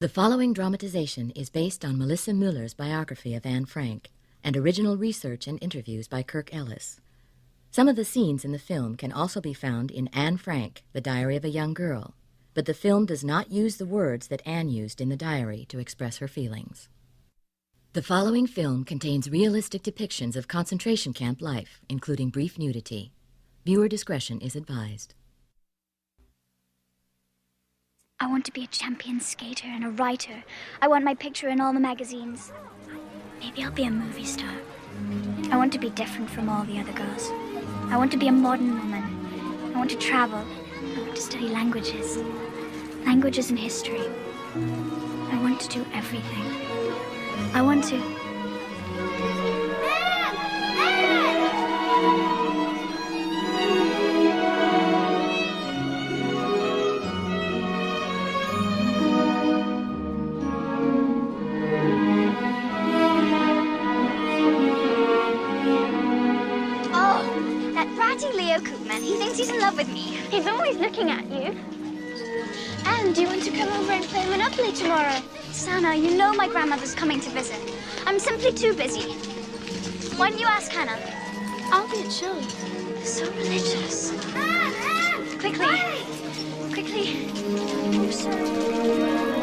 The following dramatization is based on Melissa Muller's biography of Anne Frank and original research and interviews by Kirk Ellis. Some of the scenes in the film can also be found in Anne Frank, The Diary of a Young Girl, but the film does not use the words that Anne used in the diary to express her feelings. The following film contains realistic depictions of concentration camp life, including brief nudity. Viewer discretion is advised. I want to be a champion skater and a writer. I want my picture in all the magazines. Maybe I'll be a movie star. I want to be different from all the other girls. I want to be a modern woman. I want to travel. I want to study languages. Languages and history. I want to do everything. I want to... Leo Koopman. He thinks he's in love with me. He's always looking at you. And do you want to come over and play Monopoly tomorrow? Sana, you know my grandmother's coming to visit. I'm simply too busy. Why don't you ask Hannah? I'll be at show. So religious. Quickly. Quickly. Oh, sorry.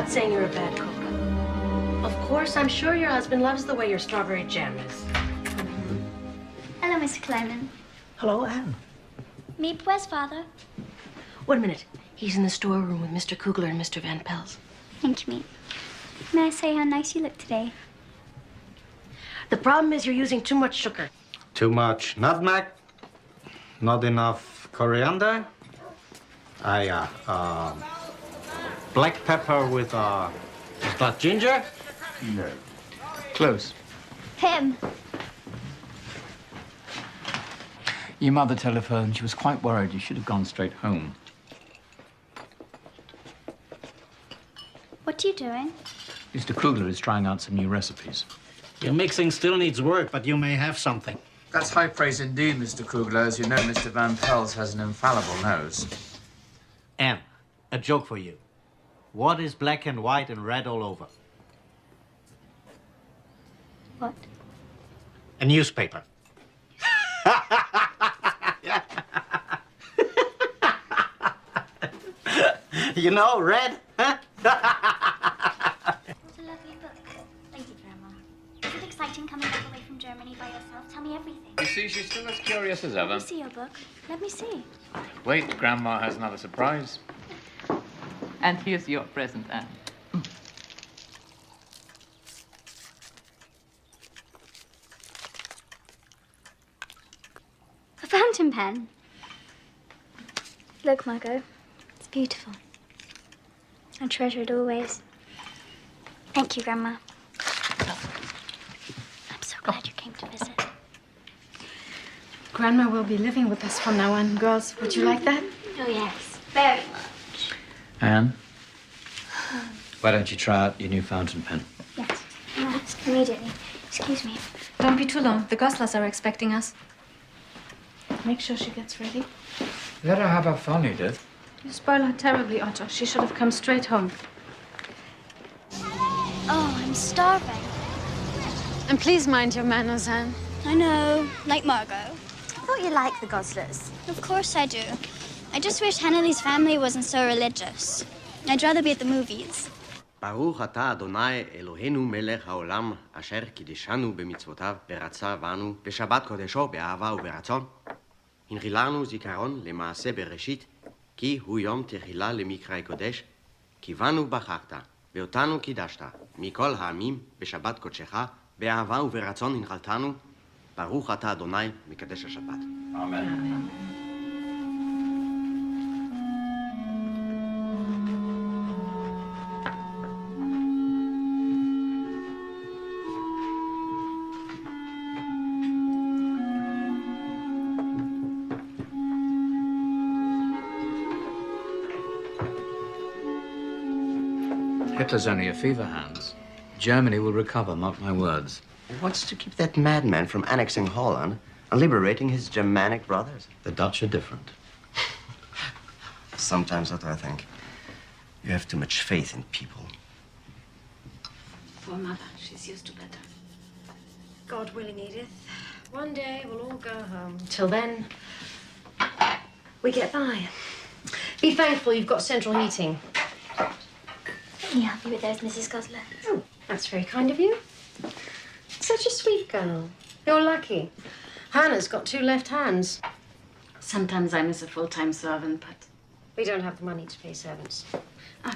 Saying you're a bad cook. Of course, I'm sure your husband loves the way your strawberry jam is. Hello, Mr. Clement. Hello, Anne. Meet where's father? Wait a minute. He's in the storeroom with Mr. Kugler and Mr. Van Pels. Thank you, Meep. May I say how nice you look today? The problem is you're using too much sugar. Too much nutmeg? Not enough coriander? Black pepper with, is that ginger? No. Close. Him. Your mother telephoned. She was quite worried. You should have gone straight home. What are you doing? Mr. Kugler is trying out some new recipes. Your mixing still needs work, but you may have something. That's high praise indeed, Mr. Kugler. As you know, Mr. Van Pels has an infallible nose. Anne, a joke for you. What is black and white and red all over? What? A newspaper. You know, red, huh? What a lovely book. Thank you, Grandma. Is it exciting coming all the way from Germany by yourself? Tell me everything. You see, she's still as curious as ever. Let me see your book. Let me see. Wait, Grandma has another surprise. And here's your present, Anne. A fountain pen. Look, Margot. It's beautiful. I treasure it always. Thank you, Grandma. I'm so glad you came to visit. Grandma will be living with us from now on. Girls, would you like that? Oh, yes. Very much. Anne, why don't you try out your new fountain pen? Yes. Yes, immediately. Excuse me. Don't be too long. The Goslers are expecting us. Make sure she gets ready. Let her have her fun, Edith. You spoil her terribly, Otto. She should have come straight home. Oh, I'm starving. And please mind your manners, Anne. I know. Like Margot. I thought you liked the Goslers. Of course I do. I just wish Hannelly's family wasn't so religious. I'd rather be at the movies. ברוך אתה אדוני אלוהינו מלך העולם אשר קידשנו במצוותיו ורצה בנו בשבת קודשו באהבה וברצון. הנחיל לנו זיכרון למעשה בראשית כי הוא יום תחילה למקרא קודש כי בנו בחרת ואותנו קידשת, מכל העמים, בשבת קודשך, באהבה וברצון הנחלתנו, ברוך אתה אדוני, מקדש השבת. אמן. Hitler's only a fever, Hans. Germany will recover, mark my words. What's to keep that madman from annexing Holland and liberating his Germanic brothers? The Dutch are different. Sometimes that's what I think. You have too much faith in people. Poor mother, she's used to better. God willing, Edith. One day we'll all go home. Till then, we get by. Be thankful you've got central heating. Are you happy with those, Mrs. Gosler? Oh, that's very kind of you. Such a sweet girl. You're lucky. Hannah's got 2 left hands. Sometimes I miss a full-time servant, but... We don't have the money to pay servants.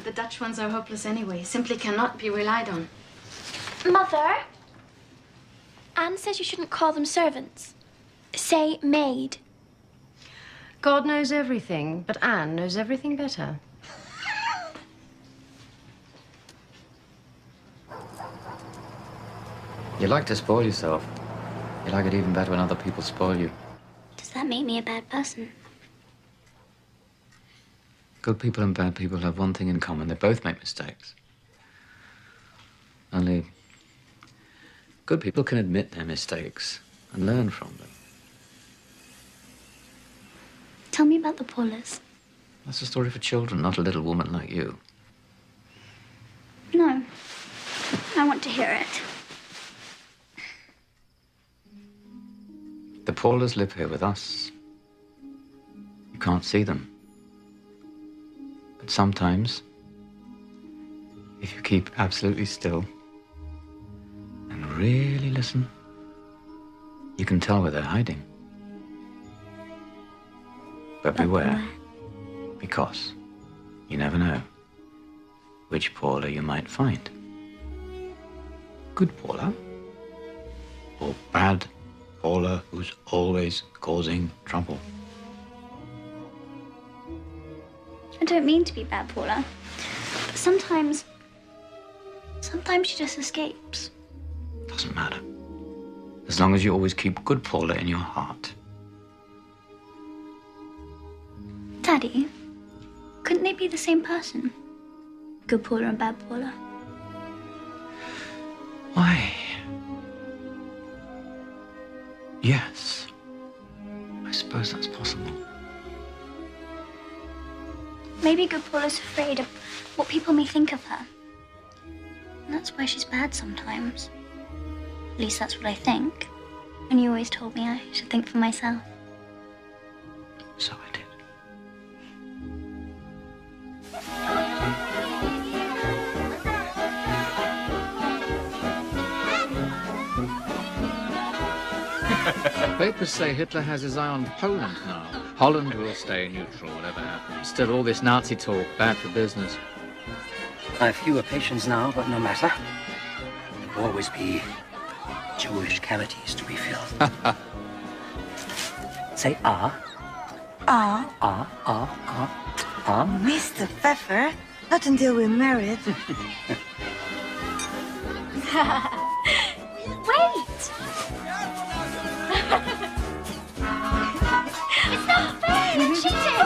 the Dutch ones are hopeless anyway. Simply cannot be relied on. Mother, Anne says you shouldn't call them servants. Say maid. God knows everything, but Anne knows everything better. You like to spoil yourself. You like it even better when other people spoil you. Does that make me a bad person? Good people and bad people have one thing in common. They both make mistakes. Only good people can admit their mistakes and learn from them. Tell me about the Paulers. That's a story for children, not a little woman like you. No. I want to hear it. The Paulers live here with us. You can't see them. But sometimes, if you keep absolutely still and really listen, you can tell where they're hiding. But beware, because you never know which Paula you might find. Good Paula, or bad Paula who's always causing trouble. I don't mean to be bad, Paula. But sometimes she just escapes. Doesn't matter. As long as you always keep good Paula in your heart. Daddy, couldn't they be the same person? Good Paula and bad Paula. Why? Yes. I suppose that's possible. Maybe good Paula's afraid of what people may think of her. And that's why she's bad sometimes. At least that's what I think. And you always told me I should think for myself. So I did. Papers say Hitler has his eye on Poland now. Holland will stay neutral, whatever happens. Still, all this Nazi talk, bad for business. I have fewer patients now, but no matter. There will always be Jewish cavities to be filled. Say ah. Ah. Ah, ah, ah, ah. Mr. Pfeffer, not until we're married. Wait! It's not fair! You're cheating!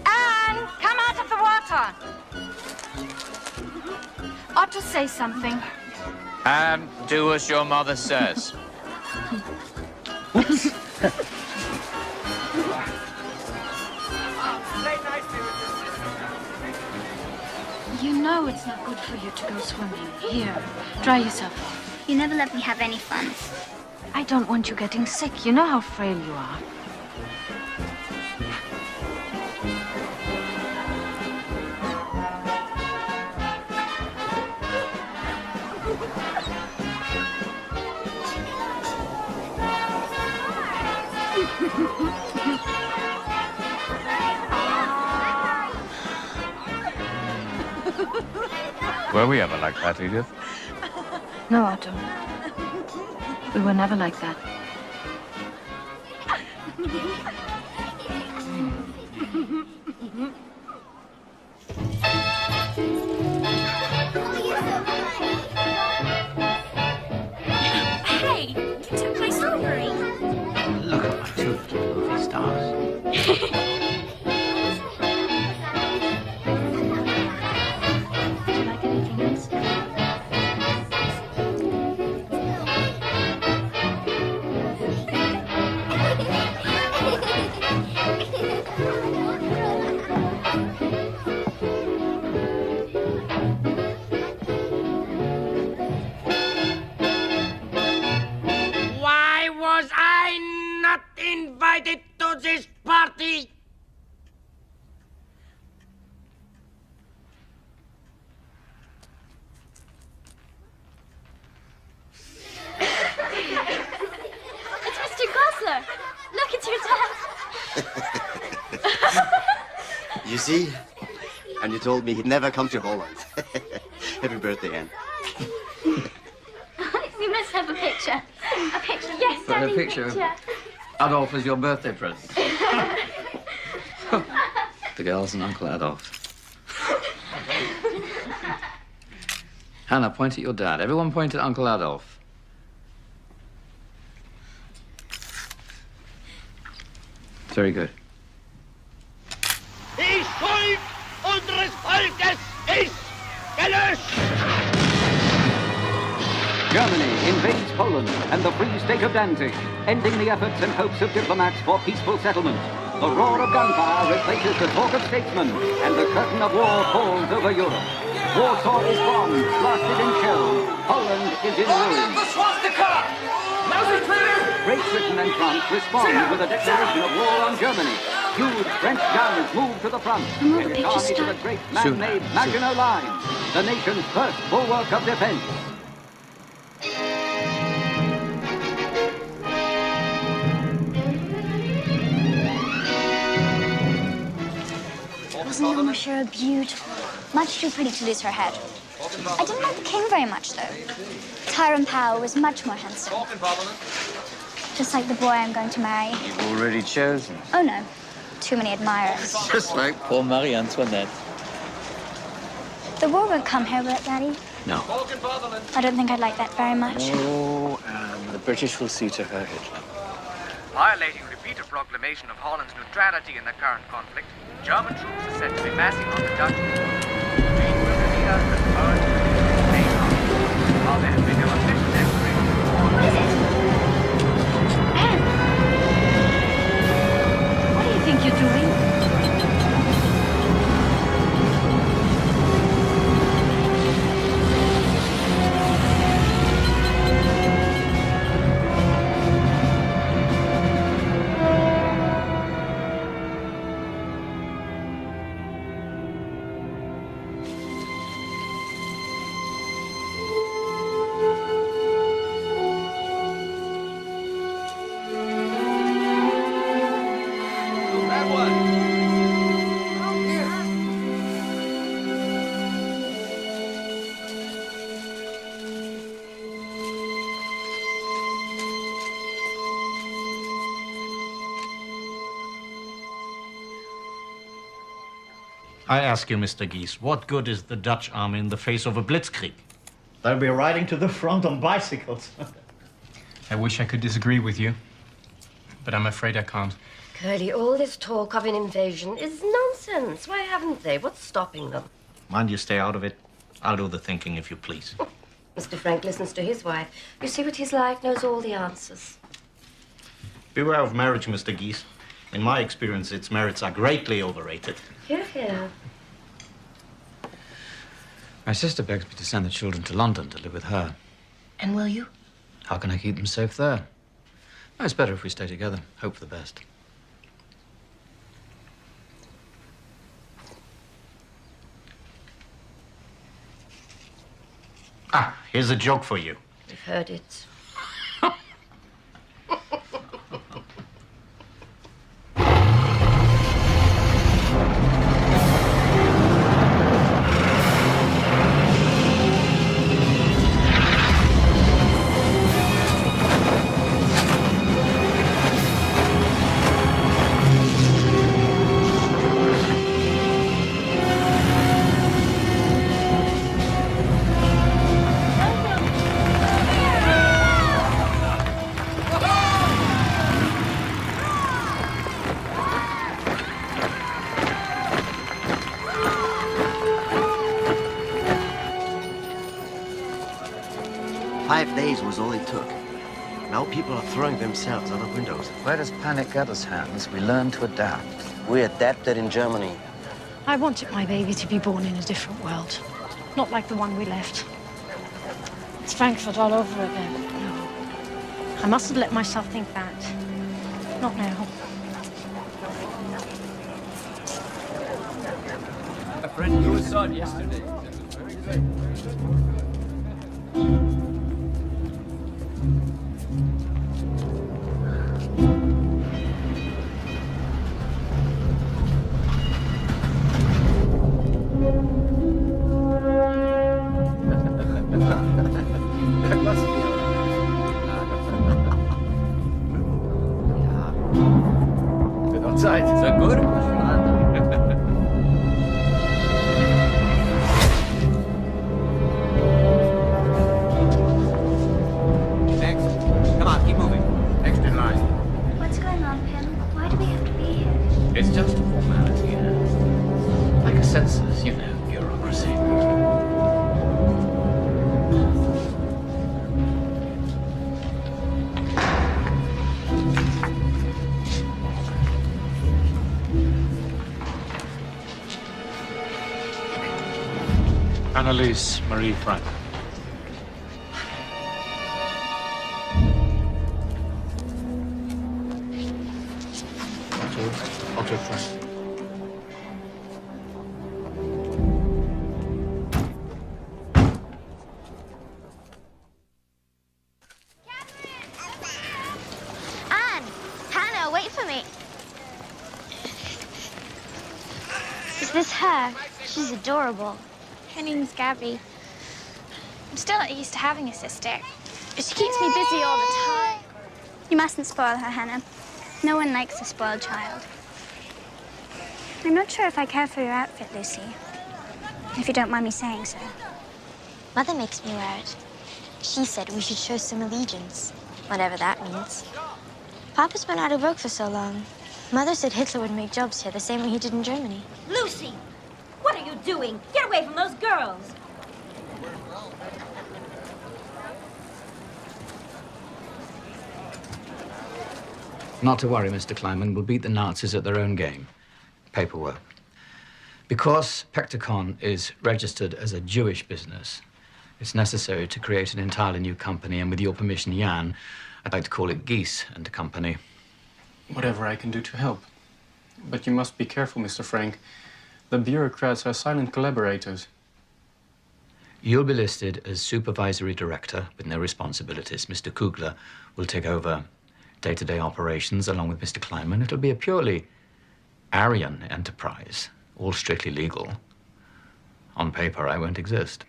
Anne, come out of the water! Ought to say something. Anne, do as your mother says. You know it's not good for you to go swimming. Here, dry yourself off. You never let me have any fun. I don't want you getting sick. You know how frail you are. Were we ever like that, Edith? No, Otto. We were never like that. Hey, you took my strawberry. Look at my two little movie stars. Would you like anything else? Why was I not invited to this party? It's Mr. Gosler. Look, it's your dad. You see? And you told me he'd never come to Holland. Happy birthday, Anne. We must have a picture. A picture, yes, For a Daddy, picture? Adolf is your birthday present. The girls and Uncle Adolf. Hannah, point at your dad. Everyone point at Uncle Adolf. Very good. Die Schuld unseres Volkes ist gelöscht! Germany invades Poland and the Free State of Danzig, ending the efforts and hopes of diplomats for peaceful settlement. The roar of gunfire replaces the talk of statesmen, and the curtain of war falls over Europe. Warsaw is bombed, blasted and shelled. Poland is in ruins. The swastika! Now's it clear! Great Britain and France respond with a declaration of war on Germany. Huge French guns move to the front, and it's army to the great man-made Maginot Line, the nation's first bulwark of defense. Wasn't your monsieur beautiful? Much too pretty to lose her head. I didn't like the king very much, though. Tyrone Power was much more handsome. Just like the boy I'm going to marry. You've already chosen. Oh, no. Too many admirers. Just like poor Marie Antoinette. The war won't come here, will it, Daddy? No. I don't think I'd like that very much. Oh, and the British will see to her Hitler. Violating repeated proclamation of Holland's neutrality in the current conflict, German troops are said to be massing on the Dutch border. Spain will reveal the third main army. While there have been no official declaration of war. What is it? Anne! What do you think you're doing? I ask you, Mr. Gies, what good is the Dutch army in the face of a blitzkrieg? They'll be riding to the front on bicycles. I wish I could disagree with you, but I'm afraid I can't. Curly, all this talk of an invasion is nonsense. Why haven't they? What's stopping them? Mind you stay out of it. I'll do the thinking, if you please. Mr. Frank listens to his wife. You see what he's like, knows all the answers. Beware of marriage, Mr. Gies. In my experience, its merits are greatly overrated. Hear, hear. My sister begs me to send the children to London to live with her. And will you? How can I keep them safe there? No, it's better if we stay together. Hope for the best. Ah, here's a joke for you. We've heard it. 5 days was all it took. Now people are throwing themselves out of windows. Where does panic get us, Hans? We learn to adapt. We adapted in Germany. I wanted my baby to be born in a different world. Not like the one we left. It's Frankfurt all over again. No. I mustn't let myself think that. Not now. A friend who saw it yesterday. Zeit. Is that good? Next. Come on, keep moving. Next in line. What's going on, Pim? Why do we have to be here? It's just a formality, like a census, you know, bureaucracy. Anneliese Marie Frank. Otto Frank. Anne! Hannah, wait for me. Is this her? She's adorable. Her name's Gabby. I'm still not used to having a sister. She keeps me busy all the time. You mustn't spoil her, Hannah. No one likes a spoiled child. I'm not sure if I care for your outfit, Lucy. If you don't mind me saying so. Mother makes me wear it. She said we should show some allegiance, whatever that means. Papa's been out of work for so long. Mother said Hitler would make jobs here the same way he did in Germany. Lucy! What are you doing? Get away from those girls! Not to worry, Mr. Kleinman. We'll beat the Nazis at their own game. Paperwork. Because Pectacon is registered as a Jewish business, it's necessary to create an entirely new company, and with your permission, Jan, I'd like to call it Gies and Company. Whatever I can do to help. But you must be careful, Mr. Frank. The bureaucrats are silent collaborators. You'll be listed as supervisory director with no responsibilities. Mr. Kugler will take over day-to-day operations along with Mr. Kleinman. It'll be a purely Aryan enterprise, all strictly legal. On paper, I won't exist.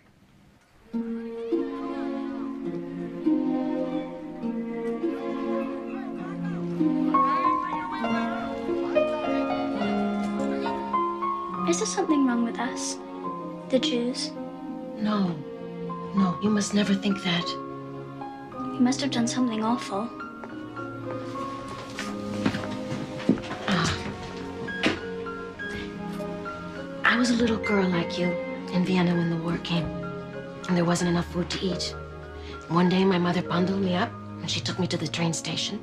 Is there something wrong with us? The Jews? No. No, you must never think that. You must have done something awful. I was a little girl like you in Vienna when the war came, and there wasn't enough food to eat. One day, my mother bundled me up, and she took me to the train station.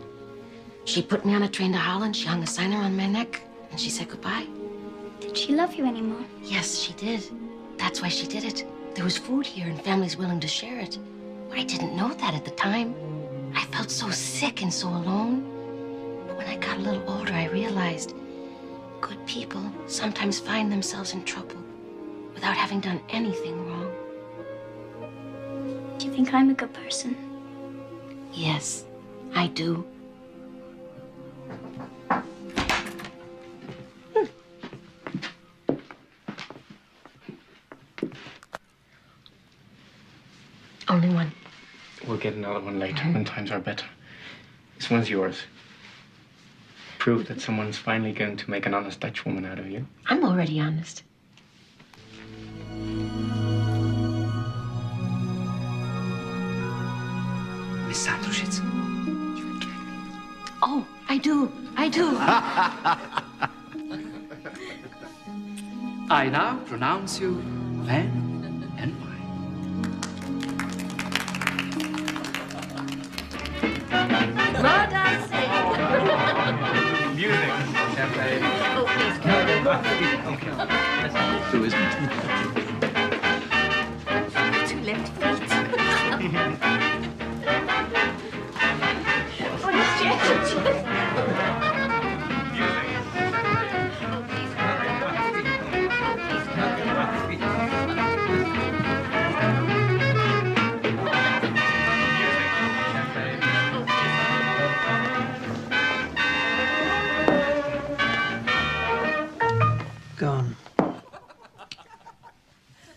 She put me on a train to Holland. She hung a sign around my neck, and she said goodbye. Did she love you anymore? Yes, she did. That's why she did it. There was food here, and families willing to share it. I didn't know that at the time. I felt so sick and so alone. But when I got a little older, I realized good people sometimes find themselves in trouble without having done anything wrong. Do you think I'm a good person? Yes, I do. Only one. We'll get another one later when times are better. This one's yours. Prove that someone's finally going to make an honest Dutch woman out of you. I'm already honest. Miss Sandrushitz. Oh, I do. I do. I now pronounce you man and wife. True, isn't it? Two left feet. Gone.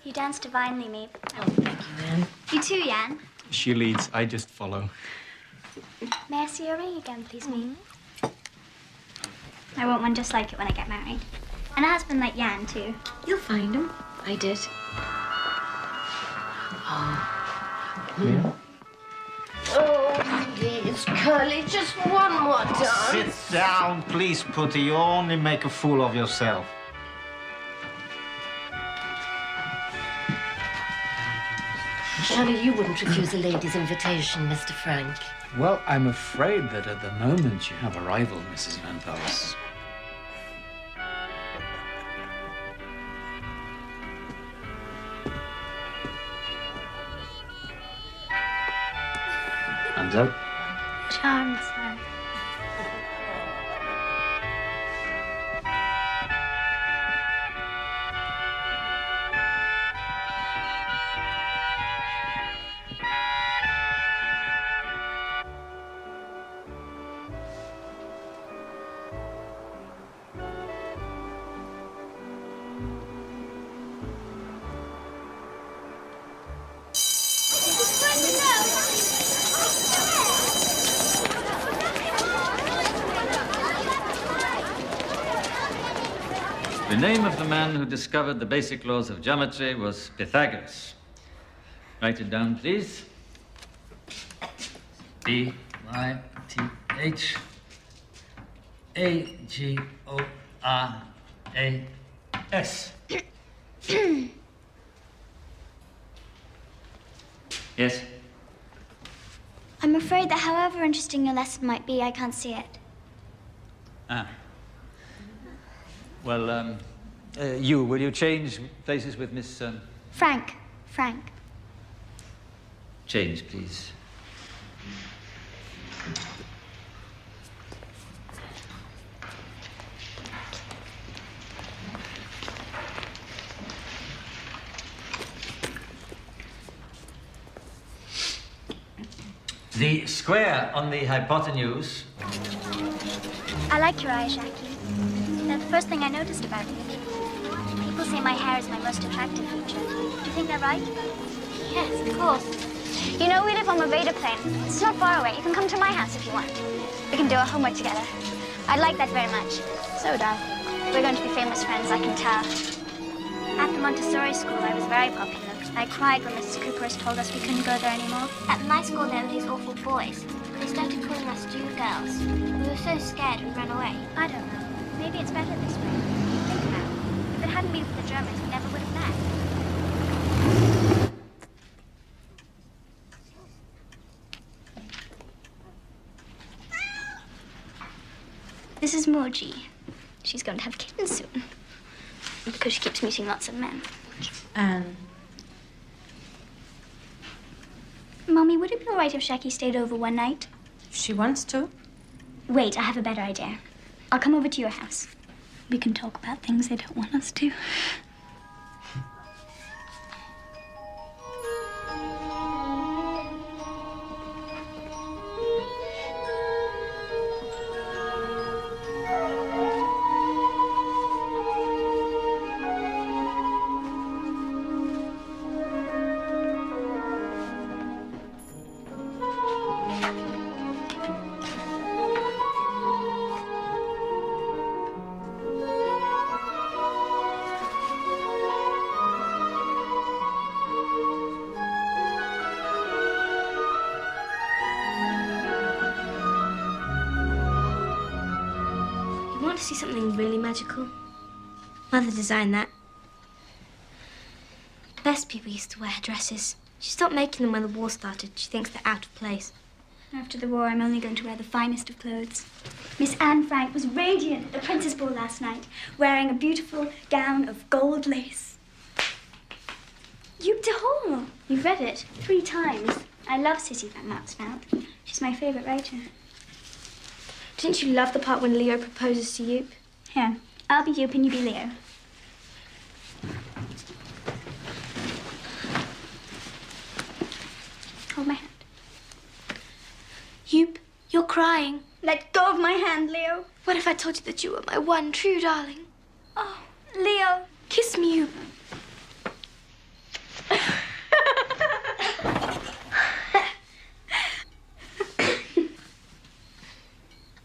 You dance divinely, Maeve. Oh, thank you, Anne. You too, Jan. She leads, I just follow. May I see your ring again, please, Maeve? I want one just like it when I get married. And a husband like Jan, too. You'll find him. I did. Yeah. Oh, please, Curly, just one more time. Sit down, please, Putty. You only make a fool of yourself. Surely you wouldn't refuse a lady's invitation, Mr. Frank. Well, I'm afraid that at the moment you have a rival, Mrs. Van Pels. Hands out. Charmed, sir. The name of the man who discovered the basic laws of geometry was Pythagoras. Write it down, please. Pythagoras. Yes? I'm afraid that however interesting your lesson might be, I can't see it. Ah. Well, will you change places with Miss... Frank. Change, please. The square on the hypotenuse. I like your eyes, Jackie. They're the first thing I noticed about you. People say my hair is my most attractive feature. Do you think they're right? Yes, of course. You know, we live on Maveda Plain. It's not far away. You can come to my house if you want. We can do our homework together. I'd like that very much. So would I. We're going to be famous friends, I can tell. At the Montessori school, I was very popular. I cried when Mrs. Cooper's told us we couldn't go there anymore. At my school, there were these awful boys. They started calling us Jew girls. We were so scared we ran away. I don't know. Maybe it's better this way. Think about it. If it hadn't been for the Germans, we never would have met. This is Moji. She's going to have kittens soon. Because she keeps meeting lots of men. Anne. Mommy, would it be all right if Shaki stayed over one night? If she wants to. Wait, I have a better idea. I'll come over to your house. We can talk about things they don't want us to. See something really magical? Mother designed that. Best people used to wear dresses. She stopped making them when the war started. She thinks they're out of place. After the war, I'm only going to wear the finest of clothes. Miss Anne Frank was radiant at the Princess Ball last night, wearing a beautiful gown of gold lace. You've de Hall. You've read it 3 times. I love Sissy van Matsveld. She's my favourite writer. Didn't you love the part when Leo proposes to Joop? Here, I'll be Joop and you be Leo. Hold my hand. Joop, you're crying. Let go of my hand, Leo. What if I told you that you were my one true darling? Oh, Leo. Kiss me, Joop.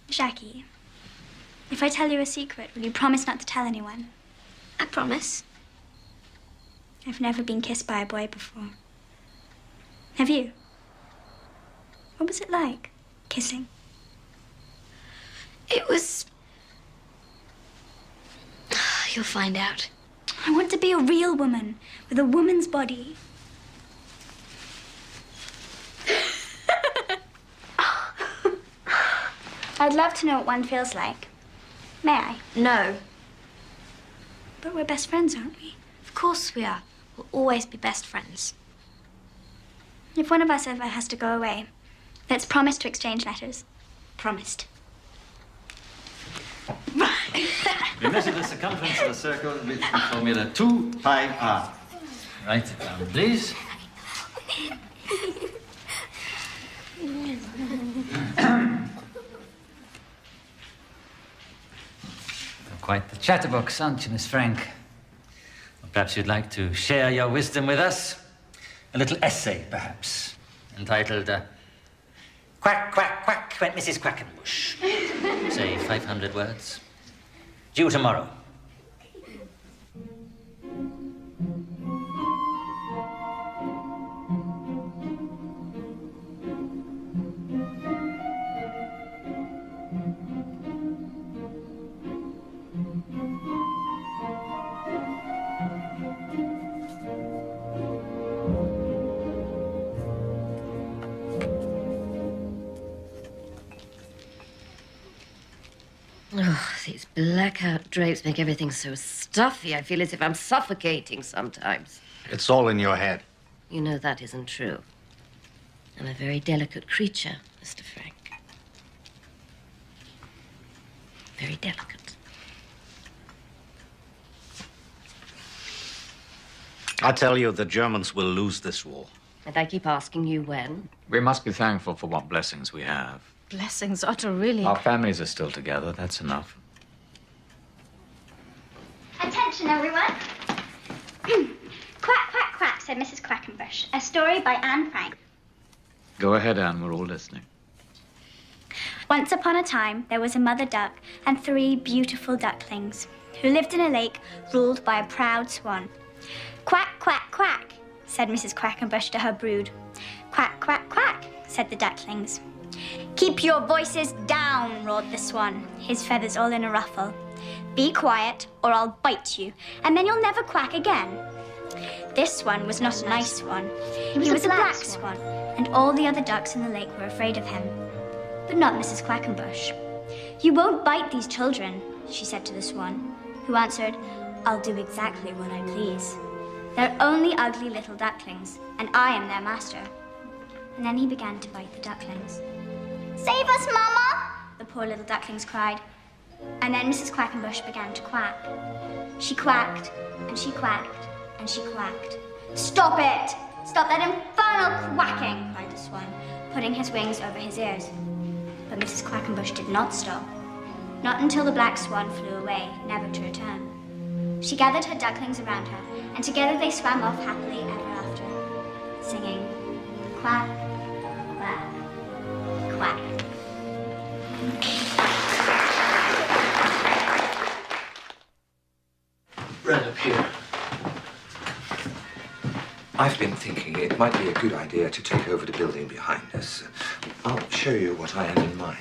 Jackie, if I tell you a secret, will you promise not to tell anyone? I promise. I've never been kissed by a boy before. Have you? What was it like, kissing? It was... You'll find out. I want to be a real woman with a woman's body. I'd love to know what one feels like. May I? No. But we're best friends, aren't we? Of course we are. We'll always be best friends. If one of us ever has to go away, let's promise to exchange letters. Promised. We measure the circumference of the circle with the formula 2 pi r. Write it down, please. Quite the chatterbox, aren't you, Miss Frank? Well, perhaps you'd like to share your wisdom with us? A little essay, perhaps, entitled, Quack, Quack, Quack went Mrs. Quackenbush. Say 500 words. Due tomorrow. Oh, these blackout drapes make everything so stuffy. I feel as if I'm suffocating sometimes. It's all in your head. You know that isn't true. I'm a very delicate creature, Mr. Frank. Very delicate. I tell you, the Germans will lose this war. And I keep asking you when. We must be thankful for what blessings we have. Blessings, Otto, really. Our families are still together. That's enough. Attention, everyone. Quack, quack, quack, said Mrs. Quackenbush. A story by Anne Frank. Go ahead, Anne. We're all listening. Once upon a time, there was a mother duck and 3 beautiful ducklings who lived in a lake ruled by a proud swan. Quack, quack, quack, said Mrs. Quackenbush to her brood. Quack, quack, quack, said the ducklings. Keep your voices down, roared the swan, his feathers all in a ruffle. Be quiet, or I'll bite you, and then you'll never quack again. This swan was not a nice swan. He was a black swan, and all the other ducks in the lake were afraid of him. But not Mrs. Quackenbush. You won't bite these children, she said to the swan, who answered, I'll do exactly what I please. They're only ugly little ducklings, and I am their master. And then he began to bite the ducklings. Save us, Mama! The poor little ducklings cried. And then Mrs. Quackenbush began to quack. She quacked, and she quacked, and she quacked. Stop it! Stop that infernal quacking, cried the swan, putting his wings over his ears. But Mrs. Quackenbush did not stop. Not until the black swan flew away, never to return. She gathered her ducklings around her, and together they swam off happily ever after, singing, quack, quack, quack. Right up here. I've been thinking it might be a good idea to take over the building behind us. I'll show you what I have in mind.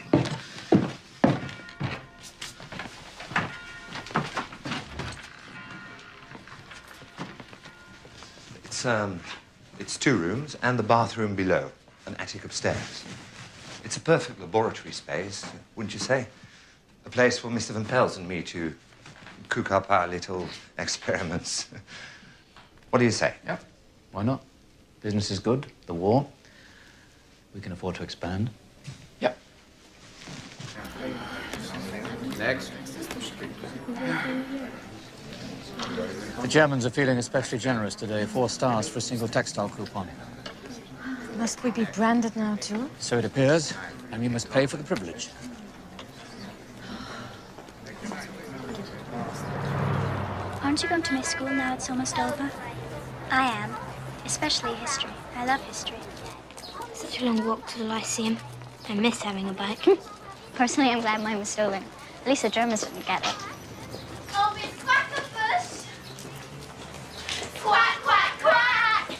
It's 2 rooms and the bathroom below, an attic upstairs. It's a perfect laboratory space, wouldn't you say? A place for Mr. Van Pels and me to cook up our little experiments. What do you say? Yep. Why not? Business is good. The war. We can afford to expand. Yep. Next. The Germans are feeling especially generous today. 4 stars for a single textile coupon. Must we be branded now, too? So it appears, and we must pay for the privilege. Aren't you going to miss school now it's almost over? I am. Especially history. I love history. Such a long walk to the Lyceum. I miss having a bike. Personally, I'm glad mine was stolen. At least the Germans didn't get it. Oh, Miss Quackerfuss! Quack, quack, quack!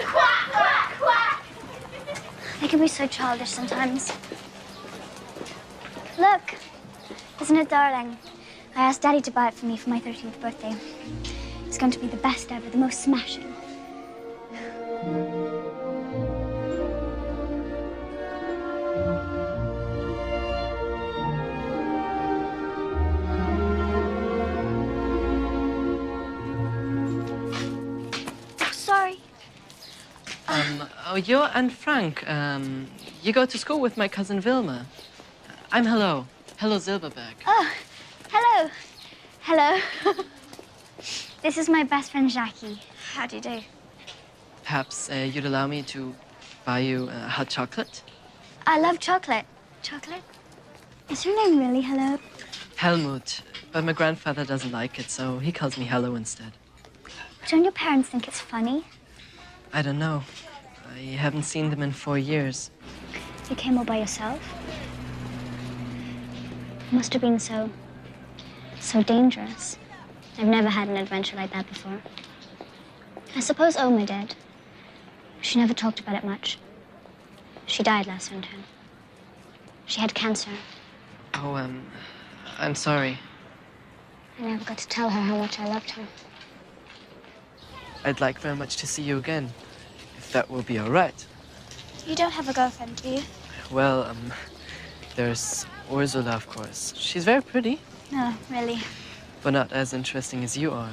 Quack, quack, quack! They can be so childish sometimes. Look! Isn't it darling? I asked Daddy to buy it for me for my 13th birthday. It's going to be the best ever, the most smashing. Sorry. Oh, you're Anne Frank. You go to school with my cousin Wilma. I'm Hello. Hello, Silverberg. Oh, hello. Hello. This is my best friend, Jackie. How do you do? Perhaps you'd allow me to buy you hot chocolate? I love chocolate. Chocolate? Is her name really Hello? Helmut. But my grandfather doesn't like it, so he calls me Hello instead. Don't your parents think it's funny? I don't know. I haven't seen them in 4 years. You came all by yourself? It must have been so dangerous. I've never had an adventure like that before. I suppose Oma did. She never talked about it much. She died last winter. She had cancer. Oh, I'm sorry. I never got to tell her how much I loved her. I'd like very much to see you again, if that will be all right. You don't have a girlfriend, do you? Well, there's Ursula, of course. She's very pretty, No, really. but not as interesting as you are.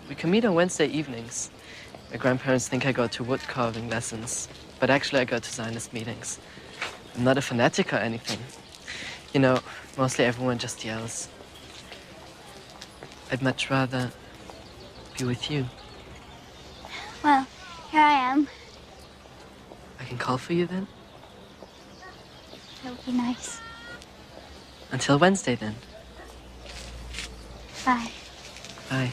We can meet on Wednesday evenings. My grandparents think I go to wood carving lessons, but actually I go to Zionist meetings. I'm not a fanatic or anything. You know, mostly everyone just yells. I'd much rather be with you. Well, here I am. I can call for you then? That would be nice. Until Wednesday then. Bye. Bye.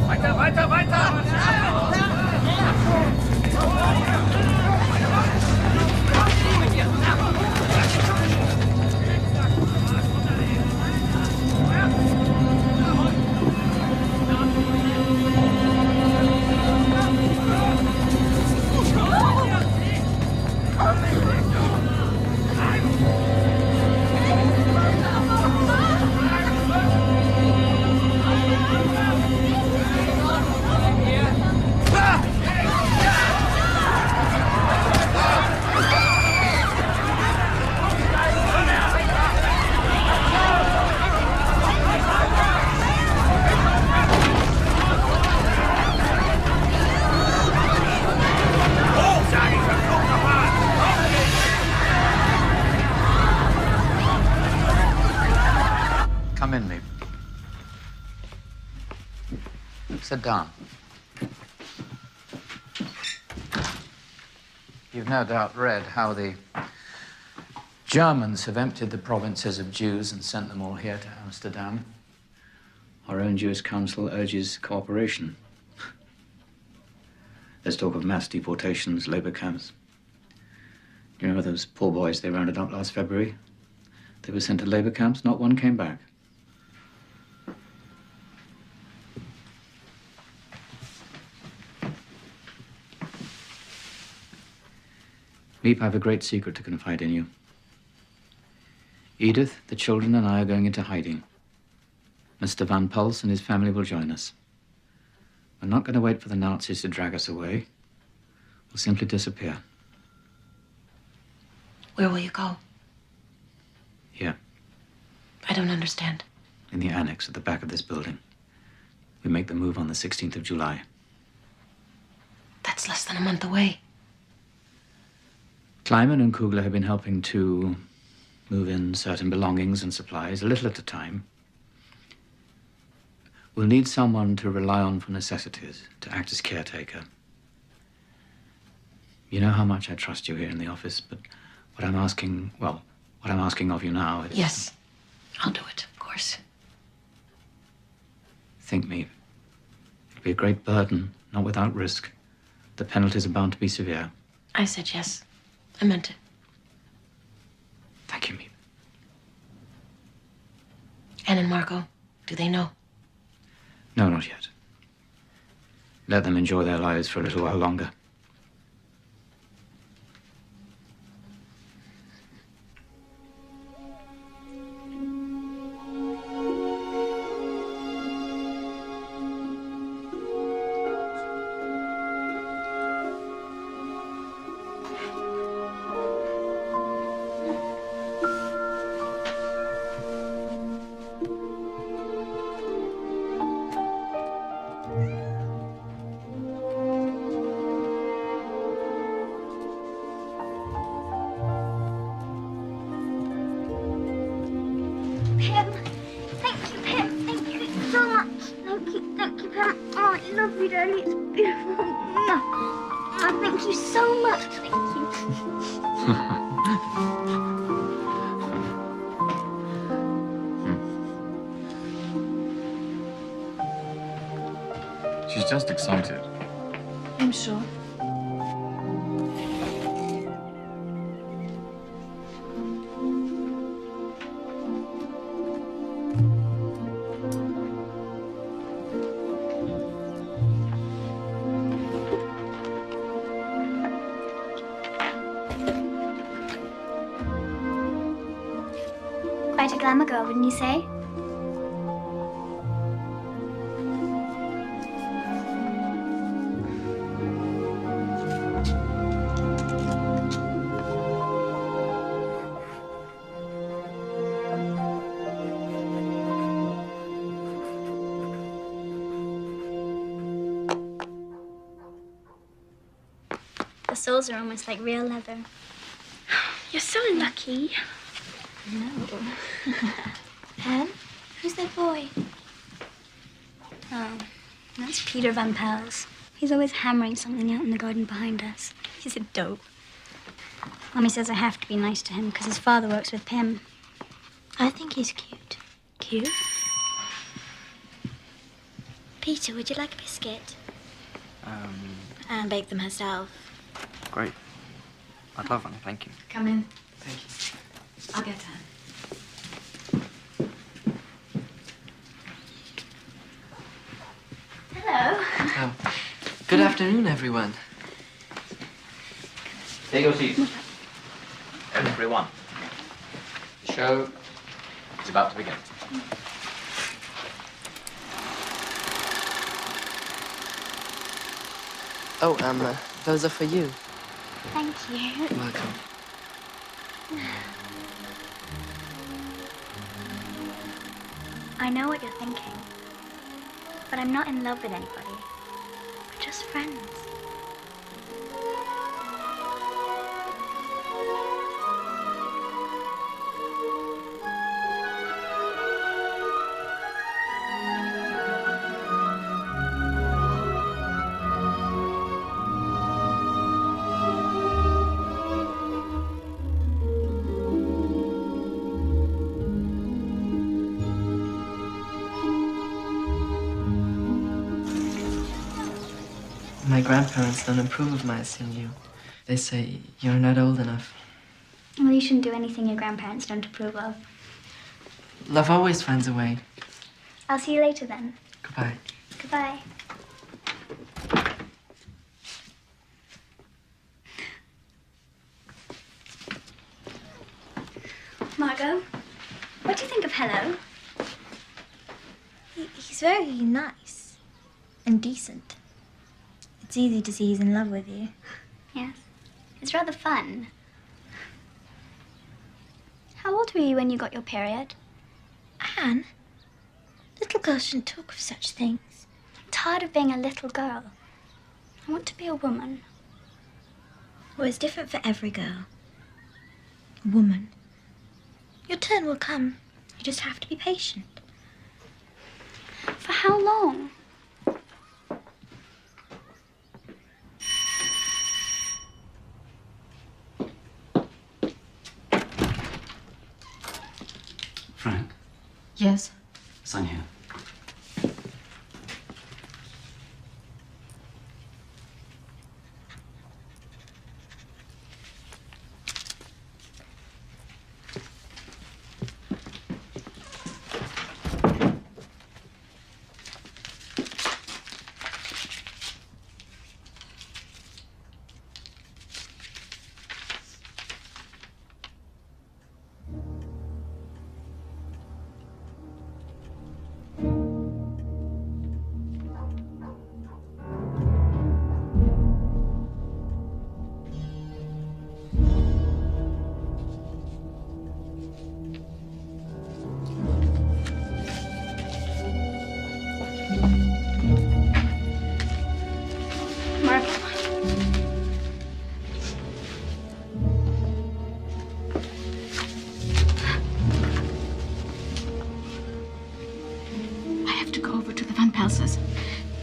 Weiter, weiter, weiter! Come in, Lee. Sit down. You've no doubt read how the Germans have emptied the provinces of Jews and sent them all here to Amsterdam. Our own Jewish council urges cooperation. There's talk of mass deportations, labor camps. You remember those poor boys they rounded up last February? They were sent to labor camps, not one came back. Meep, I have a great secret to confide in you. Edith, the children, and I are going into hiding. Mr. Van Pels and his family will join us. We're not going to wait for the Nazis to drag us away. We'll simply disappear. Where will you go? Here, I don't understand. in the annex at the back of this building. We make the move on the 16th of July. That's less than a month away. Kleiman and Kugler have been helping to move in certain belongings and supplies, a little at a time. We'll need someone to rely on for necessities, to act as caretaker. You know how much I trust you here in the office, but what I'm asking of you now is... Yes, I'll do it, of course. Think, Meep. It'll be a great burden, not without risk. The penalties are bound to be severe. I said yes. I meant it. Thank you, Meep. Anne and Margot, do they know? No, not yet. Let them enjoy their lives for a little while longer. Pim, thank you, Pim. Thank you so much. Thank you, Pim. Oh, I love you, darling. It's beautiful. Oh, thank you so much. Thank you. She's just excited. I'm sure. Quite a glamour girl, wouldn't you say? The soles are almost like real leather. You're so lucky. No. Anne? Who's that boy? Oh, that's Peter Van Pels. He's always hammering something out in the garden behind us. He's a dope. Mommy says I have to be nice to him because his father works with Pim. I think he's cute. Cute? Peter, would you like a biscuit? Anne baked them herself. Great. I'd love one, thank you. Come in. Thank you. I'll get Anne. Hello. Oh. Good afternoon, everyone. Take your seats. Everyone. The show is about to begin. Oh, those are for you. Thank you. Welcome. I know what you're thinking, but I'm not in love with anybody. We're just friends. My grandparents don't approve of my seeing you. They say you're not old enough. Well, you shouldn't do anything your grandparents don't approve of. Love always finds a way. I'll see you later then. Goodbye. Goodbye. He's very nice and decent. It's easy to see he's in love with you. Yes. It's rather fun. How old were you when you got your period? Anne, little girls shouldn't talk of such things. I'm tired of being a little girl. I want to be a woman. Well, it's different for every girl. Woman. Your turn will come. You just have to be patient. For how long? Frank, Yes? sign here.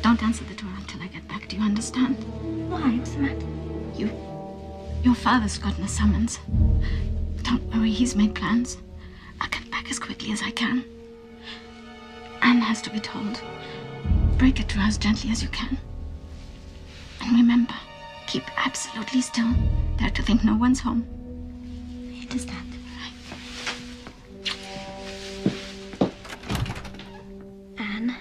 Don't answer the door until I get back. Do you understand? Why? What's the matter? Your father's gotten a summons. Don't worry, he's made plans. I'll get back as quickly as I can. Anne has to be told. Break it to her as gently as you can. And remember, keep absolutely still. They're to think no one's home. I understand. Anne.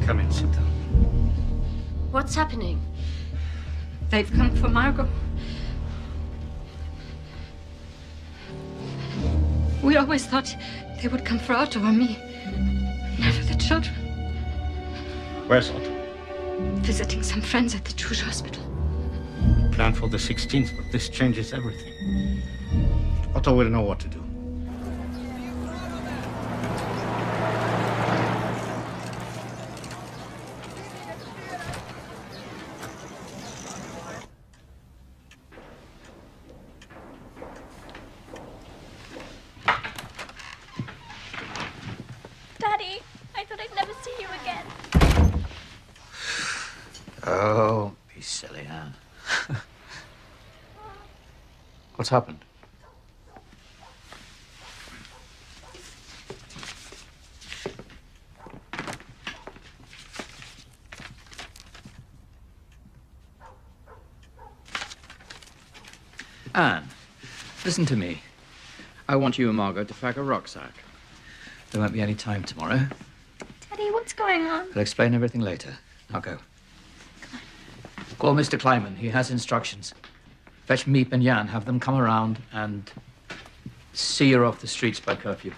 Come in, sit down. What's happening? They've come for Margot. We always thought they would come for Otto or me. Never the children. Where's Otto? Visiting some friends at the Jewish hospital. Planned for the 16th, but this changes everything. Otto will know what to do. Daddy, I thought I'd never see you again. Oh, be silly, Anne. What's happened? Anne, listen to me. I want you and Margot to pack a rucksack. There won't be any time tomorrow. Daddy, what's going on? I'll explain everything later. Now go. Call Mr. Kleiman. He has instructions. Fetch Miep and Jan. Have them come around and see you're off the streets by curfew.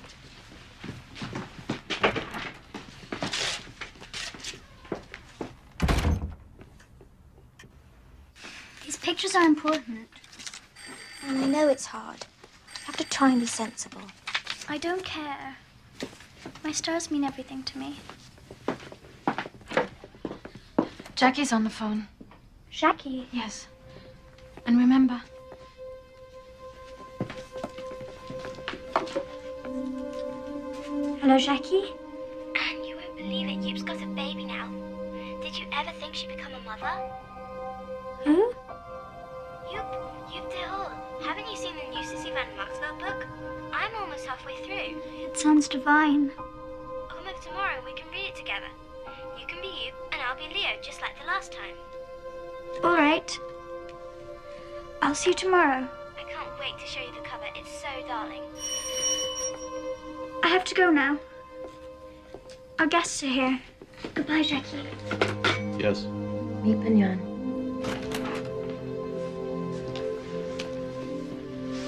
These pictures are important. And I know it's hard. You have to try and be sensible. I don't care. My stars mean everything to me. Jackie's on the phone. Jackie? Yes. And remember, Hello, Jackie? Anne, you won't believe it. Youp's got a baby now. Did you ever think she'd become a mother? Who? Yoop de Hall. Haven't you seen the new Sissy Van Maxwell book? I'm almost halfway through. It sounds divine. Come over tomorrow and we can read it together. You can be you, and I'll be Leo, just like the last time. All right. I'll see you tomorrow. I can't wait to show you the cover. It's so darling. I have to go now. Our guests are here. Goodbye, Jackie. Yes. Meep and Jan.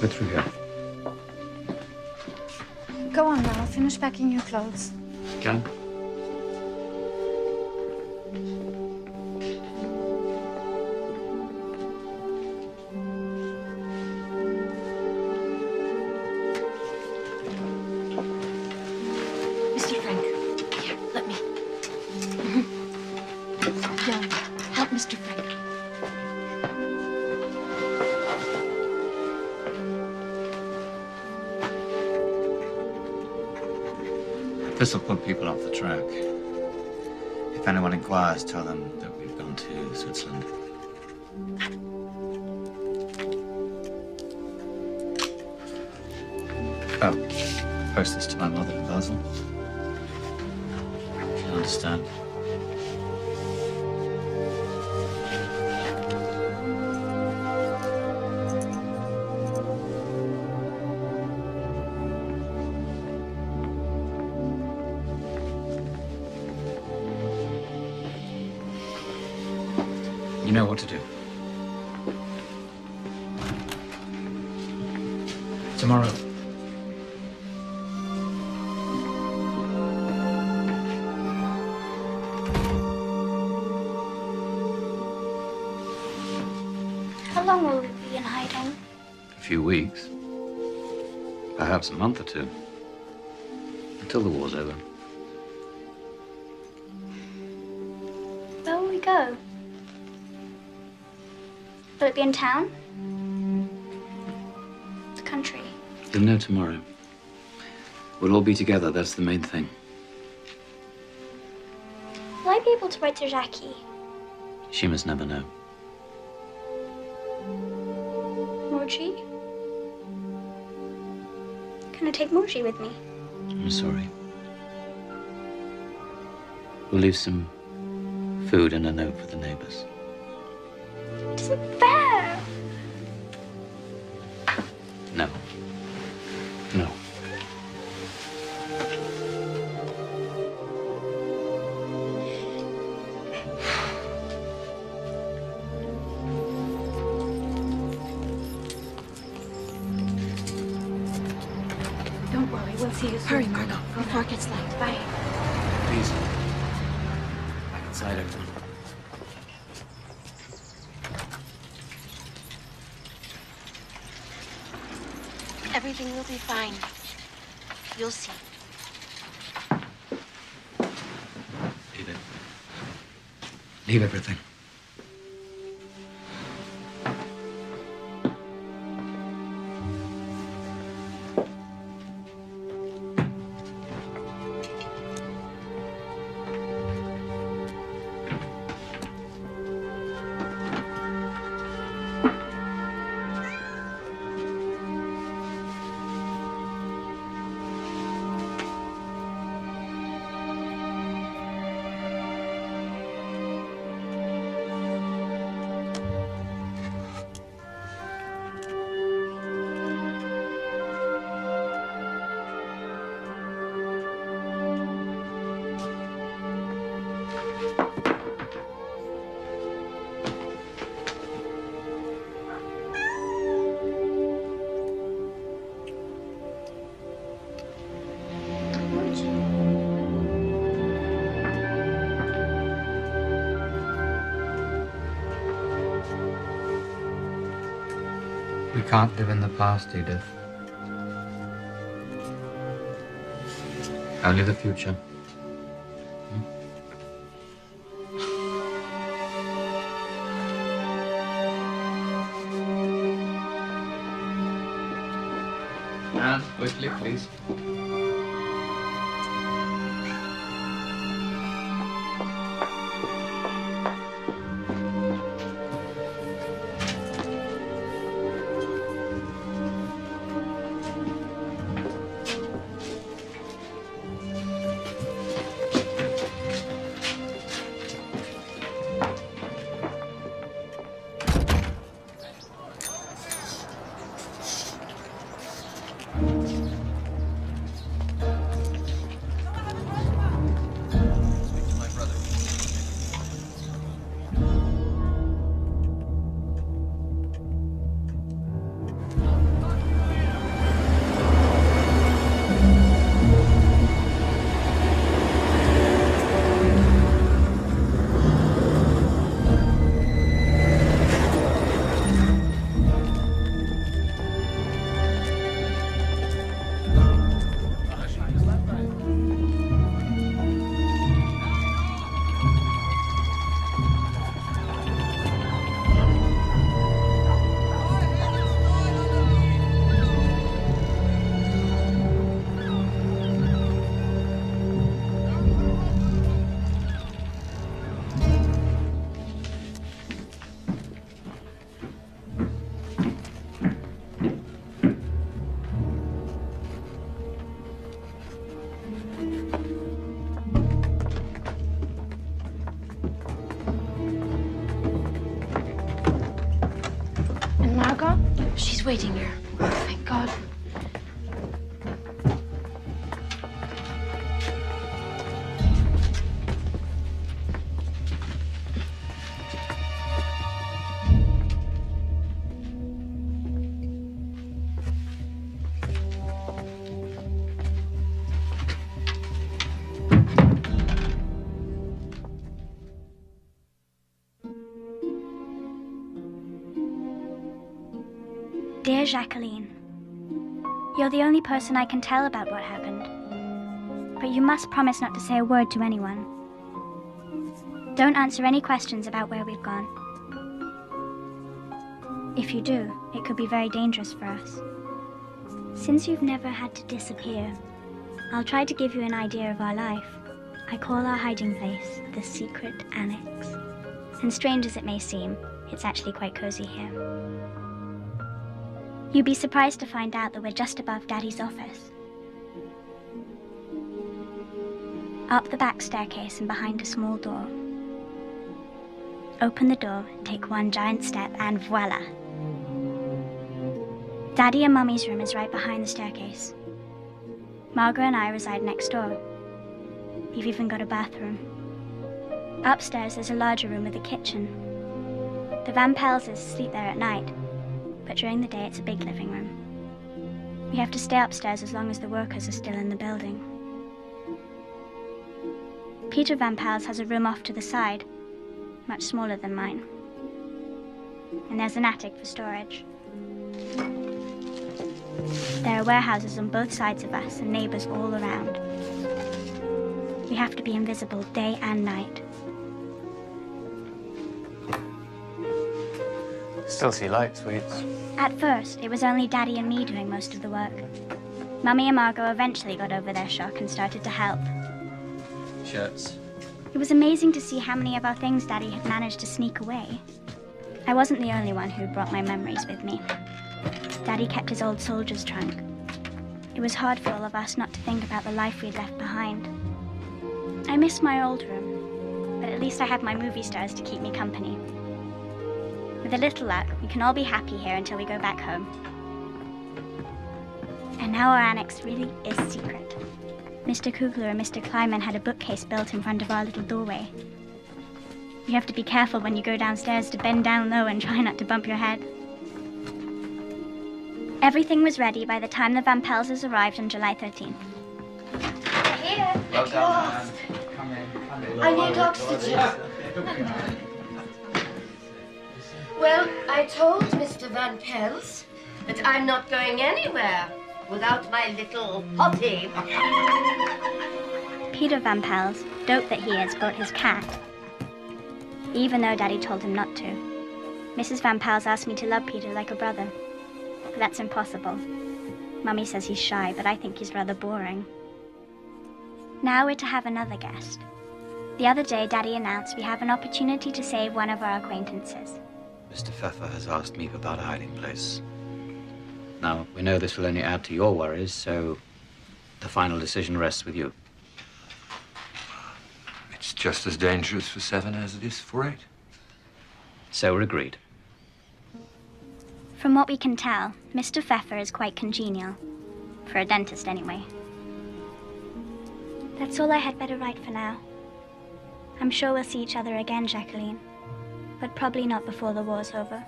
Go through here. Go on now. Finish packing your clothes. Jan? Mr. Frank, here, let me. Jan, help Mr. Frank. This will put people off the track. If anyone inquires, tell them that we've gone to Switzerland. Oh, post this to my mother in Basel. She'll understand. You know what to do. Tomorrow. How long will we be in hiding? A few weeks. Perhaps a month or two. Until the war's over. Where will we go? Will it be in town? The country? You'll know tomorrow. We'll all be together, that's the main thing. Will I be able to write to Jackie? She must never know. Morgie? Can I take Morgie with me? I'm sorry. We'll leave some food and a note for the neighbors. It isn't fair. No. No. Don't worry, we'll see you soon. Hurry, Margot, before it gets late. Bye. Please. Back inside, everyone. Everything will be fine. You'll see. Leave it. Leave everything. We can't live in the past, Edith. Only the future. And quickly, please. waiting here. Oh, thank God. Dear Jacqueline, you're the only person I can tell about what happened. But you must promise not to say a word to anyone. Don't answer any questions about where we've gone. If you do, it could be very dangerous for us. Since you've never had to disappear, I'll try to give you an idea of our life. I call our hiding place the Secret Annex. And strange as it may seem, it's actually quite cozy here. You'd be surprised to find out that we're just above Daddy's office. Up the back staircase and behind a small door. Open the door, take one giant step, and voila! Daddy and Mummy's room is right behind the staircase. Margaret and I reside next door. We've even got a bathroom. Upstairs there's a larger room with a kitchen. The Van Pelses sleep there at night, but during the day it's a big living room. We have to stay upstairs as long as the workers are still in the building. Peter Van Pels has a room off to the side, much smaller than mine. And there's an attic for storage. There are warehouses on both sides of us and neighbors all around. We have to be invisible day and night. Still see light, sweets. At first, it was only Daddy and me doing most of the work. Mummy and Margot eventually got over their shock and started to help. Shirts. It was amazing to see how many of our things Daddy had managed to sneak away. I wasn't the only one who brought my memories with me. Daddy kept his old soldier's trunk. It was hard for all of us not to think about the life we'd left behind. I miss my old room, but at least I have my movie stars to keep me company. With a little luck, we can all be happy here until we go back home. And now our annex really is secret. Mr. Kugler and Mr. Kleiman had a bookcase built in front of our little doorway. You have to be careful when you go downstairs to bend down low and try not to bump your head. Everything was ready by the time the Van Pelses arrived on July 13th. Here. Well done, man. Come in. I need oxygen. Well, I told Mr. Van Pels that I'm not going anywhere without my little hottie. Peter Van Pels, dope that he is, brought his cat. Even though Daddy told him not to. Mrs. Van Pels asked me to love Peter like a brother. But that's impossible. Mummy says he's shy, but I think he's rather boring. Now we're to have another guest. The other day, Daddy announced we have an opportunity to save one of our acquaintances. Mr. Pfeffer has asked me about a hiding place. Now, we know this will only add to your worries, so the final decision rests with you. It's just as dangerous for 7 as it is for 8. So we're agreed. From what we can tell, Mr. Pfeffer is quite congenial. For a dentist, anyway. That's all I had better write for now. I'm sure we'll see each other again, Jacqueline. But probably not before the war's over.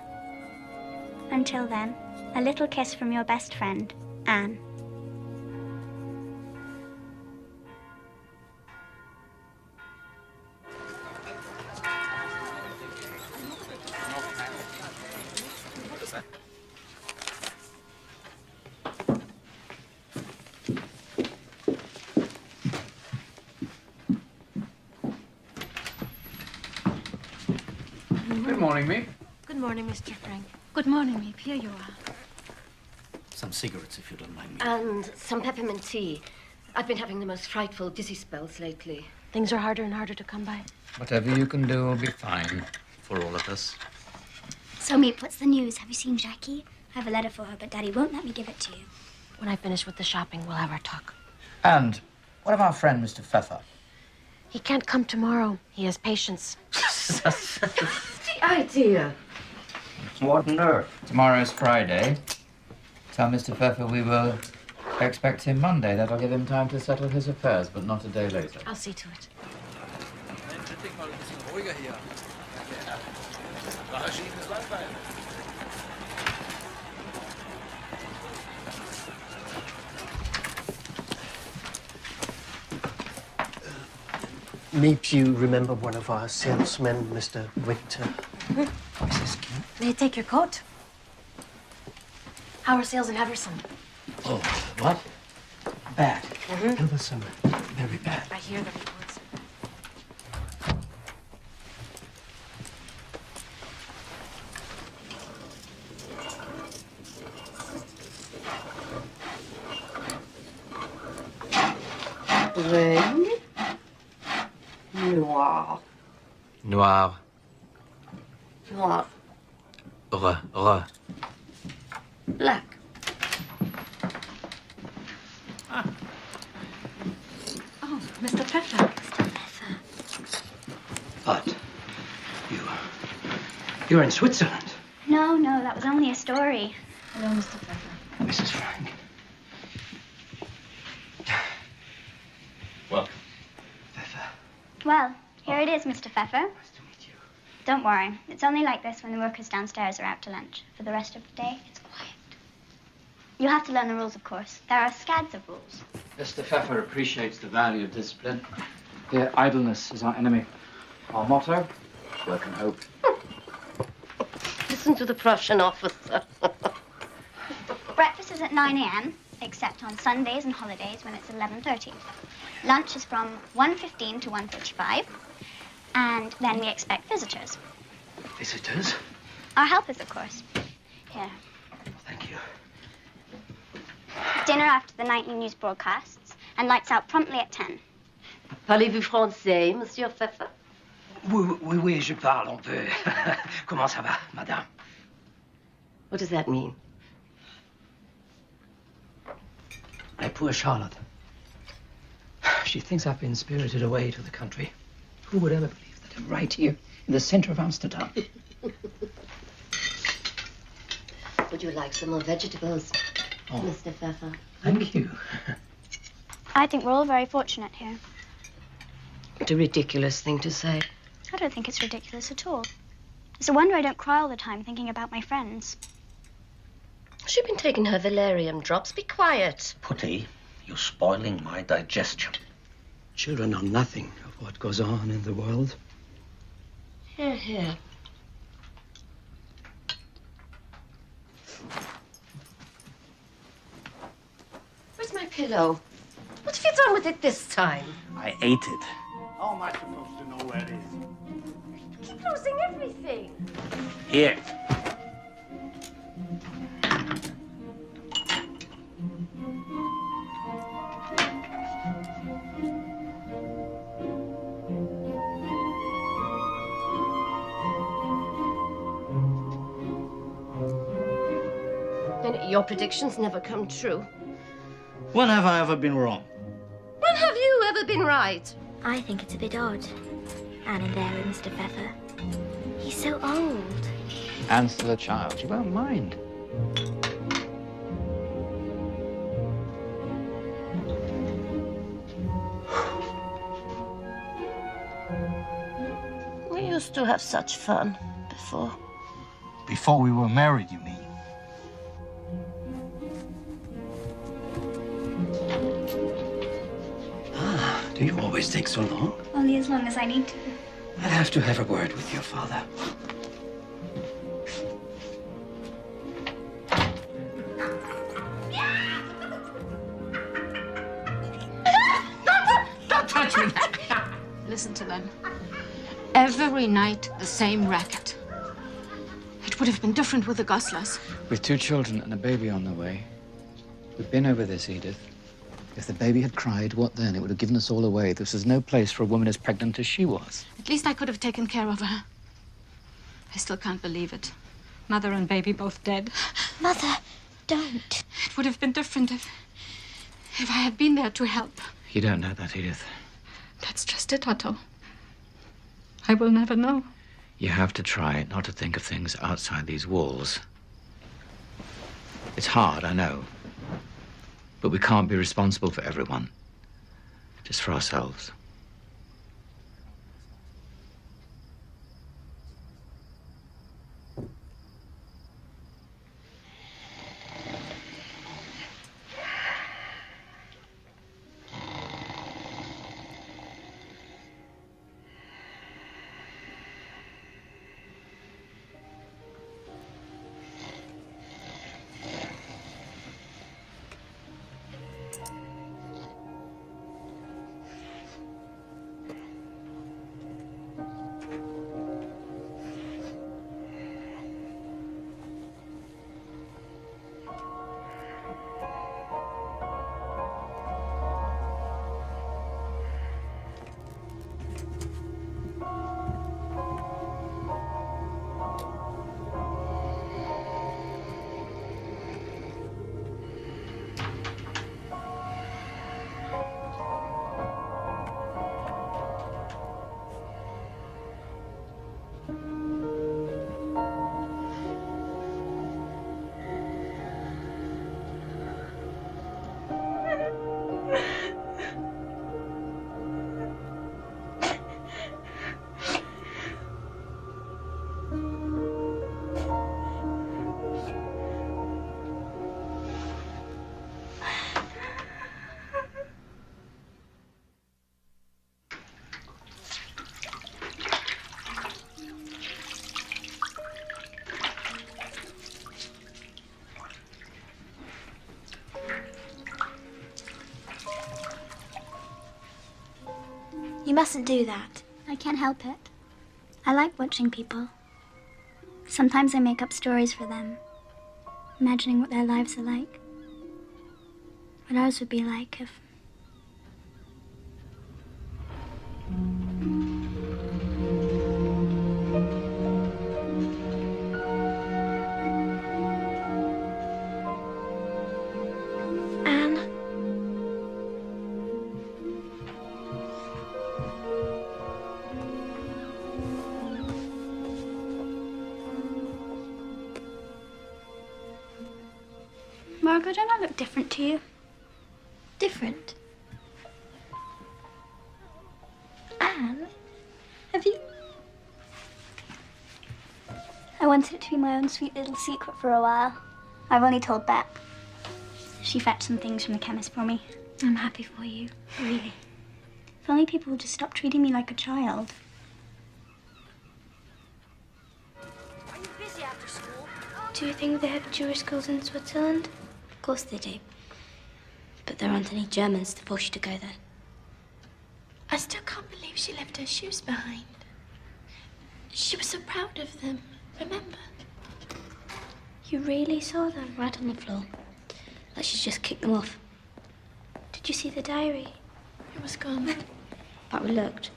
Until then, a little kiss from your best friend, Anne. Good morning, Meep. Good morning, Mr. Frank. Good morning, Meep. Here you are. Some cigarettes, if you don't mind me. And some peppermint tea. I've been having the most frightful dizzy spells lately. Things are harder and harder to come by. Whatever you can do will be fine for all of us. So, Meep, what's the news? Have you seen Jackie? I have a letter for her, but Daddy won't let me give it to you. When I finish with the shopping, we'll have our talk. And what of our friend, Mr. Pfeffer? He can't come tomorrow. He has patience. The idea. What on earth? Tomorrow's Friday. Tell Mr. Pfeffer we will expect him Monday. That'll give him time to settle his affairs, but not a day later. I'll see to it. Maybe you remember one of our salesmen, Mr. Victor. May I take your coat? How are sales in Everson? Oh, what? Bad. Everson, very bad. I hear the reports. Red. Noir. Noir. Noir. Re. Black. Oh, Mr. Pfeffer. But you're in Switzerland. No, that was only a story. Hello, Mr. Pfeffer. Mrs. Frank. Welcome. Well, here it is, Mr. Pfeffer. Nice to meet you. Don't worry. It's only like this when the workers downstairs are out to lunch. For the rest of the day, it's quiet. You'll have to learn the rules, of course. There are scads of rules. Mr. Pfeffer appreciates the value of discipline. Here, idleness is our enemy. Our motto, work and hope. Listen to the Prussian officer. Breakfast is at 9 a.m., except on Sundays and holidays when it's 11:30. Lunch is from 1:15 to 1:45, and then we expect visitors. Visitors? Our helpers, of course. Here. Thank you. Dinner after the nightly news broadcasts, and lights out promptly at 10. Parlez-vous français, Monsieur Pfeffer? Oui, je parle un peu. Comment ça va, madame? What does that mean? My poor Charlotte. She thinks I've been spirited away to the country. Who would ever believe that I'm right here in the center of Amsterdam? Would you like some more vegetables, Oh. Mr. Pfeffer? Thank you. I think we're all very fortunate here. What a ridiculous thing to say. I don't think it's ridiculous at all. It's a wonder I don't cry all the time thinking about my friends. She's been taking her valerian drops. Be quiet. Putty, you're spoiling my digestion. Children know nothing of what goes on in the world. Here, here. Where's my pillow? What have you done with it this time? I ate it. How am I supposed to know where it is? Keep losing everything. Here. And your predictions never come true. When have I ever been wrong? When have you ever been right? I think it's a bit odd. Anne in there with Mr. Pfeffer. He's so old. Anne's still a child. She won't mind. We used to have such fun before. Before we were married, you mean? Do you always take so long? Only as long as I need to. I'll have to have a word with your father. Don't touch me! Listen to them. Every night, the same racket. It would have been different with the Goslers. With 2 children and a baby on the way. We've been over this, Edith. If the baby had cried, what then? It would have given us all away. This is no place for a woman as pregnant as she was. At least I could have taken care of her. I still can't believe it. Mother and baby both dead. Mother, don't. It would have been different if I had been there to help. You don't know that, Edith. That's just it, Otto. I will never know. You have to try not to think of things outside these walls. It's hard, I know. But we can't be responsible for everyone. Just for ourselves. You mustn't do that. I can't help it. I like watching people. Sometimes I make up stories for them, imagining what their lives are like. What ours would be like if... Margot, don't I look different to you? Different? Anne, have you... I wanted it to be my own sweet little secret for a while. I've only told Bet. She fetched some things from the chemist for me. I'm happy for you, really. If only people would just stop treating me like a child. Are you busy after school? Do you think they have Jewish schools in Switzerland? Of course they do. But there aren't any Germans to force you to go there. I still can't believe she left her shoes behind. She was so proud of them, remember? You really saw them right on the floor? Like she's just kicked them off. Did you see the diary? It was gone. But we looked.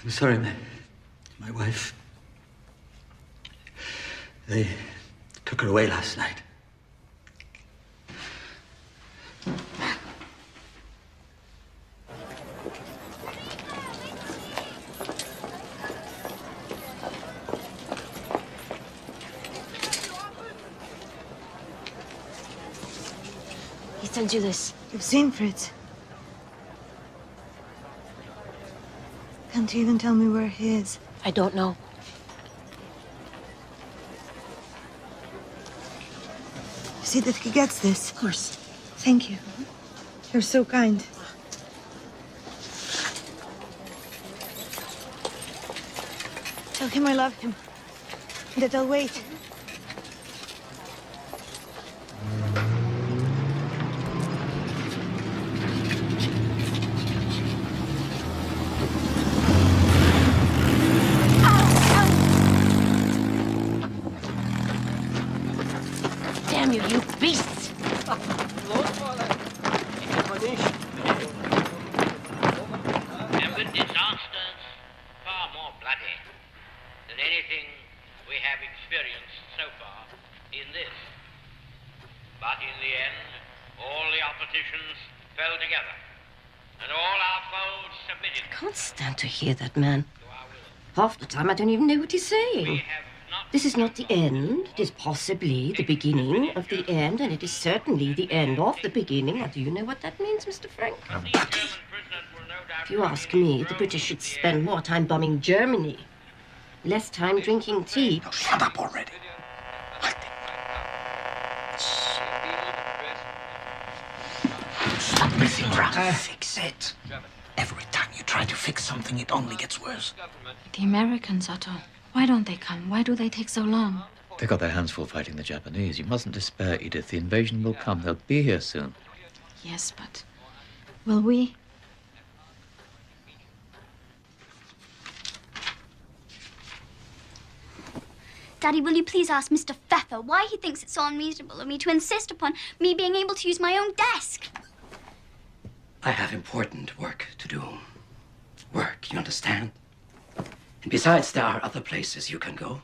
I'm sorry, my wife. They took her away last night. He sent you this. You've seen Fritz. Can't you even tell me where he is? I don't know. See that he gets this? Of course. Thank you. You're so kind. Tell him I love him. That I'll wait. conditions fell together, and all our foes submitted. I can't stand to hear that man. Half the time I don't even know what he's saying. This is not the end. It is possibly the beginning of the end, and it is certainly the end of the beginning. Now, do you know what that means, Mr. Frank? If you ask me, the British should spend more time bombing Germany, less time drinking tea. Oh, shut up already. Stop messing around. Fix it. Every time you try to fix something, it only gets worse. The Americans, Otto. Why don't they come? Why do they take so long? They got their hands full fighting the Japanese. You mustn't despair, Edith. The invasion will come. They'll be here soon. Yes, but will we? Daddy, will you please ask Mr. Pfeffer why he thinks it's so unreasonable of me to insist upon me being able to use my own desk? I have important work to do. Work, you understand? And besides, there are other places you can go.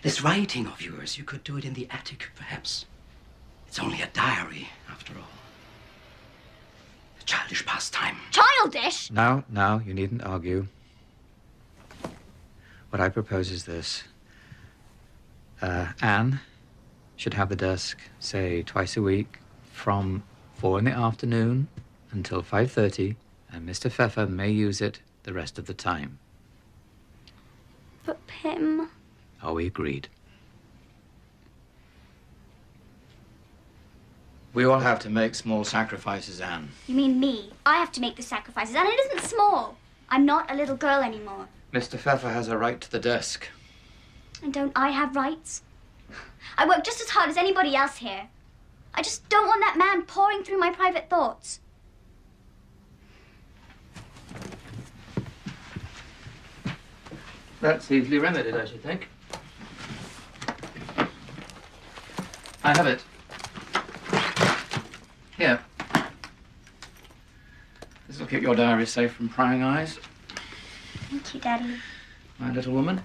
This writing of yours, you could do it in the attic, perhaps. It's only a diary, after all. A childish pastime. Childish? Now, you needn't argue. What I propose is this. Anne should have the desk, say, twice a week, from 4 in the afternoon until 5:30, and Mr. Pfeffer may use it the rest of the time. But Pim... Are we agreed? We all have to make small sacrifices, Anne. You mean me? I have to make the sacrifices, and it isn't small. I'm not a little girl anymore. Mr. Pfeffer has a right to the desk. And don't I have rights? I work just as hard as anybody else here. I just don't want that man pouring through my private thoughts. That's easily remedied, I should think. I have it. Here. This will keep your diary safe from prying eyes. Thank you, Daddy. My little woman.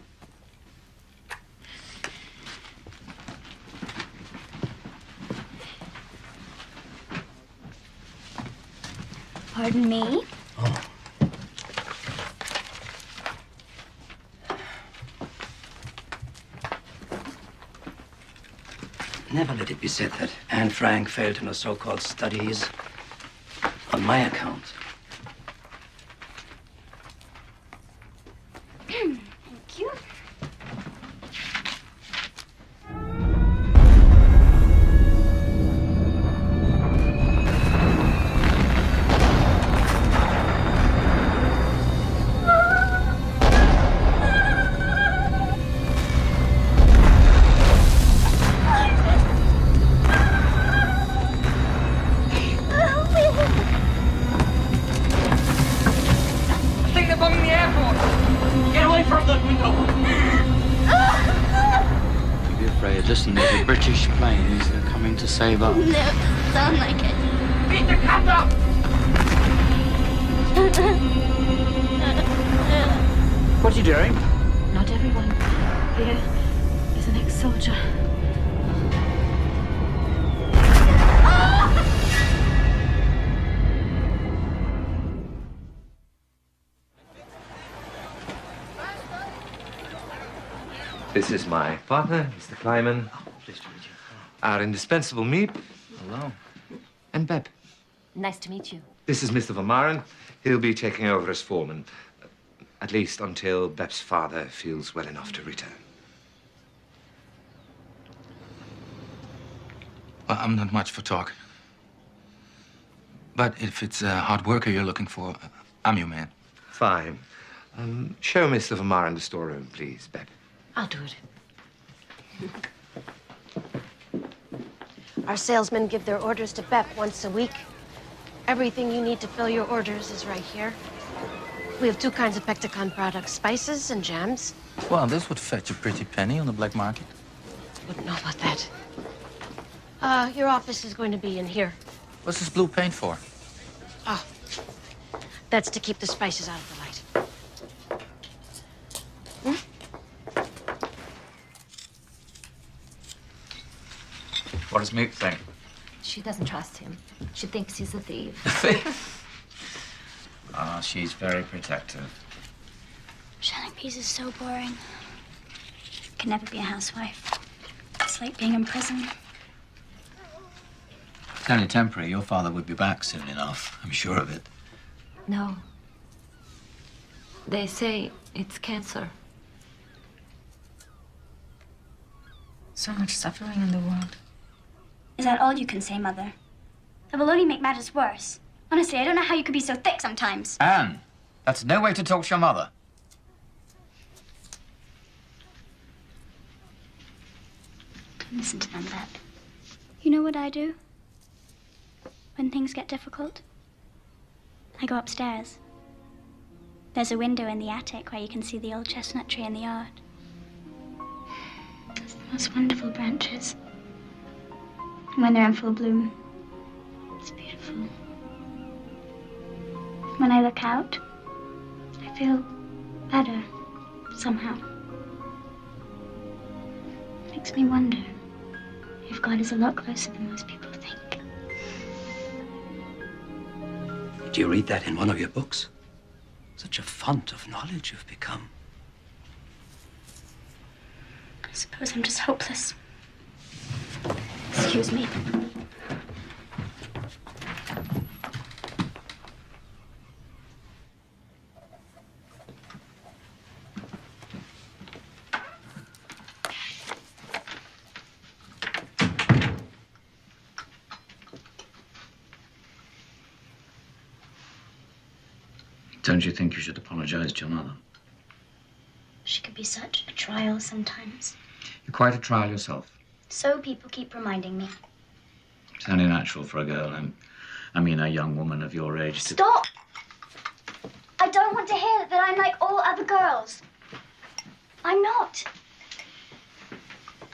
Pardon me? Never let it be said that Anne Frank failed in her so-called studies on my account. Thank you. Listen, there's a British planes. They're coming to save us. No, it doesn't sound like it. Beat the cat up! What are you doing? Not everyone here is an ex-soldier. This is my partner, Mr. Kleiman. Oh, pleased to meet you. Our indispensable Meep. Hello. And Beb. Nice to meet you. This is Mr. Van Maren. He'll be taking over as foreman. At least until Beb's father feels well enough to return. Well, I'm not much for talk. But if it's a hard worker you're looking for, I'm your man. Fine. Show Mr. Van Maren the storeroom, please, Beb. I'll do it. Our salesmen give their orders to Bep once a week. Everything you need to fill your orders is right here. We have 2 kinds of Pectacon products, spices and jams. Well, this would fetch a pretty penny on the black market. Wouldn't know about that. Your office is going to be in here. What's this blue paint for? Oh, that's to keep the spices out of the light. What does Meep think? She She doesn't trust him. She thinks he's a thief. Ah, she's very protective. Shelling peas is so boring. Can never be a housewife. It's like being in prison. It's only temporary. Your father would be back soon enough. I'm sure of it. No. They say it's cancer. So much suffering in the world. Is that all you can say, Mother? That will only make matters worse. Honestly, I don't know how you could be so thick sometimes. Anne, that's no way to talk to your mother. Don't listen to them, Bep. You know what I do? When things get difficult? I go upstairs. There's a window in the attic where you can see the old chestnut tree in the yard. It's the most wonderful branches. And when they're in full bloom, it's beautiful. When I look out, I feel better, somehow. It makes me wonder if God is a lot closer than most people think. Did you read that in one of your books? Such a font of knowledge you've become. I suppose I'm just hopeless. Excuse me. Don't you think you should apologize to your mother? She could be such a trial sometimes. You're quite a trial yourself. So people keep reminding me. It's only natural for a girl, and I mean a young woman of your age to... Stop! I don't want to hear that I'm like all other girls. I'm not.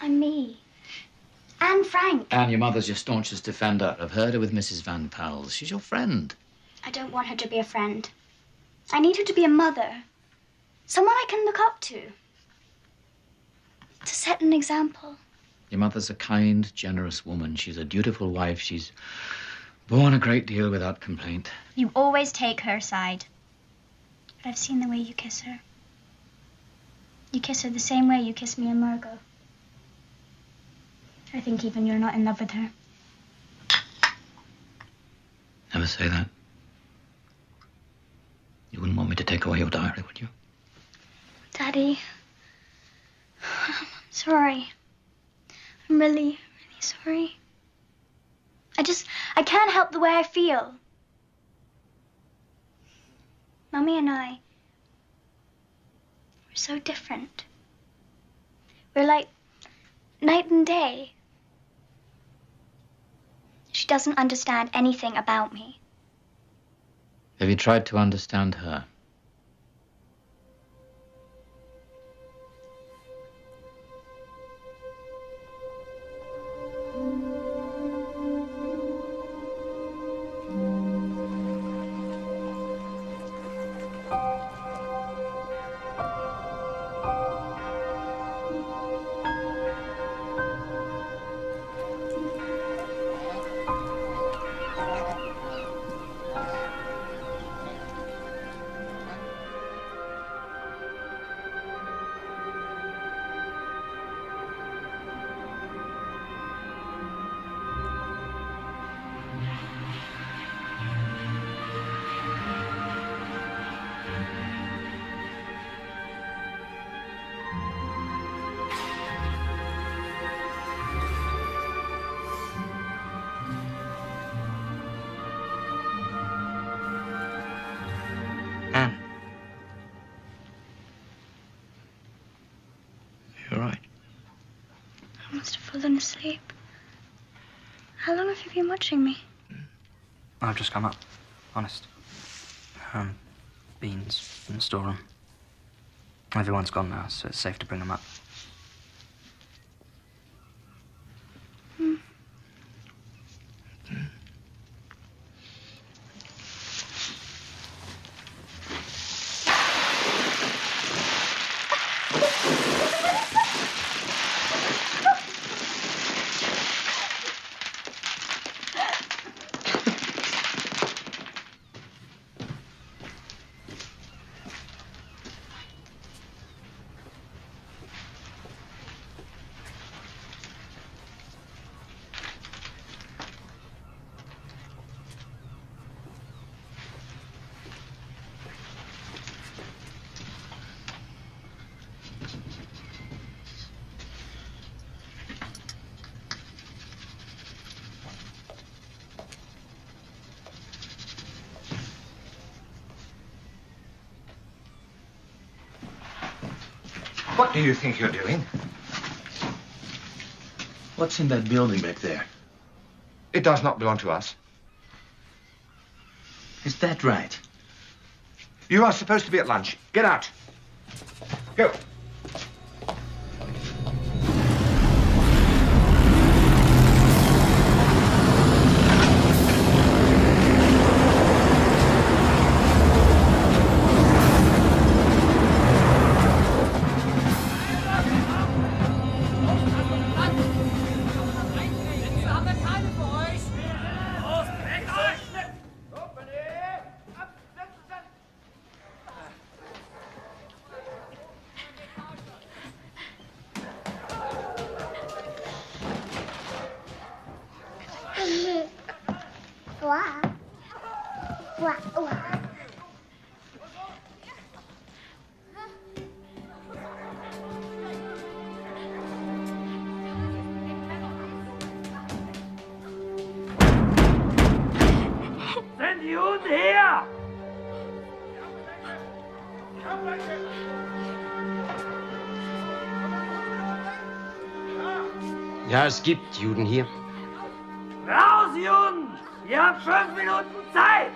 I'm me. And Frank. Anne, your mother's your staunchest defender. I've heard her with Mrs. Van Pels. She's your friend. I don't want her to be a friend. I need her to be a mother. Someone I can look up to set an example. Your mother's a kind, generous woman. She's a dutiful wife. She's borne a great deal without complaint. You always take her side. But I've seen the way you kiss her. You kiss her the same way you kiss me and Margot. I think even you're not in love with her. Never say that. You wouldn't want me to take away your diary, would you? Daddy, I'm sorry. I'm really, really sorry. I can't help the way I feel. Mummy and I, we're so different. We're like night and day. She doesn't understand anything about me. Have you tried to understand her? Anne. You're right. I must have fallen asleep. How long have you been watching me? I've just come up. Honest. Beans in the storeroom. Everyone's gone now, so it's safe to bring them up. do you think you're doing? What's in that building back there? It does not belong to us. Is that right? You are supposed to be at lunch. Get out. Go. Sind die Hunde her! Ja, es gibt Juden hier. Raus, Juden! Ihr habt 5 Minuten Zeit!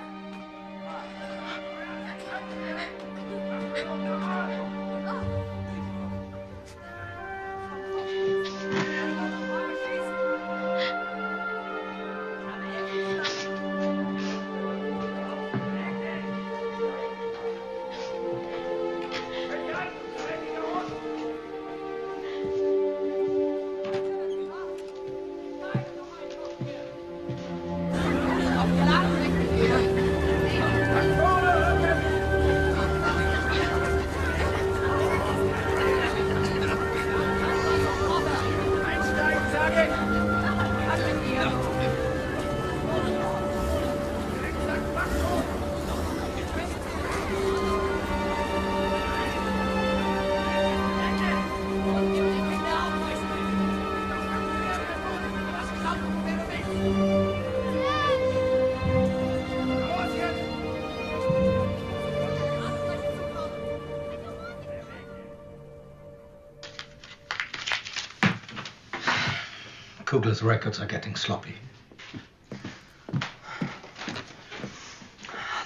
Kugler's records are getting sloppy.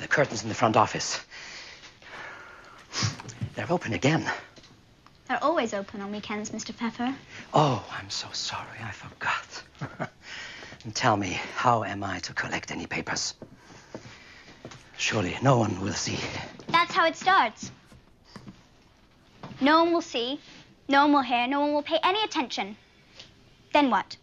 The curtains in the front office. They're open again. They're always open on weekends, Mr. Pfeffer. Oh, I'm so sorry. I forgot. And tell me, how am I to collect any papers? Surely no one will see. That's how it starts. No one will see, no one will hear, no one will pay any attention. Then what?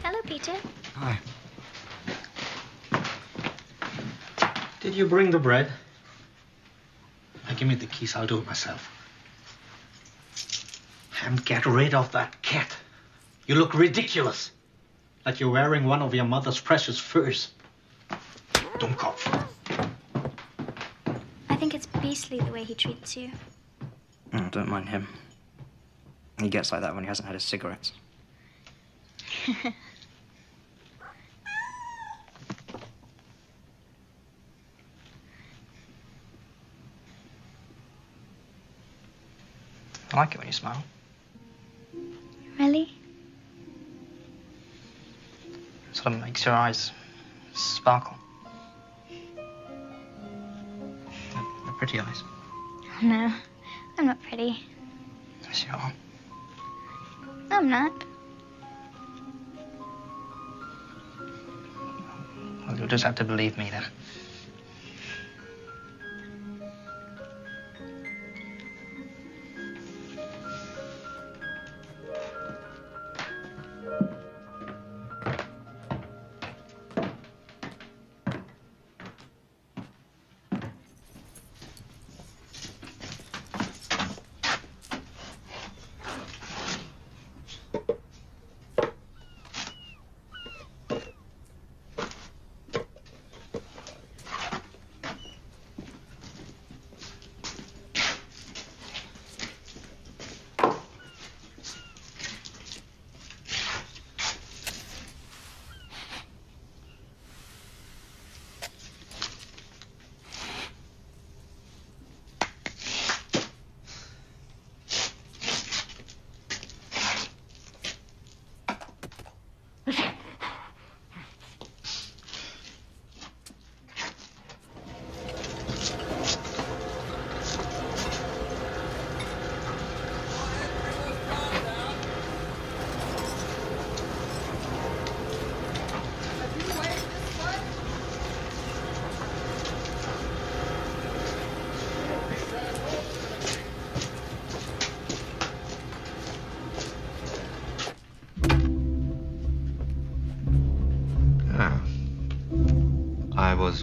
Hello, Peter. Hi. Did you bring the bread? Give me the keys, I'll do it myself. And get rid of that cat. You look ridiculous. Like you're wearing one of your mother's precious furs. Dummkopf. I think it's beastly the way he treats you. Oh, don't mind him. He gets like that when he hasn't had his cigarettes. I like it when you smile. Really? It sort of makes your eyes sparkle. They're pretty eyes. No, I'm not pretty. Yes, you are. I'm not. Well, you'll just have to believe me then.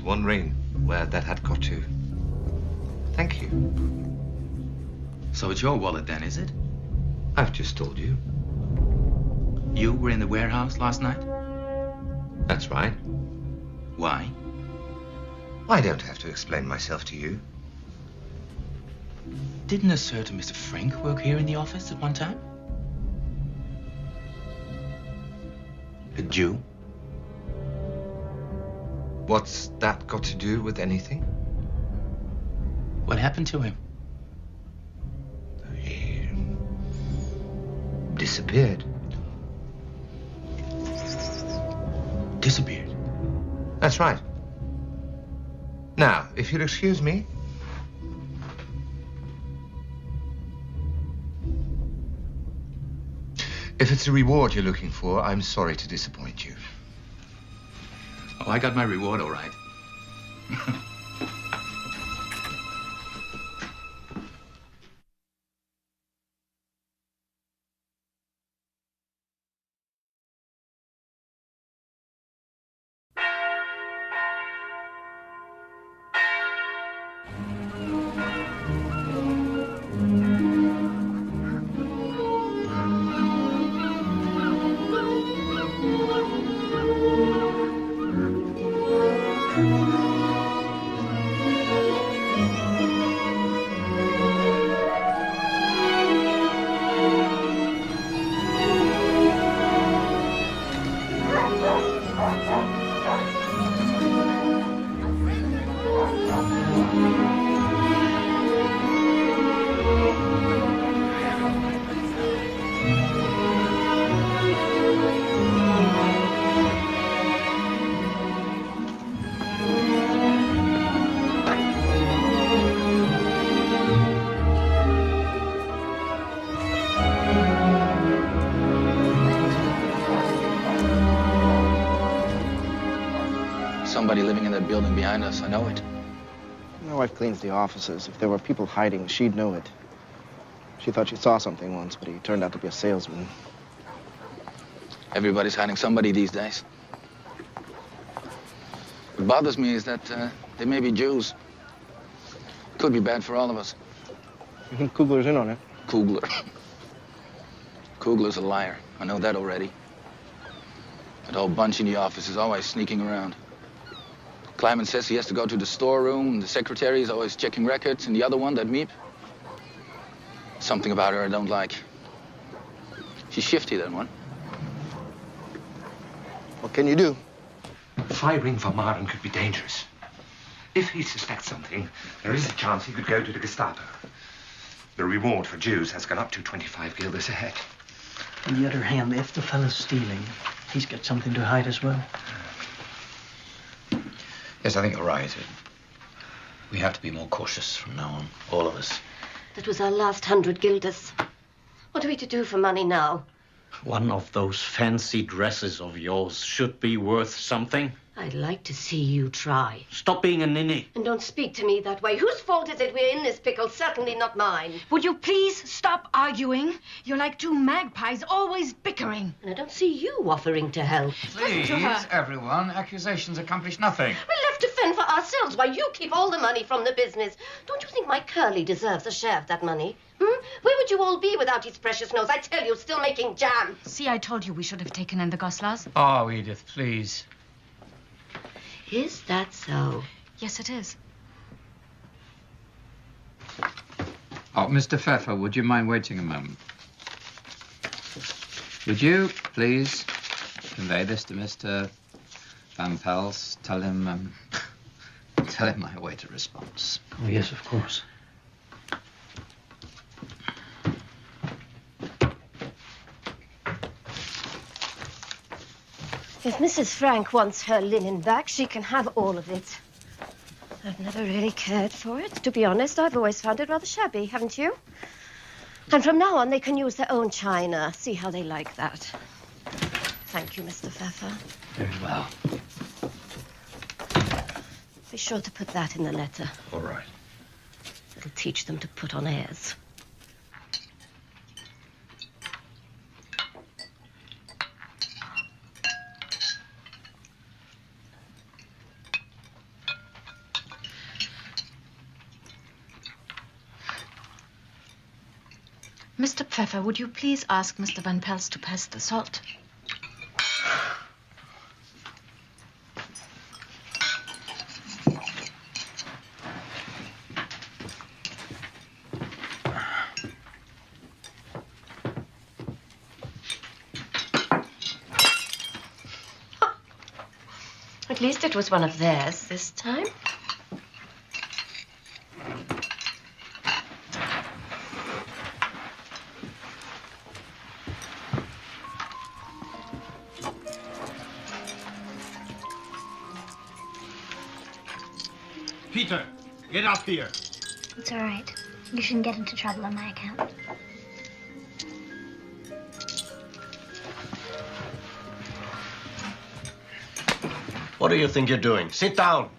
wondering where that had got to. Thank you. So it's your wallet then, is it? I've just told you. You were in the warehouse last night? That's right. Why? I don't have to explain myself to you. Didn't a certain Mr. Frank work here in the office at one time? A Jew? What's that got to do with anything? What happened to him? He disappeared. Disappeared? That's right. Now, if you'll excuse me. If it's a reward you're looking for, I'm sorry to disappoint you. Oh, I got my reward all right. Somebody living in that building behind us. I know it. My wife cleans the offices. If there were people hiding, she'd know it. She thought she saw something once, but he turned out to be a salesman. Everybody's hiding somebody these days. What bothers me is that they may be Jews. Could be bad for all of us. You think Kugler's in on it? Kugler. Kugler's a liar. I know that already. That whole bunch in the office is always sneaking around. Kleiman says he has to go to the storeroom. The secretary is always checking records. And the other one, that Miep. Something about her I don't like. She's shifty, that one. What can you do? Firing Vermaeren could be dangerous. If he suspects something, there is a chance he could go to the Gestapo. The reward for Jews has gone up to 25 guilders a head. On the other hand, if the fellow's stealing, he's got something to hide as well. Yes, I think you're right. We have to be more cautious from now on, all of us. That was our last 100 guilders. What are we to do for money now? One of those fancy dresses of yours should be worth something. I'd like to see you try. Stop being a ninny. And don't speak to me that way. Whose fault is it we're in this pickle? Certainly not mine. Would you please stop arguing? You're like two magpies, always bickering. And I don't see you offering to help. Please, everyone, accusations accomplish nothing. We're left to fend for ourselves while you keep all the money from the business. Don't you think my Curly deserves a share of that money? Where would you all be without his precious nose? I tell you, still making jam. See, I told you we should have taken in the Goslars. Oh, Edith, please. Is that so? Yes, it is. Oh, Mr. Pfeffer, would you mind waiting a moment? Would you, please, convey this to Mr. Van Pels? Tell him I await a response. Oh, yes, of course. If Mrs. Frank wants her linen back, she can have all of it. I've never really cared for it. To be honest, I've always found it rather shabby, haven't you? And from now on, they can use their own china. See how they like that. Thank you, Mr. Pfeffer. Very well. Be sure to put that in the letter. All right. It'll teach them to put on airs. Mr. Pfeffer, would you please ask Mr. Van Pels to pass the salt? At least it was one of theirs this time. Peter, get up here. It's all right. You shouldn't get into trouble on my account. What do you think you're doing? Sit down.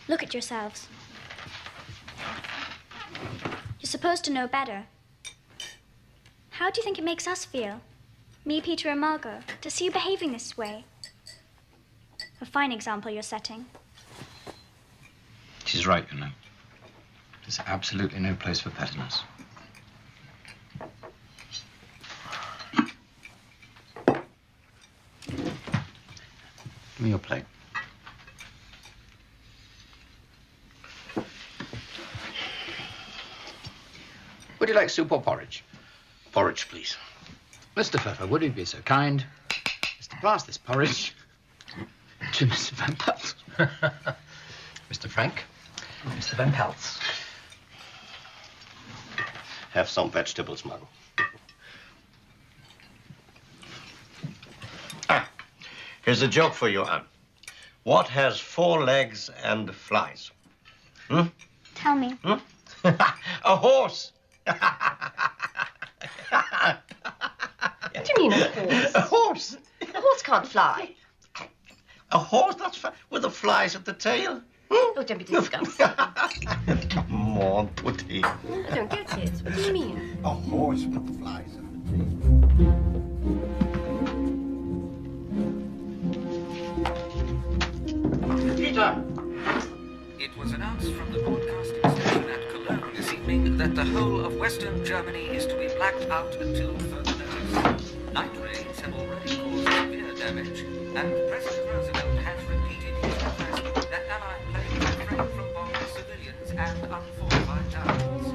Look at yourselves. You're supposed to know better. How do you think it makes us feel? Me, Peter, and Margot, to see you behaving this way. A fine example you're setting. She's right, you know. There's absolutely no place for pettiness. Give me your plate. Would you like soup or porridge? Porridge, please. Mr. Pfeffer, would you be so kind as to pass this porridge to Mr. Van Pels? Mr. Frank? Mr. Van Pels. Have some vegetables, Margot. Here's a joke for you, Anne. What has 4 legs and flies? Hmm? Tell me. Hmm? A horse. What do you mean, a horse? A horse. A horse can't fly. A horse that's with the flies at the tail. Oh, don't be disgusting. Come on, Putty. I don't get it. What do you mean? A horse with the flies at the tail. Peter! It was announced from the broadcasting station at Cologne this evening that the whole of Western Germany is to be blacked out until further notice. Night rains have already caused severe damage, and President Roosevelt has repeated his request that Allied planes refrain from bombing civilians and unfortified towns.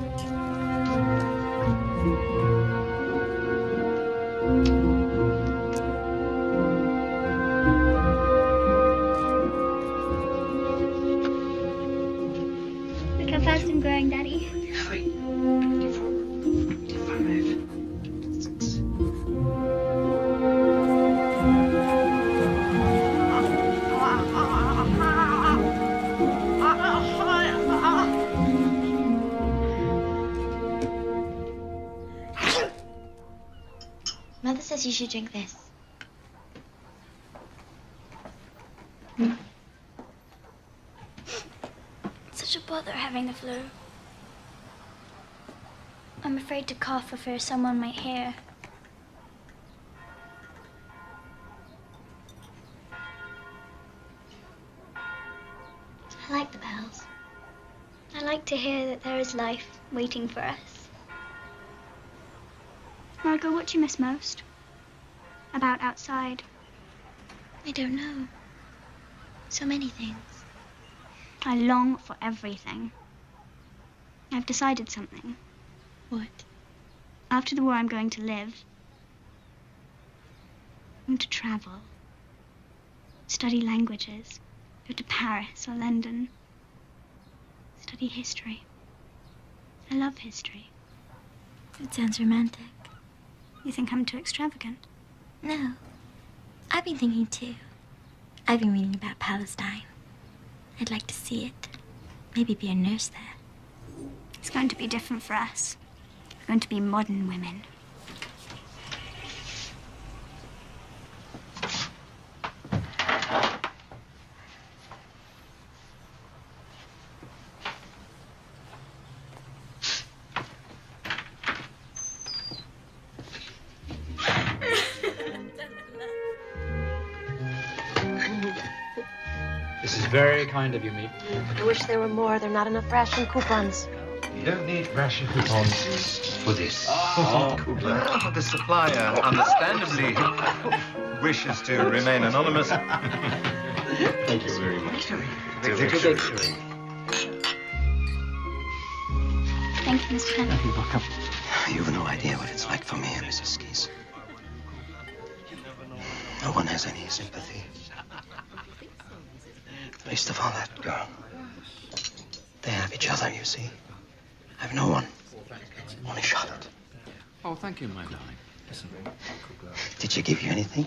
Look how fast I'm growing, Daddy. 3, 24, 25, 6. Mother says you should drink this. It's such a bother having the flu. I'm afraid to cough for fear someone might hear. I like the bells. I like to hear that there is life waiting for us. Margot, what do you miss most about outside? I don't know. So many things. I long for everything. I've decided something. What? After the war, I'm going to live. I'm going to travel. Study languages. Go to Paris or London. Study history. I love history. It sounds romantic. You think I'm too extravagant? No. I've been thinking too. I've been reading about Palestine. I'd like to see it. Maybe be a nurse there. It's going to be different for us. We're going to be modern women. This is very kind of you, Meep. I wish there were more. There are not enough ration coupons. You don't need ration coupons for this. Oh, the supplier, understandably, wishes to remain anonymous. Thank you very much. Thank you, Mr. Kent. You're welcome. You've no idea what it's like for me and Mrs. Skis. No one has any sympathy. Least of all that girl. They have each other, you see. I have no one. Only Charlotte. Oh, thank you, my darling. Listen. Did she give you anything?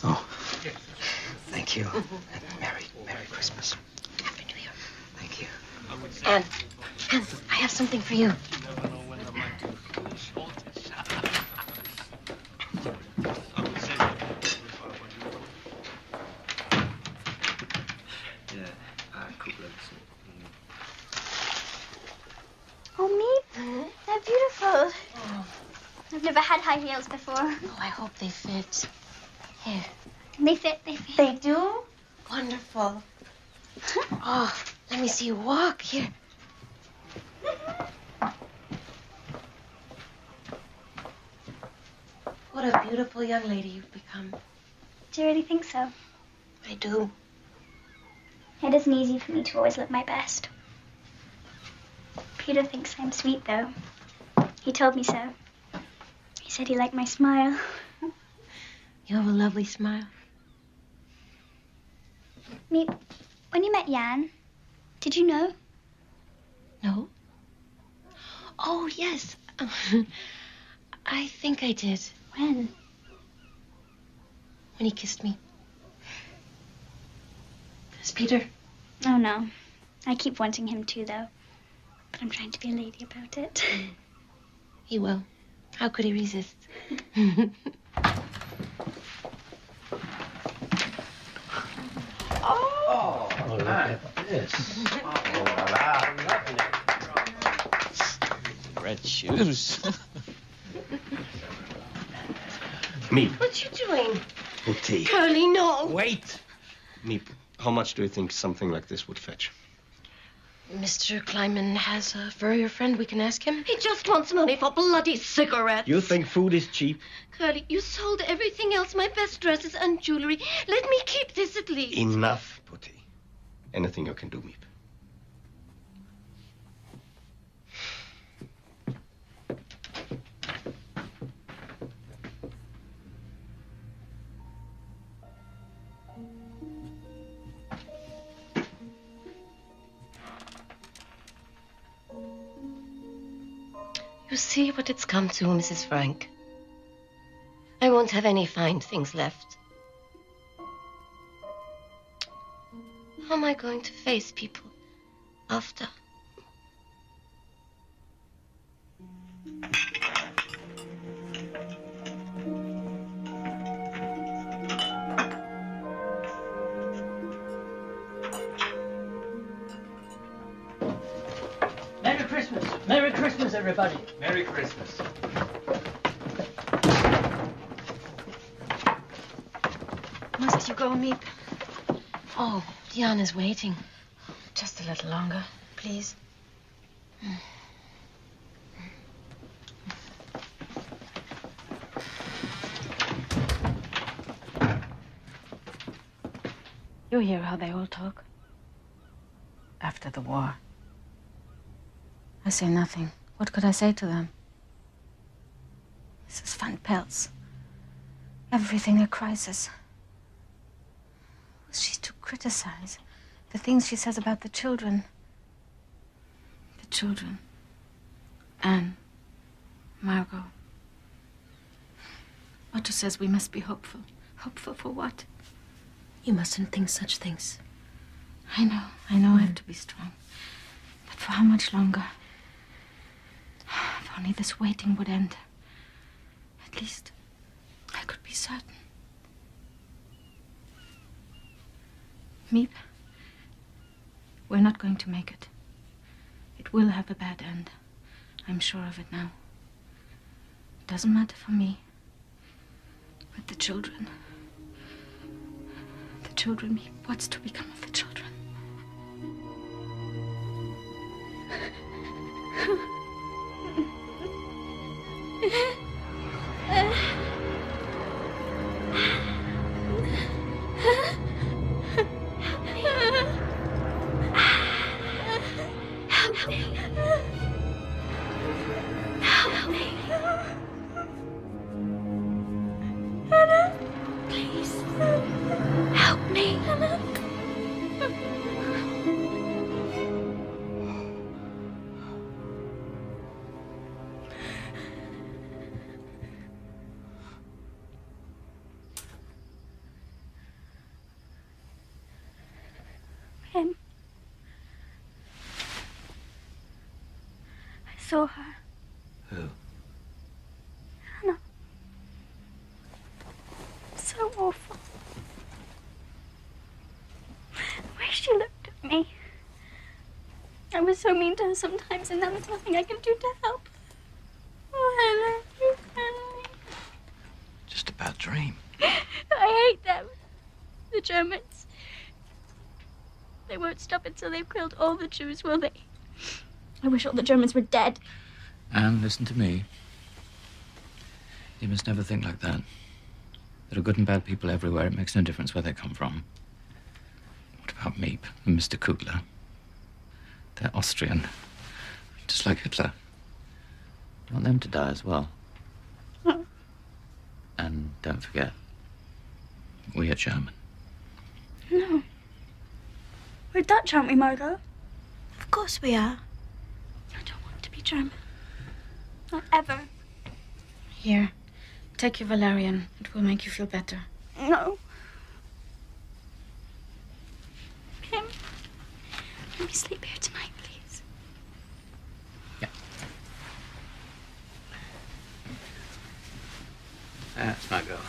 Oh, thank you. And Merry Christmas. Happy New Year. Thank you. Anne, I have something for you. Oh, Meep, they're beautiful. Oh. I've never had high heels before. Oh, I hope they fit. Here. They fit, they fit. They do? Wonderful. Oh, let me see you walk. Here. What a beautiful young lady you've become. Do you really think so? I do. It isn't easy for me to always look my best. Peter thinks I'm sweet, though. He told me so. He said he liked my smile. You have a lovely smile. Meep, when you met Jan, did you know? No? Oh, yes. I think I did. When? When he kissed me. Does Peter? Oh, no. I keep wanting him to, though. But I'm trying to be a lady about it. He will. How could he resist? Oh, look at this. Red shoes. Meep. What you doing? Oh, tea. Curly, no. Wait. Meep, how much do you think something like this would fetch? Mr. Kleiman has a furrier friend. We can ask him. He just wants money for bloody cigarettes. You think food is cheap? Curly, you sold everything else, my best dresses and jewelry. Let me keep this at least. Enough, Putty. Anything you can do, Meep. You see what it's come to, Mrs. Frank. I won't have any fine things left. How am I going to face people after? Merry Christmas. Merry Christmas, everybody. Merry Christmas. Must you go, Meep? Oh, Diana's waiting. Just a little longer, please. You hear how they all talk? After the war. I say nothing. What could I say to them? Mrs. Van Pels. Everything a crisis. Was she to criticize the things she says about the children? The children. Anne. Margot. Otto says we must be hopeful. Hopeful for what? You mustn't think such things. I know I have to be strong. But for how much longer? If only this waiting would end. At least I could be certain. Meep, we're not going to make it. It will have a bad end. I'm sure of it now. It doesn't matter for me. But the children. The children, what's to become of the children? Please, help me. Him. I saw her. Who? Hannah. So awful. The way she looked at me. I was so mean to her sometimes, and now there's nothing I can do to help. Oh, Hannah. Just a bad dream. I hate them. The Germans. They won't stop until they've killed all the Jews, will they? I wish all the Germans were dead. Anne, listen to me. You must never think like that. There are good and bad people everywhere. It makes no difference where they come from. What about Miep and Mr. Kugler? They're Austrian, just like Hitler. You want them to die as well. No. And don't forget, we are German. No. We're Dutch, aren't we, Margot? Of course we are. I don't want to be German. Not ever. Here, take your valerian. It will make you feel better. No. Kim, let me sleep here tonight, please. That's my girl.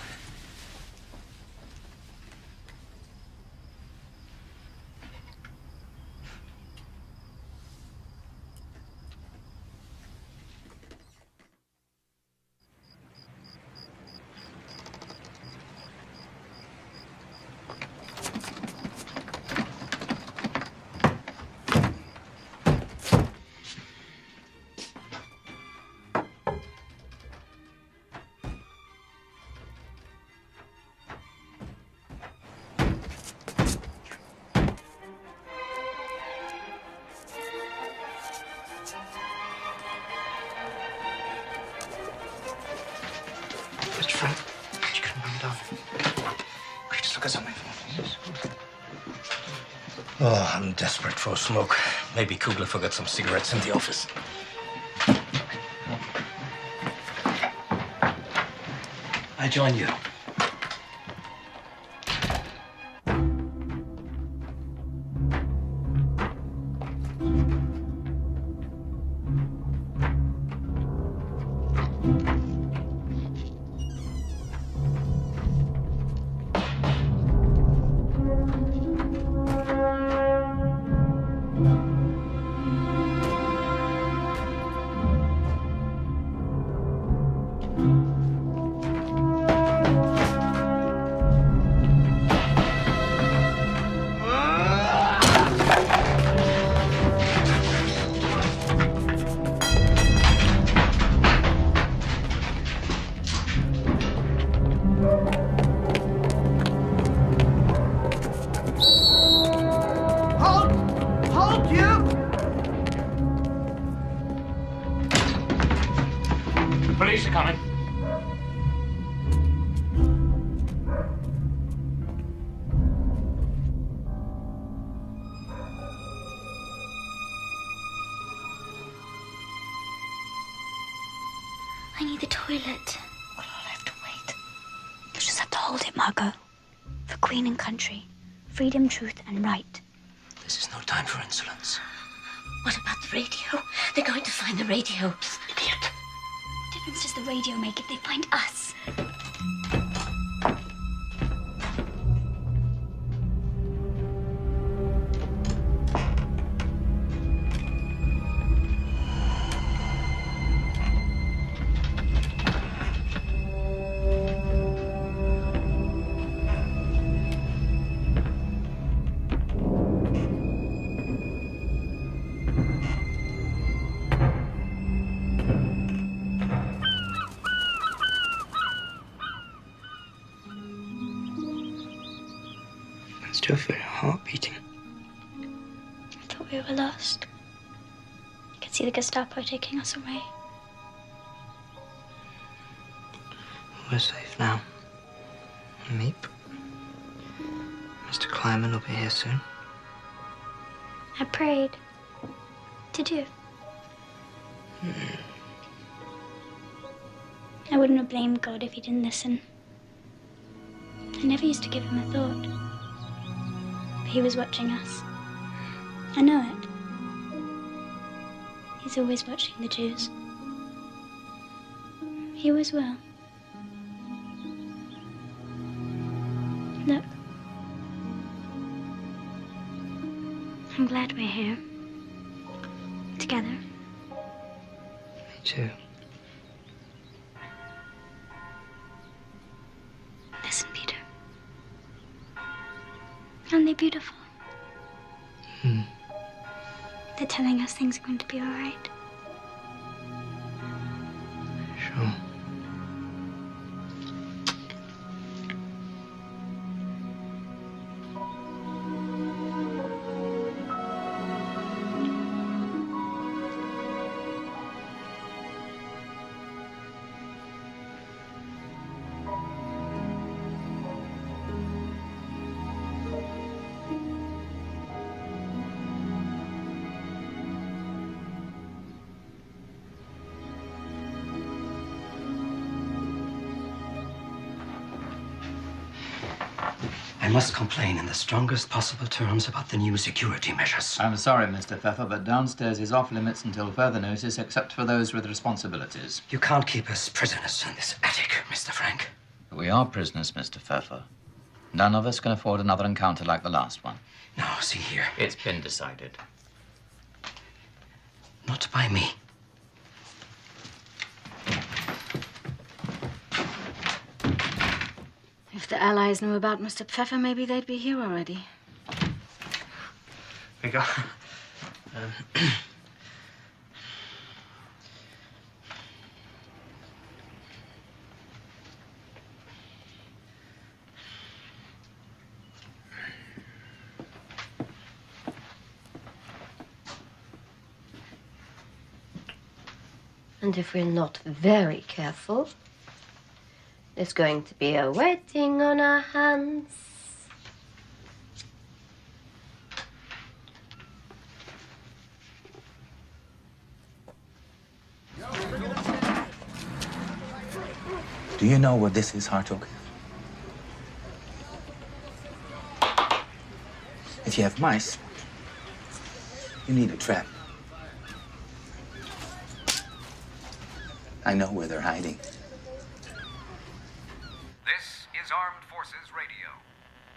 Mr. Frank, could you come down? Could you just look at something for me, please? Oh, I'm desperate for a smoke. Maybe Kugler forgot some cigarettes in the office. I join you. Police are coming. I need the toilet. Well, I'll have to wait. You just have to hold it, Margot. For Queen and country. Freedom, truth, and right. This is no time for insolence. What about the radio? They're going to find the radio. Idiot. What difference does the radio make if they find us? Still feel your heart beating. I thought we were lost. I could see the Gestapo taking us away. We're safe now. Meep. Mr. Kleiman will be here soon. I prayed. Did you? I wouldn't have blamed God if he didn't listen. I never used to give him a thought. But he was watching us. I know it. He's always watching the Jews. He always will. Look. I'm glad we're here. Together. Me too. Listen, Peter. Aren't they beautiful? They're telling us things are going to be all right. Sure. I must complain in the strongest possible terms about the new security measures. I'm sorry, Mr. Pfeffer, but downstairs is off limits until further notice, except for those with responsibilities. You can't keep us prisoners in this attic, Mr. Frank. We are prisoners, Mr. Pfeffer. None of us can afford another encounter like the last one. Now, see here. It's been decided. Not by me. If the Allies knew about Mr. Pfeffer, maybe they'd be here already. We got... And if we're not very careful, there's going to be a wedding on our hands. Do you know what this is, Hartog? If you have mice, you need a trap. I know where they're hiding. This is Armed Forces Radio.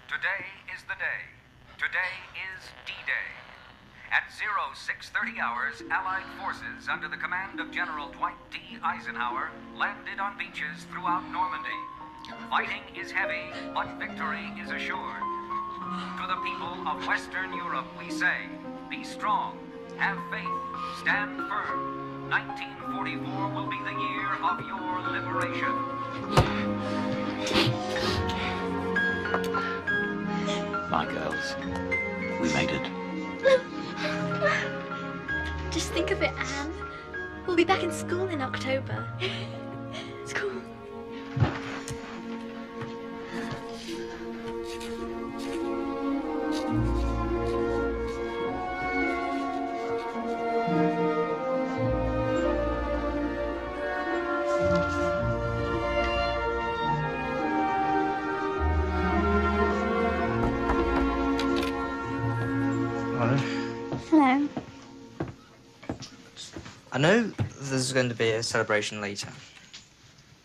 Today is the day. Today is D-Day. At 0630 hours, Allied forces under the command of General Dwight D. Eisenhower landed on beaches throughout Normandy. Fighting is heavy, but victory is assured. To the people of Western Europe, we say, be strong, have faith, stand firm. 1944 will be the year of your liberation. My girls, we made it. Just think of it, Anne. We'll be back in school in October. School. Hello. I know there's going to be a celebration later,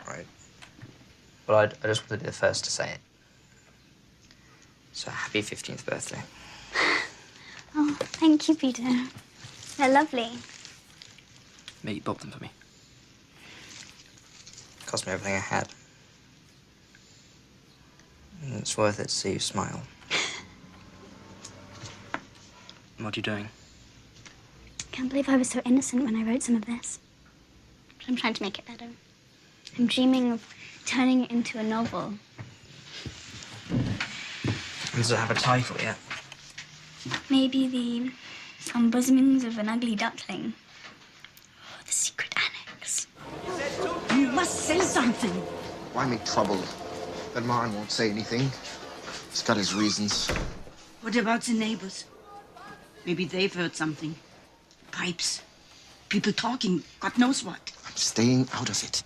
right? But I just wanted to be the first to say it. So happy 15th birthday. Oh, thank you, Peter. They're lovely. Mate, you bought them for me. Cost me everything I had. And it's worth it to see you smile. What are you doing? Can't believe I was so innocent when I wrote some of this. But I'm trying to make it better. I'm dreaming of turning it into a novel. I'm Does it have a title yet? Maybe the unbosomings of an ugly duckling. Or the secret annex. You must say something. Why make trouble? That Maren won't say anything. He's got his reasons. What about the neighbors? Maybe they've heard something. Pipes. People talking. God knows what. I'm staying out of it.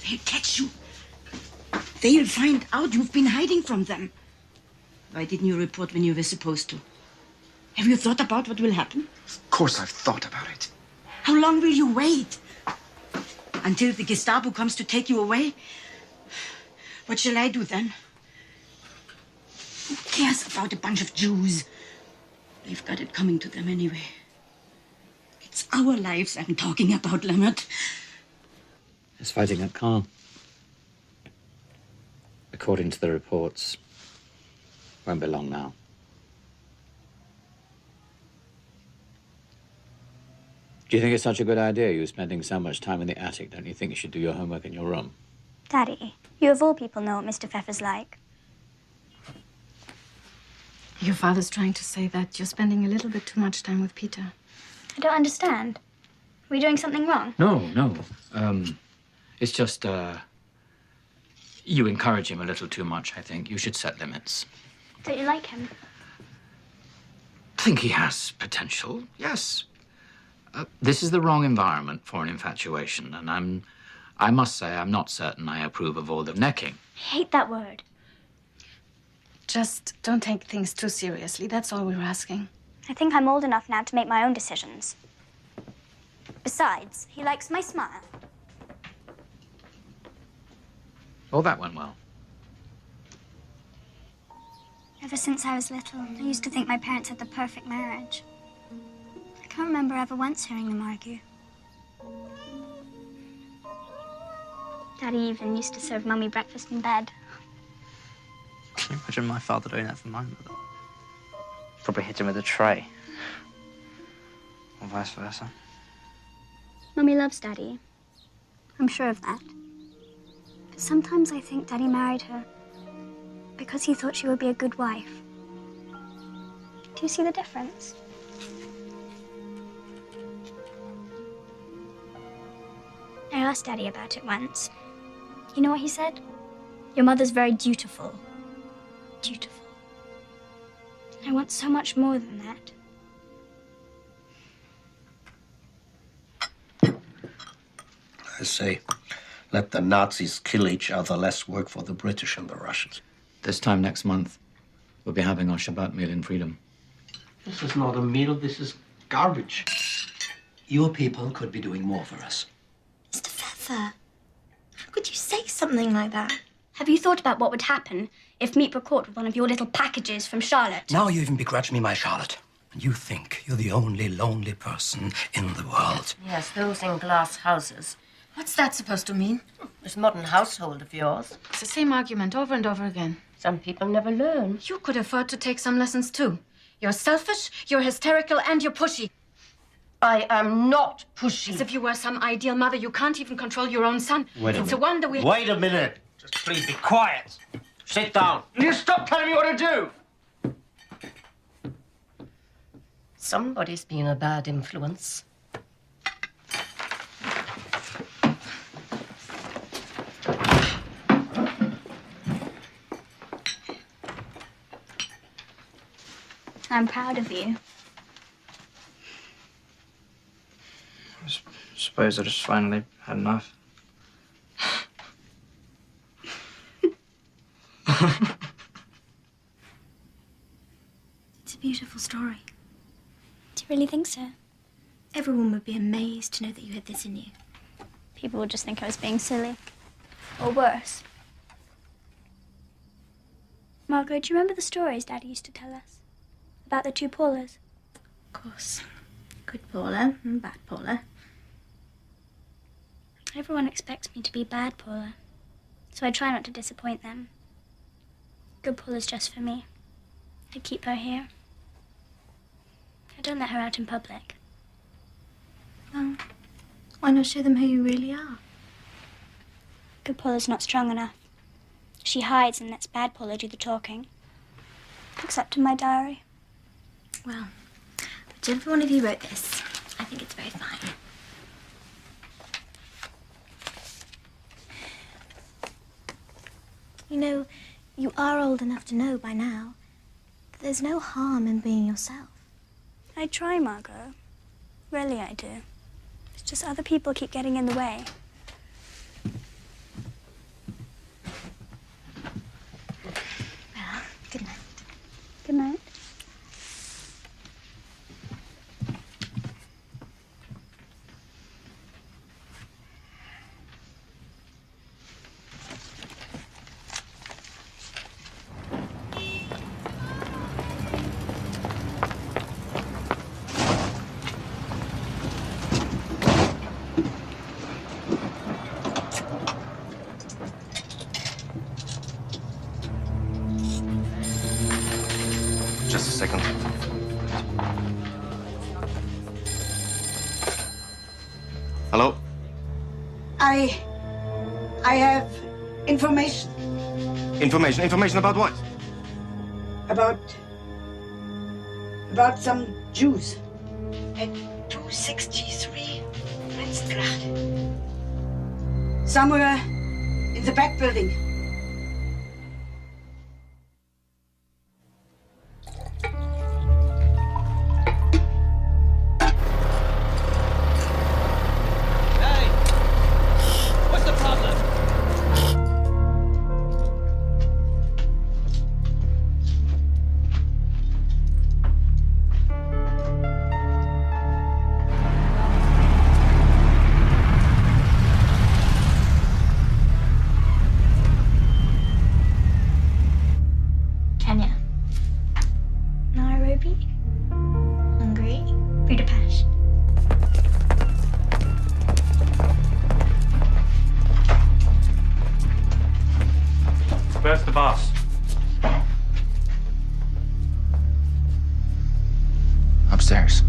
They'll catch you. They'll find out you've been hiding from them. Why didn't you report when you were supposed to? Have you thought about what will happen? Of course I've thought about it. How long will you wait? Until the Gestapo comes to take you away? What shall I do then? Who cares about a bunch of Jews? They've got it coming to them anyway. It's our lives I'm talking about, Leonard. He's fighting at Caen. According to the reports, won't be long now. Do you think it's such a good idea, you spending so much time in the attic? Don't you think you should do your homework in your room? Daddy, you of all people know what Mr. Pfeffer's like. Your father's trying to say that you're spending a little bit too much time with Peter. I don't understand. Are we doing something wrong? No. It's just, you encourage him a little too much, I think. You should set limits. Don't you like him? I think he has potential, yes. This is the wrong environment for an infatuation, and I must say, I'm not certain I approve of all the necking. I hate that word. Just don't take things too seriously. That's all we're asking. I think I'm old enough now to make my own decisions. Besides, he likes my smile. Oh, that went well. Ever since I was little, I used to think my parents had the perfect marriage. I can't remember ever once hearing them argue. Daddy even used to serve Mummy breakfast in bed. Can you imagine my father doing that for my mother? Probably hit him with a tray. Or vice versa. Mummy loves Daddy. I'm sure of that. But sometimes I think Daddy married her because he thought she would be a good wife. Do you see the difference? I asked Daddy about it once. You know what he said? Your mother's very dutiful. Dutiful. I want so much more than that. I say, let the Nazis kill each other, less work for the British and the Russians. This time next month, we'll be having our Shabbat meal in freedom. This is not a meal, this is garbage. Your people could be doing more for us. Mr. Pfeffer, how could you say something like that? Have you thought about what would happen if Meep were caught with one of your little packages from Charlotte? Now you even begrudge me my Charlotte. And you think you're the only lonely person in the world. Yes, those in glass houses. What's that supposed to mean? This modern household of yours. It's the same argument over and over again. Some people never learn. You could afford to take some lessons too. You're selfish, you're hysterical, and you're pushy. I am not pushy. As if you were some ideal mother. You can't even control your own son. It's a wonder we... Wait a minute. Just please be quiet. Sit down. You stop telling me what to do. Somebody's been a bad influence. I'm proud of you. I suppose I just finally had enough. It's a beautiful story. Do you really think so? Everyone would be amazed to know that you had this in you. People would just think I was being silly. Or worse. Margot, do you remember the stories Daddy used to tell us? About the two Paulas? Of course. Good Paula and bad Paula. Everyone expects me to be bad Paula, so I try not to disappoint them. Good Paula's just for me. I keep her here. I don't let her out in public. Well, why not show them who you really are? Good Paula's not strong enough. She hides and lets bad Paula do the talking. except in my diary. Well, whichever one of you wrote this, I think it's very fine. You know, you are old enough to know by now that there's no harm in being yourself. I try, Margot. Really, I do. It's just other people keep getting in the way. Well, good night. Good night. Just a second. Hello? I have information Information? Information about what? about some Jews at 263 Prinzengracht. Somewhere in the back building. What's the problem? Kenya. Nairobi. Hungary. Budapest. Where's the boss? Upstairs.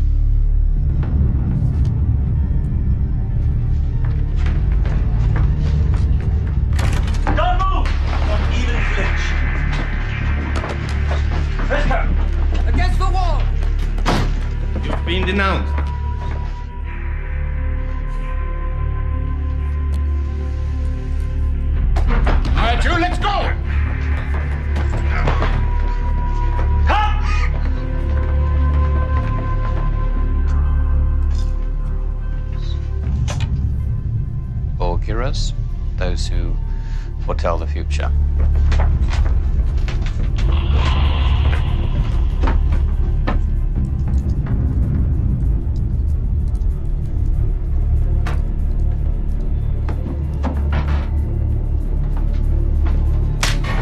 Don't move! Don't even flinch. Mister! Against the wall! You've been denounced. All right, Drew, let's go! Borgiras, those who foretell the future.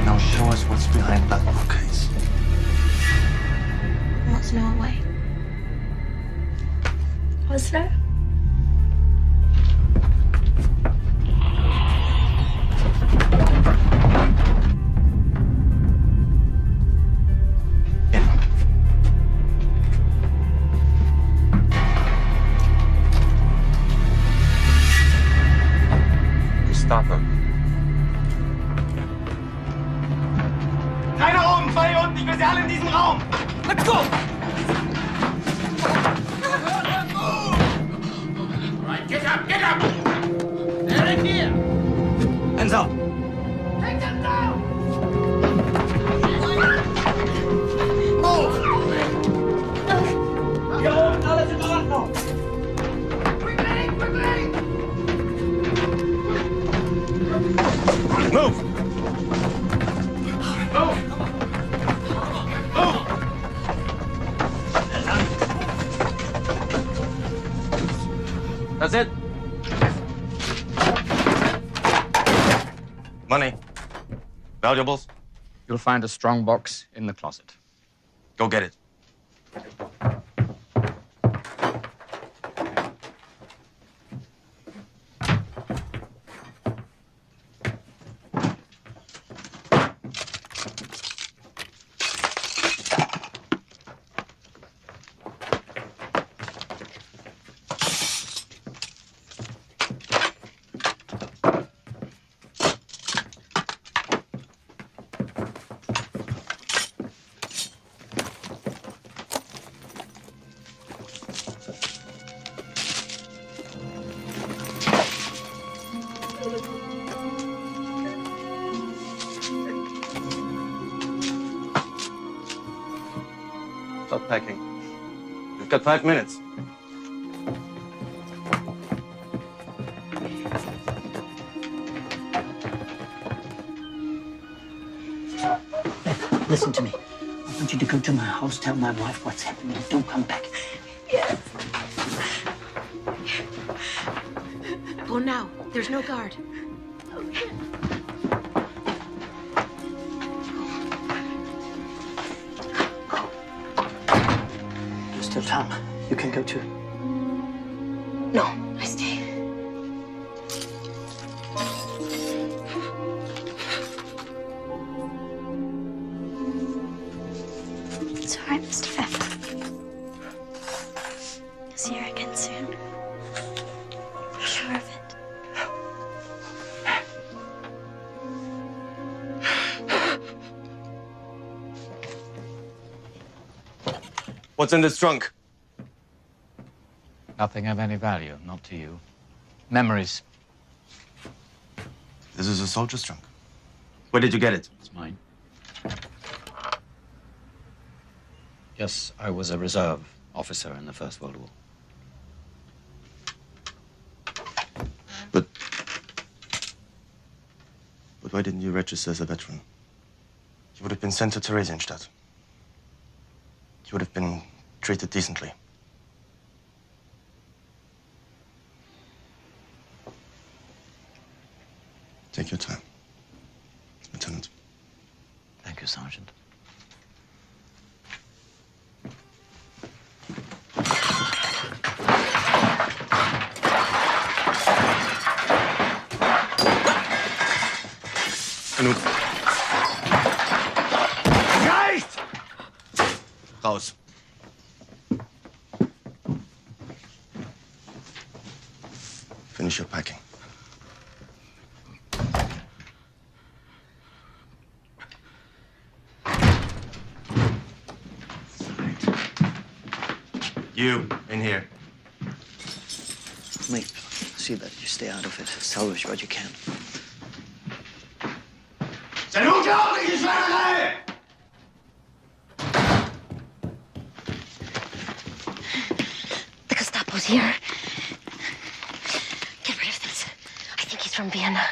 Now show us what's behind that bookcase. What's Norway? Oslo? Gestapo. Keiner oben, zwei unten, ich will sie alle in diesem Raum! Let's go! Right, get up, get up! They're in here! Hands up! Take them down! Move! Hier oben, alles in Ordnung! Quickly, quickly! Move! That's it. Money. Valuables. You'll find a strong box in the closet. Go get it. packing. We've got 5 minutes. Listen to me. I want you to go to my house, tell my wife what's happening. Don't come back. Yes. Go now. There's no guard. Okay. There's still time. You can go too. No, I stay. It's all right, Mr. Pfeffer. I'll see you again soon. I'm sure of it. What's in this trunk? Nothing of any value, not to you. Memories. This is a soldier's trunk. Where did you get it? It's mine. Yes, I was a reserve officer in the First World War. But why didn't you register as a veteran? You would have been sent to Theresienstadt. You would have been treated decently. Take your time, Lieutenant. Thank you, Sergeant. Genug. Reicht! Raus. Finish your packing. You, in here. Mate, see that you stay out of it. Salvage what you can. C'est eine unglaubliche Schweinerei! The Gestapo's here. Get rid of this. I think he's from Vienna.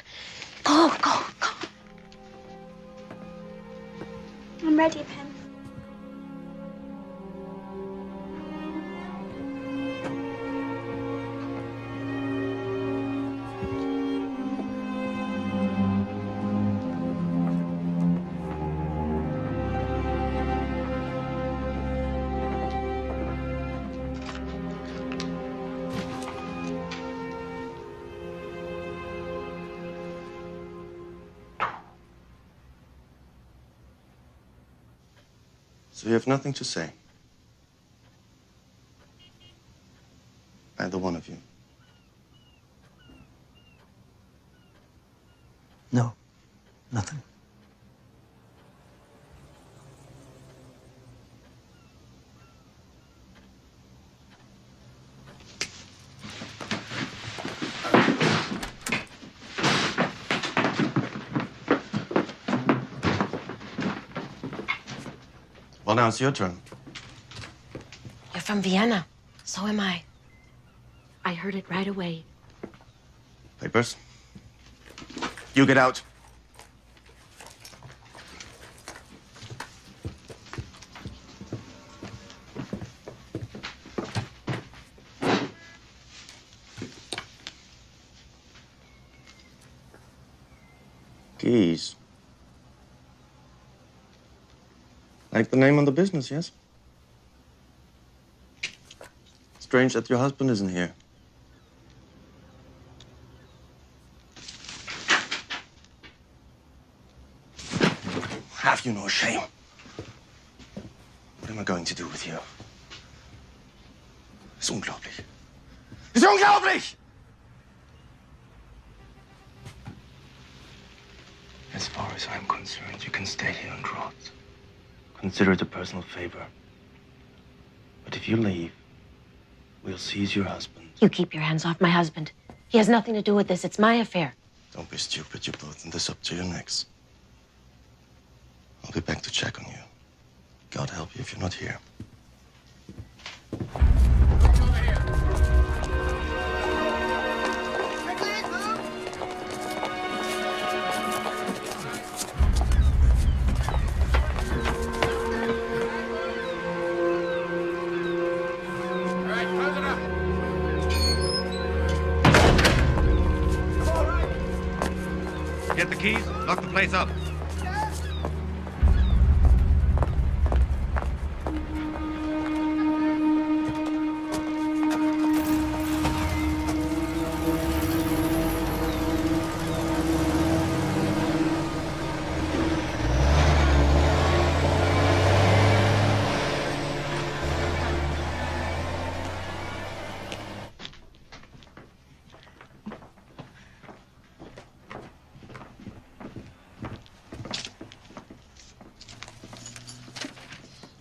Go, go, go. I'm ready, Pen. So you have nothing to say? Either one of you? No, nothing. Well, now it's your turn. You're from Vienna. So am I. I heard it right away. Papers? You get out. Keys. Like the name on the business, yes? Strange that your husband isn't here. Have you no shame? What am I going to do with you? It's unglaublich. It's unglaublich! As far as I'm concerned, you can stay here and rot. Consider it a personal favor. But if you leave, we'll seize your husband. You keep your hands off my husband. He has nothing to do with this. It's my affair. Don't be stupid. You're both in this up to your necks. I'll be back to check on you. God help you if you're not here. Get the keys, lock the place up.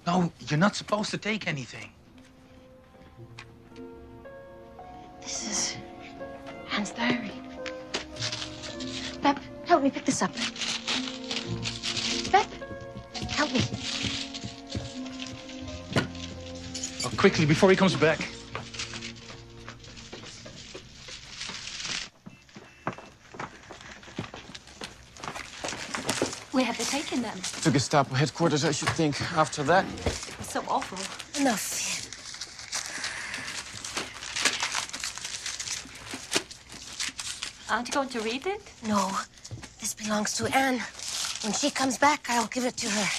No, you're not supposed to take anything. This is Anne's diary. Bep, help me pick this up. Bep, help me. Oh, quickly, before he comes back. Where have they taken them? To Gestapo headquarters, I should think. After that, It's so awful. Enough. Aren't you going to read it? No, this belongs to Anne. When she comes back, I'll give it to her.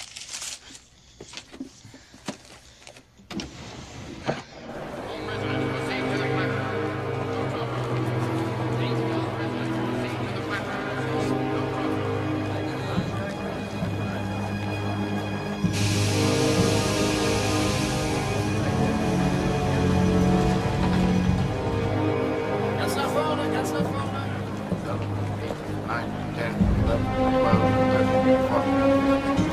Ganz nach vorne, ganz nach vorne. 9, 10, 11, 12, 13, 14.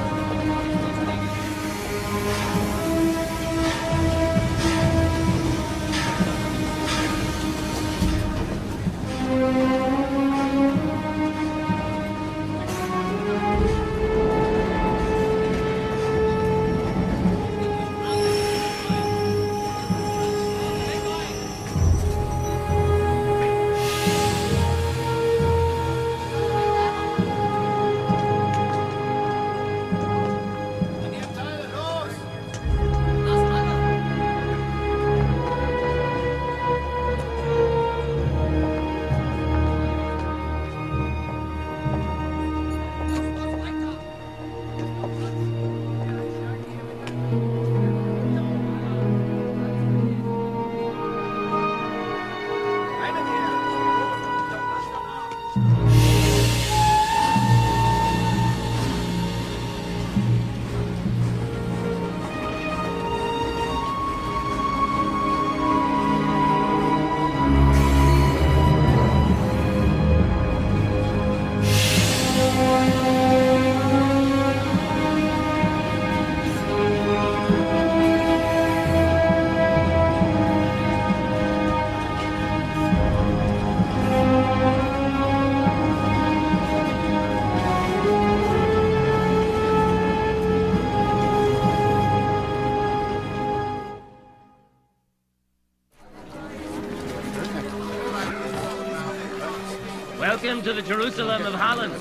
Welcome to the Jerusalem of Holland.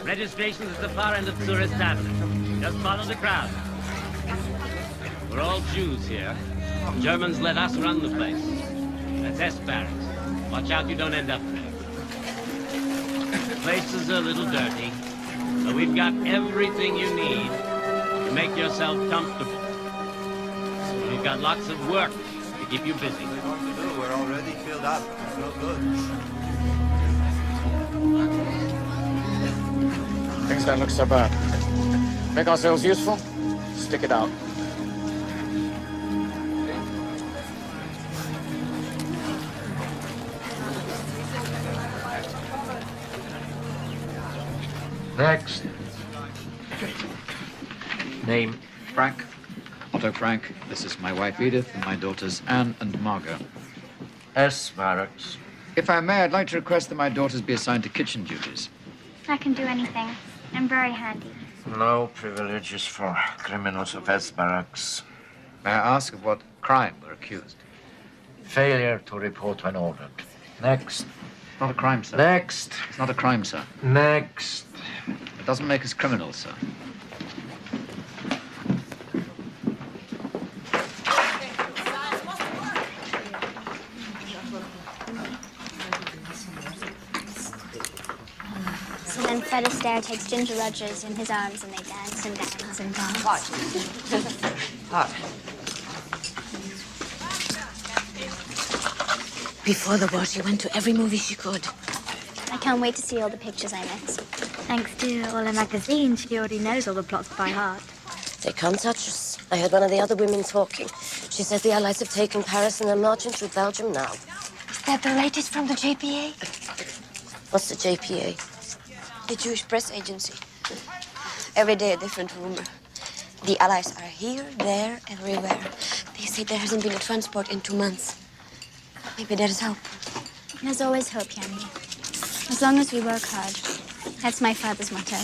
Registration's at the far end of Tourist Avenue. Just follow the crowd. We're all Jews here. Germans let us run the place. That's S barracks. Watch out you don't end up there. The place is a little dirty, but we've got everything you need to make yourself comfortable. We've got lots of work to keep you busy. We're already filled up. No good. things don't look so bad. Make ourselves useful, stick it out. Next. Name? Frank. Otto Frank. This is my wife Edith and my daughters Anne and Margot. S. Barracks. If I may, I'd like to request that my daughters be assigned to kitchen duties. I can do anything. I'm very handy. No privileges for criminals of S. Barracks. May I ask of what Crime, we're accused. Failure to report when ordered. Next. Not a crime, sir. Next. It's not a crime, sir. Next. It doesn't make us criminals, sir. So then Fred Astaire takes Ginger Rogers in his arms and they dance and dance and dance. Before the war, she went to every movie she could. I can't wait to see all the pictures I missed. Thanks to all the magazines, she already knows all the plots by heart. They can't touch us. I heard one of the other women talking. She says the Allies have taken Paris and they're marching through Belgium now. Is that the latest from the JPA? What's the JPA? The Jewish press agency. Every day a different rumor. The Allies are here, there, everywhere. They say there hasn't been a transport in 2 months. Maybe there is hope. There's always hope, Yanni. As long as we work hard. That's my father's motto.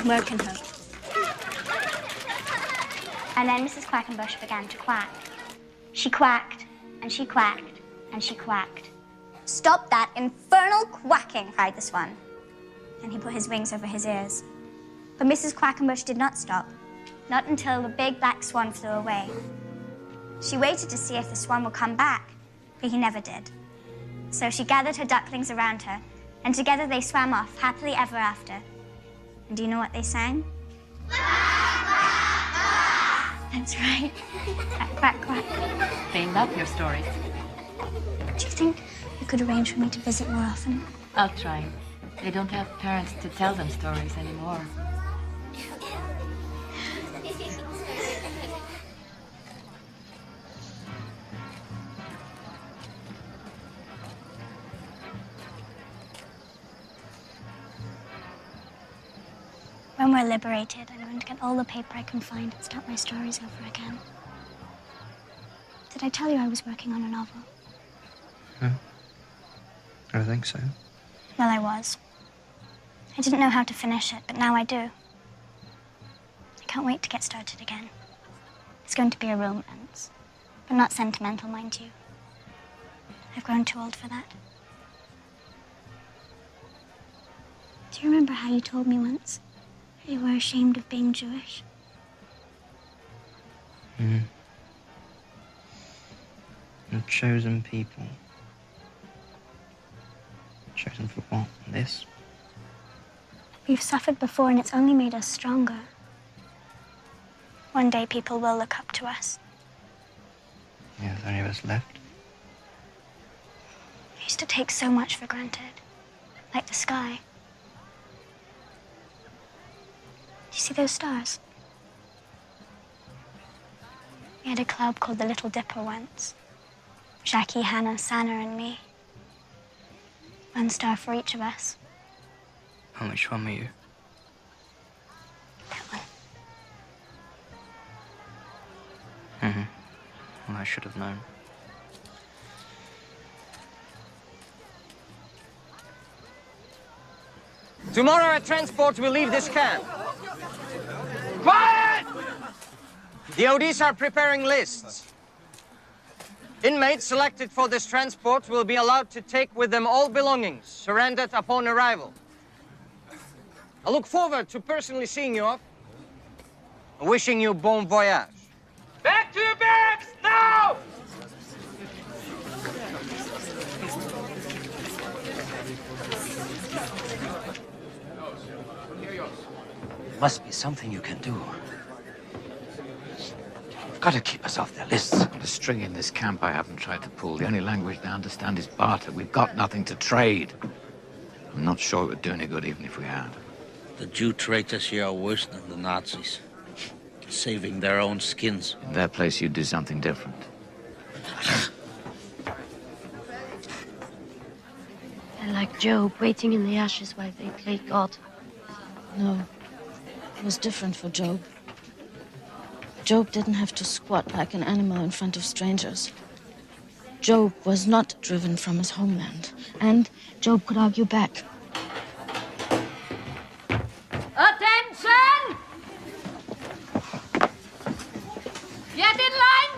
Work and hope. And then Mrs. Quackenbush began to quack. She quacked, and she quacked, and she quacked. Stop that infernal quacking, cried the swan. And he put his wings over his ears. But Mrs. Quackenbush did not stop. Not until the big black swan flew away. She waited to see if the swan would come back, but he never did. So she gathered her ducklings around her, and together they swam off, happily ever after. And do you know what they sang? That's right. Quack, quack, quack. They love your stories. Do you think you could arrange for me to visit more often? I'll try. They don't have parents to tell them stories anymore. When we're liberated, I'm going to get all the paper I can find and start my stories over again. Did I tell you I was working on a novel? No. I don't think so. Well, I was. I didn't know how to finish it, but now I do. I can't wait to get started again. It's going to be a romance, but not sentimental, mind you. I've grown too old for that. Do you remember how you told me once that you were ashamed of being Jewish? A chosen people. Chosen for what? This? We've suffered before and it's only made us stronger. One day people will look up to us. Yeah, there's only of us left. I used to take so much for granted. Like the sky. Do you see those stars? We had a club called the Little Dipper once. Jackie, Hannah, Sana, and me. 1 star for each of us. How much fun were you? That one. Well, I should have known. Tomorrow a transport will leave this camp. Quiet! The ODs are preparing lists. Inmates selected for this transport will be allowed to take with them all belongings surrendered upon arrival. I look forward to personally seeing you off and wishing you bon voyage. Back to your barracks, now! Must be something you can do. You've got to keep us off their lists. The string in this camp I haven't tried to pull. The only language they understand is barter. We've got nothing to trade. I'm not sure it would do any good even if we had. The Jew traitors here are worse than the Nazis. Saving their own skins. In their place, you'd do something different. They're like Job, waiting in the ashes while they play God. No, it was different for Job. Job didn't have to squat like an animal in front of strangers. Job was not driven from his homeland, and Job could argue back. Attention! Get in line!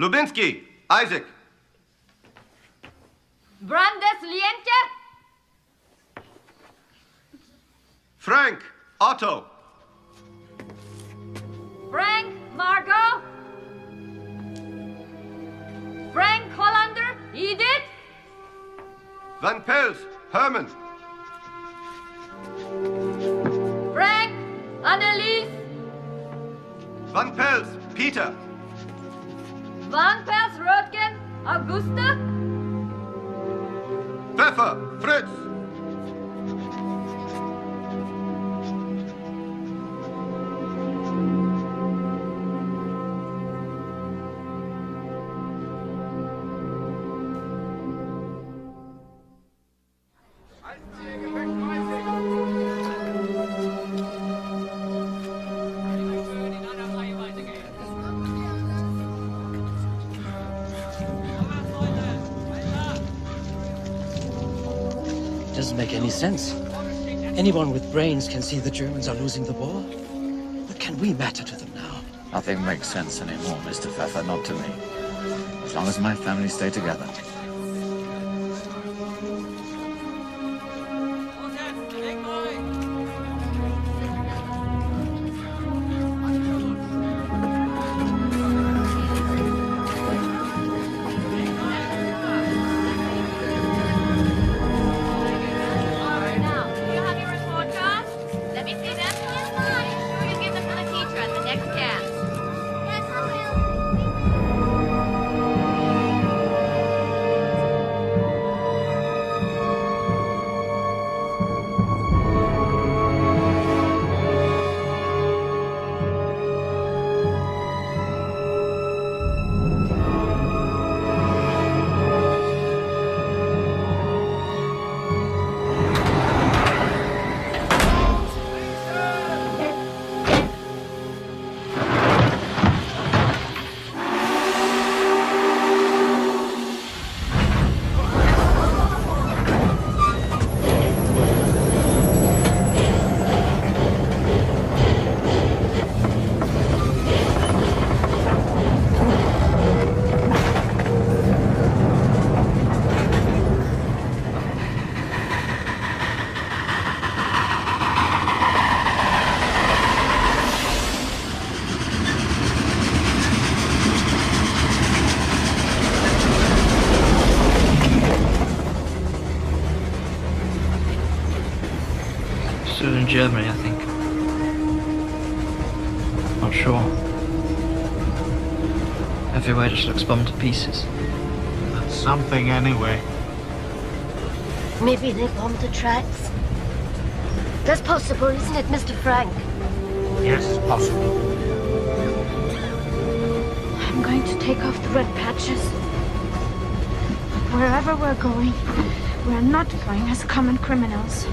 Lubinsky, Isaac. Brandes Lienke. Frank, Otto. Frank, Margot. Frank Hollander, Edith. Van Pels, Herman. Frank, Annelies. Van Pels, Peter. Van Pels, Röttgen, Augusta. Pfeffer, Fritz. Doesn't make any sense. Anyone with brains can see the Germans are losing the war. What can we matter to them now? Nothing makes sense anymore, Mr. Pfeffer, not to me. As long as my family stay together. Still in Germany, I think. Not sure. Everywhere just looks bombed to pieces. That's something anyway. Maybe they bombed the tracks. That's possible, isn't it, Mr. Frank? Yes, possible. I'm going to take off the red patches. Wherever we're going, we're not going as common criminals.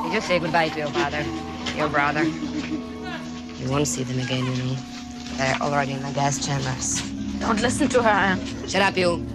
You just say goodbye to your father, your brother. You won't see them again, you know. They're already in the gas chambers. Don't listen to her, Anne. Shut up, you.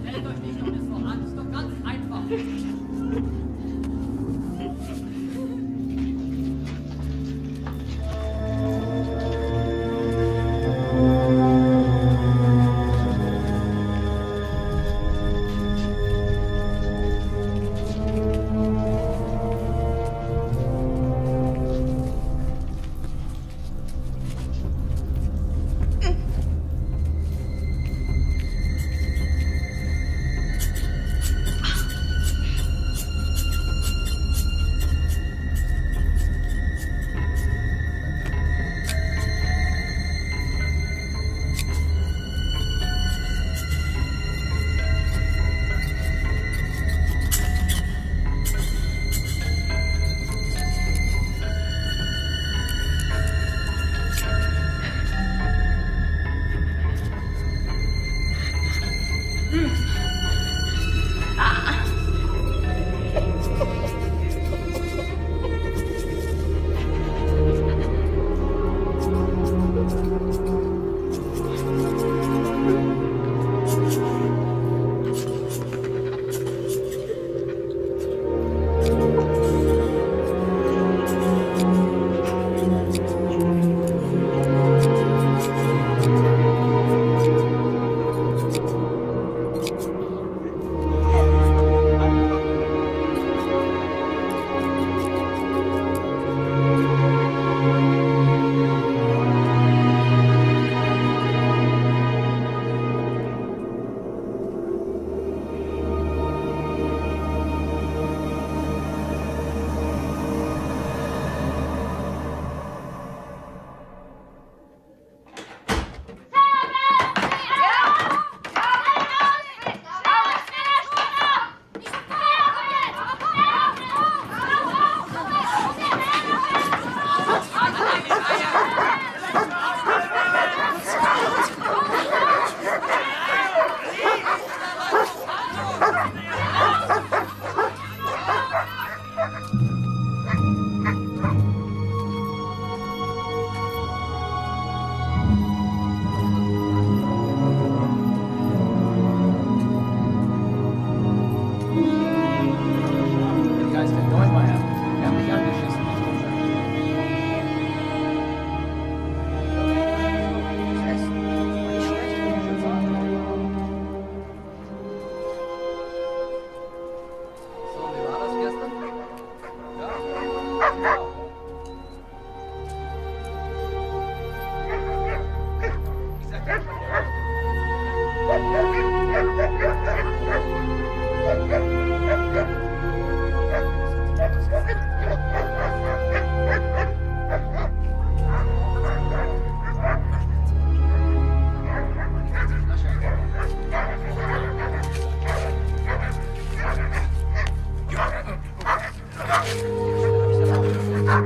Die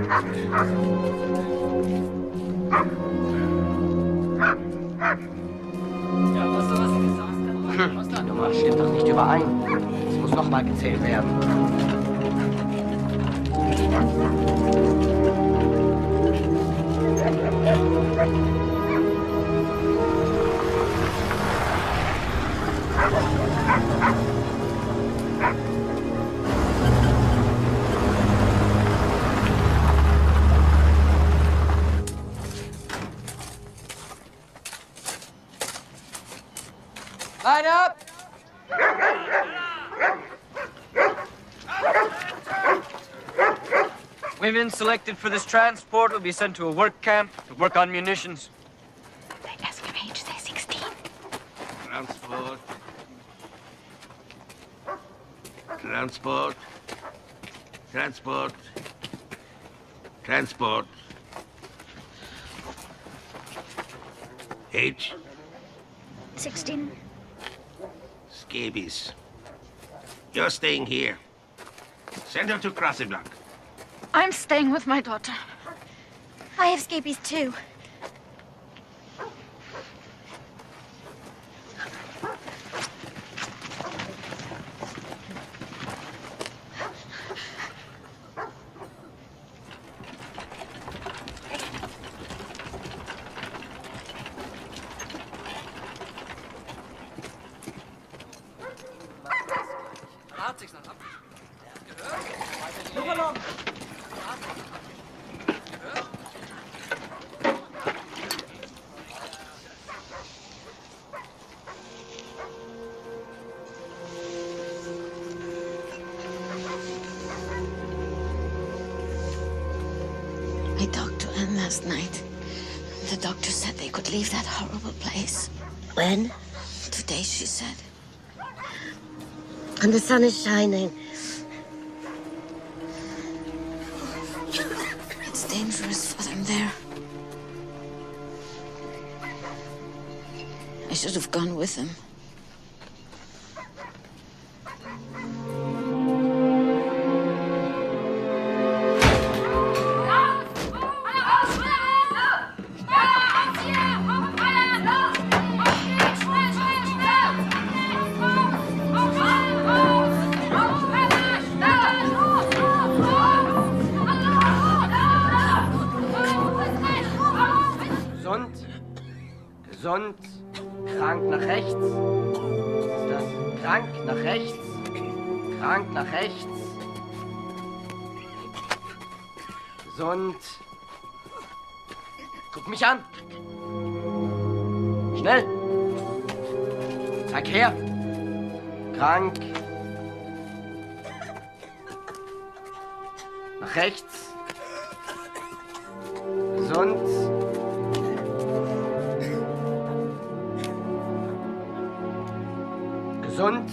Nummer stimmt doch nicht überein. Es muss noch mal gezählt werden. Line up! Women selected for this transport will be sent to a work camp to work on munitions. They ask your age, they're 16. Transport. Transport. Transport. Transport. Age? 16. Scabies. You're staying here. Send her to Krasiblank. I'm staying with my daughter. I have scabies too. I talked to Anne last night. The doctor said they could leave that horrible place. When? Today, she said. And the sun is shining. It's dangerous for them there. I should have gone with them. Gesund. Gesund. Krank nach rechts. Ist das? Krank nach rechts. Krank nach rechts. Gesund. Guck mich an. Schnell. Zeig her. Krank. Nach rechts. Gesund. Gesund.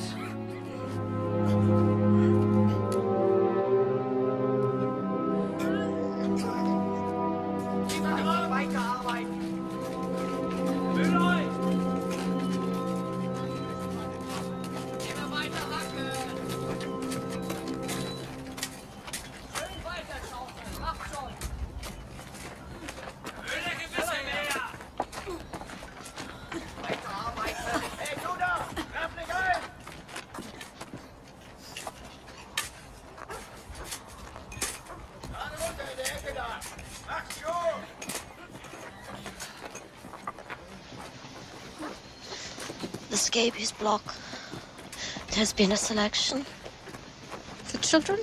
The scabies block. There's been a selection. For children?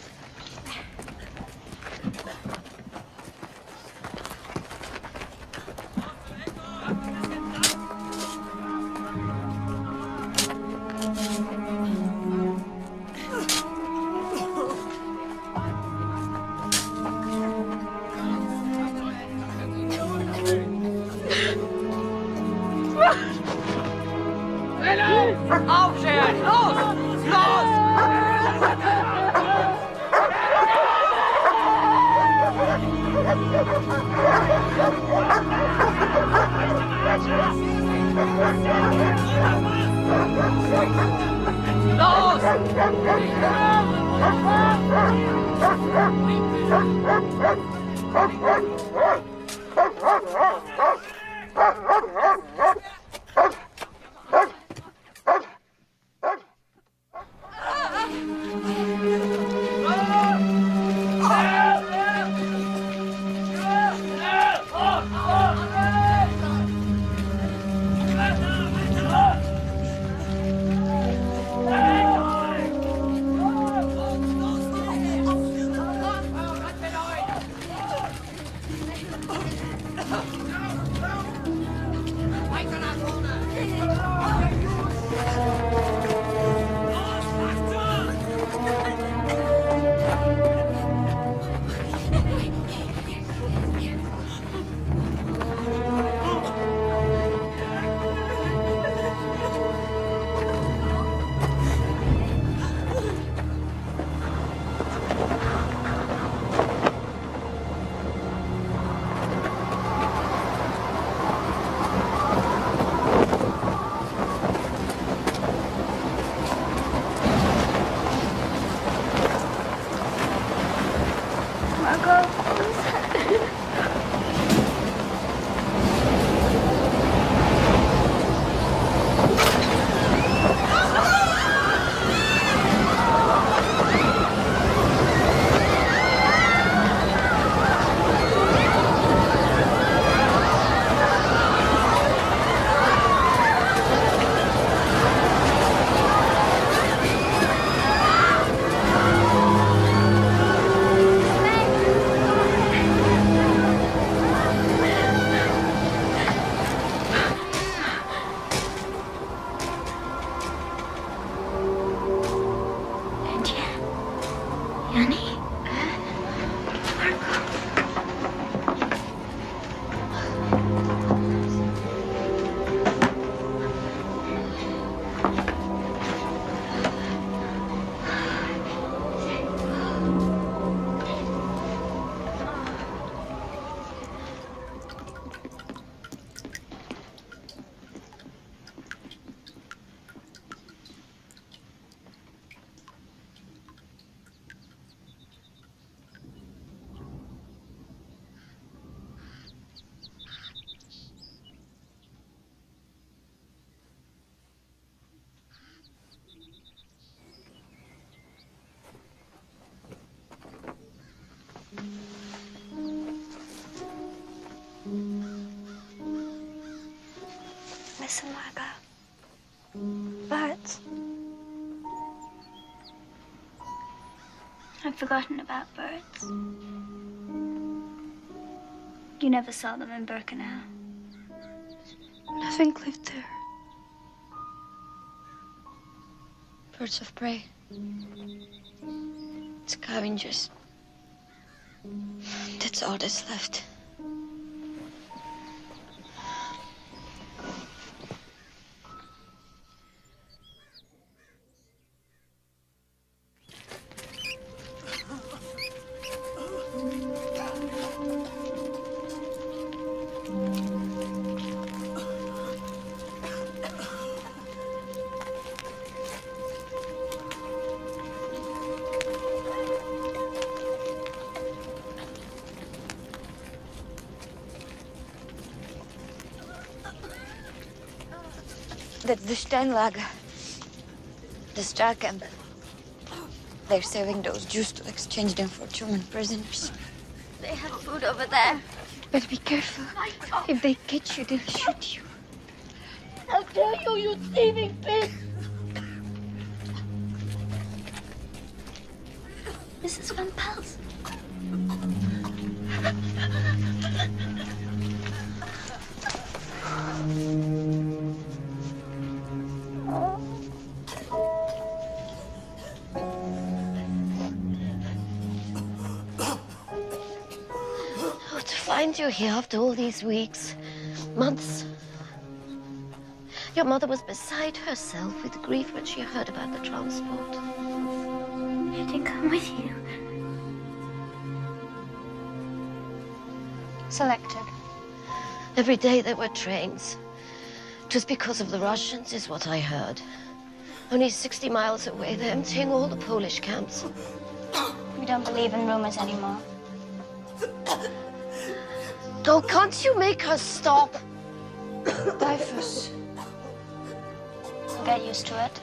Aufstehen! Los! Los! Los! Listen, Margot. Birds. I've forgotten about birds. You never saw them in Birkenau. Nothing lived there. Birds of prey. Scavengers. That's all that's left. That's the Steinlager. The Star Camp. They're saving those Jews to exchange them for German prisoners. They have food over there. But be careful. If they catch you, they'll shoot you. How dare you, you thieving pig! Mrs. Van Pels. To find you here after all these weeks, months. Your mother was beside herself with grief when she heard about the transport. I didn't come with you. Selected. Every day there were trains. It was because of the Russians, is what I heard. Only 60 miles away, they're emptying all the Polish camps. We don't believe in rumors anymore. Oh, can't you make her stop? Typhus. You get used to it.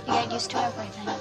You get used to everything.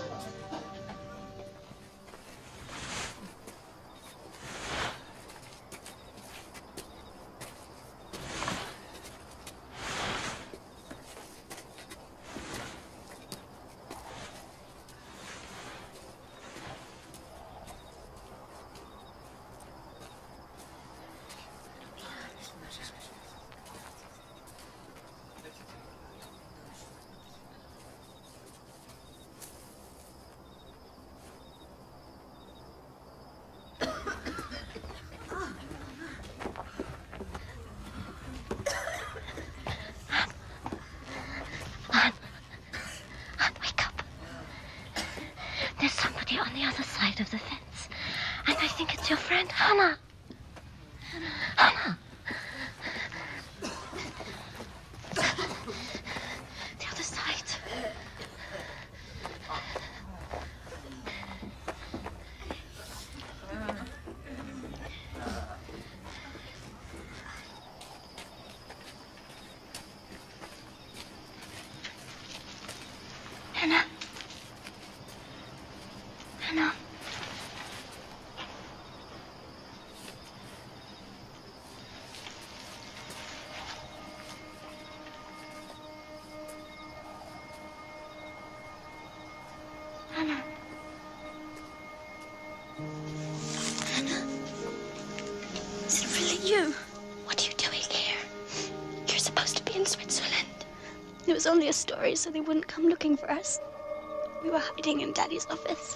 There's somebody on the other side of the fence. And I think it's your friend, Hannah. Hannah. The other side. Hannah. Hannah. Hannah. Hannah. Is it really you? What are you doing here? You're supposed to be in Switzerland. It was only a story so they wouldn't come looking for us. We were hiding in Daddy's office.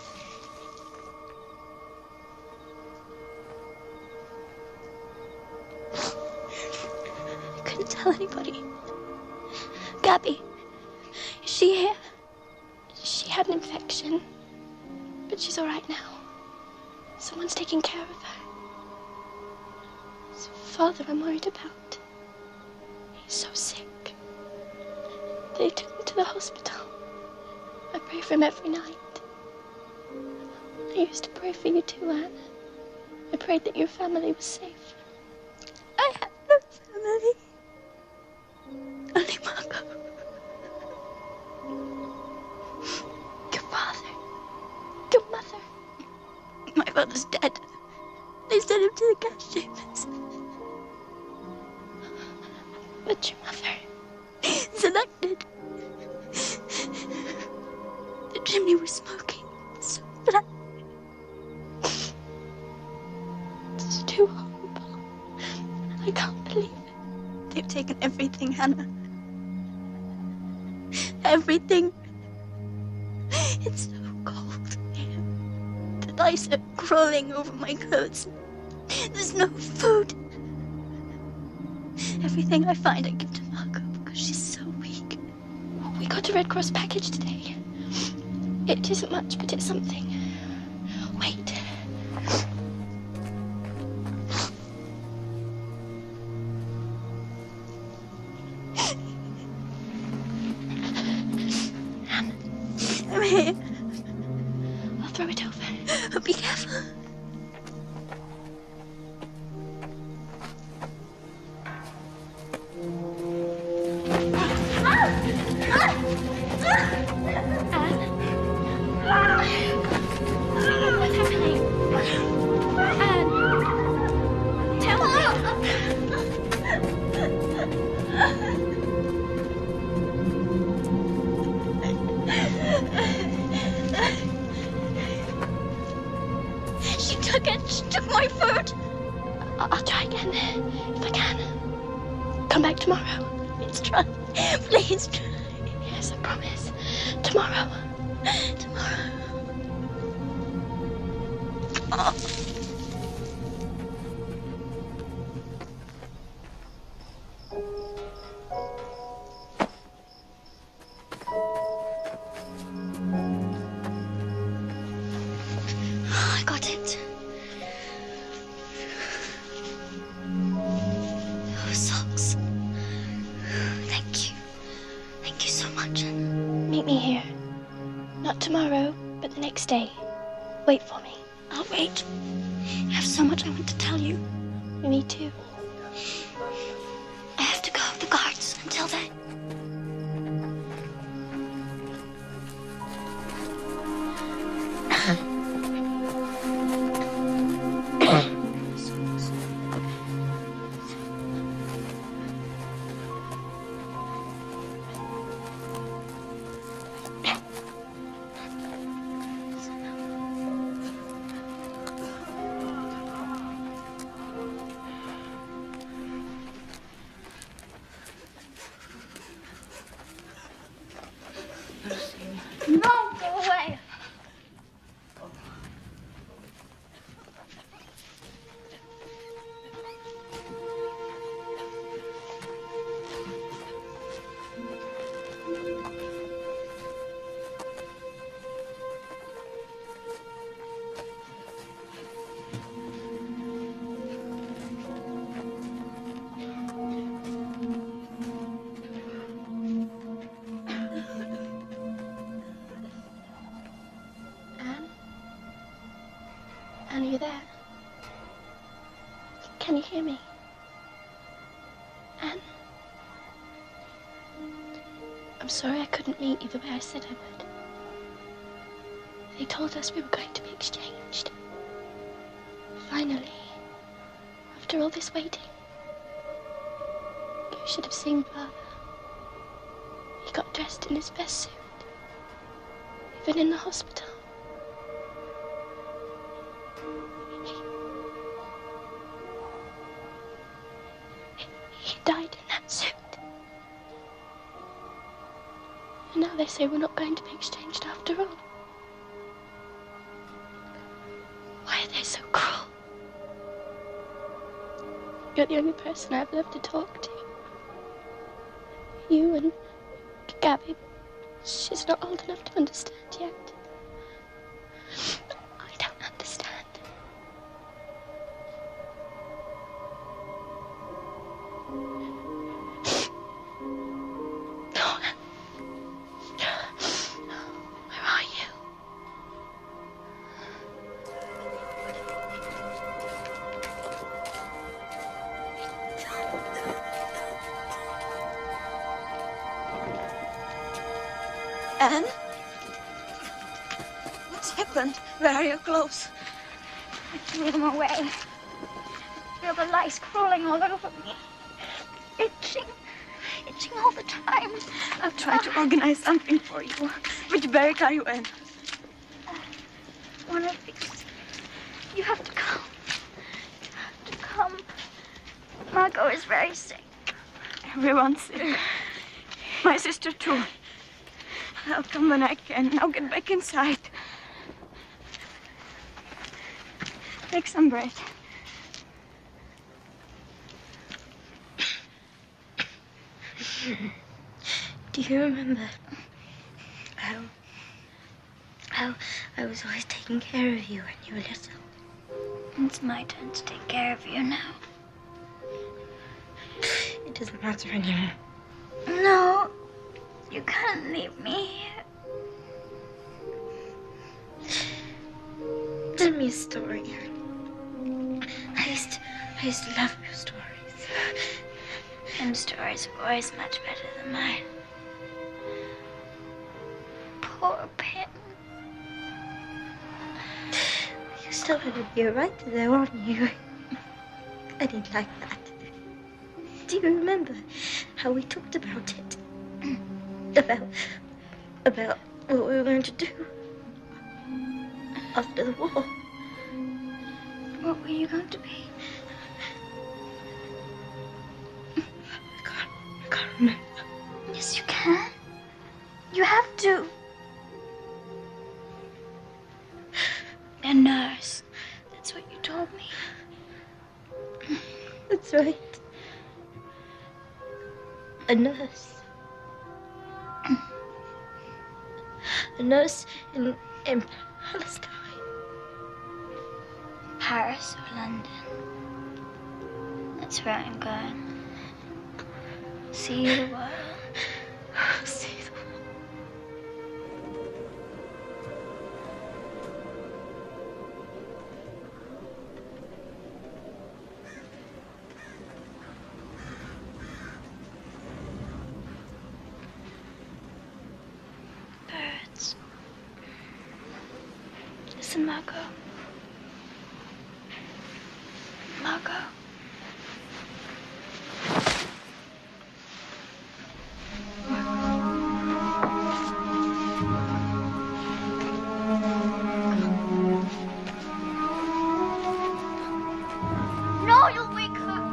I couldn't tell anybody. Gabby, is she here? She had an infection, but she's all right now. Someone's taking care of her. It's Father I'm worried about. He's so sick. They took him to the hospital. I pray for him every night. I used to pray for you too, Anne. I prayed that your family was safe. I have no family. Only Margot. Your father. Your mother. My father's dead. They sent him to the gas chambers. But your mother is elected. The chimney was smoking. So black. It's too horrible. I can't believe it. They've taken everything, Hannah. Everything. It's so cold here. The lice are crawling over my clothes. There's no food. Everything I find I give to Margot because she's so weak. We got a Red Cross package today. It isn't much, but it's something. Wait. I'm here. I'll throw it over. But be careful. What's happening? Anne, tell She took it. She took my food. I'll try again, if I can. Come back tomorrow. Please try. Please try. Yes, I promise. Tomorrow. Tomorrow. Oh. I got it. Oh, socks. Thank you. Thank you so much. Meet me here. Not tomorrow, but the next day. Wait for me. I'll wait. I have so much I want to tell you. Me too. I have to go with the guards until then. No, go away. Anne, are you there? Can you hear me? Anne? I'm sorry I couldn't meet you the way I said I would. They told us we were going to be exchanged. Finally, after all this waiting. You should have seen Father. He got dressed in his best suit. Even in the hospital. He died in that suit. And now they say we're not going to be exchanged after all. Why are they so cruel? You're the only person I've left to talk to. You and Gabby. She's not old enough to understand yet. I don't understand. Where are you? Anne? What's happened? Where are your clothes? I threw them away. I feel the lice crawling all over me. Itching all the time. I'll try to organize something for you. Which barrack are you in? One of these. You have to come. You have to come. Margot is very sick. Everyone's sick. My sister too. I'll come when I can. Now get back inside. Take some bread. Do you remember how I was always taking care of you when you were little? It's my turn to take care of you now. It doesn't matter anymore. No, you can't leave me here. Tell me a story. I used to love your stories. Pim's stories are always much better than mine. Poor Pim. You still had to be right there, weren't you? I didn't like that. Do you remember how we talked about it? About what we were going to do after the war. What were you going to be? I can't remember. Yes, you can. You have to. A nurse. That's what you told me. That's right. A nurse. A nurse in Palestine. Paris or London. That's where I'm going. See the world. See the world. Margot. Margot. No, you'll wake her.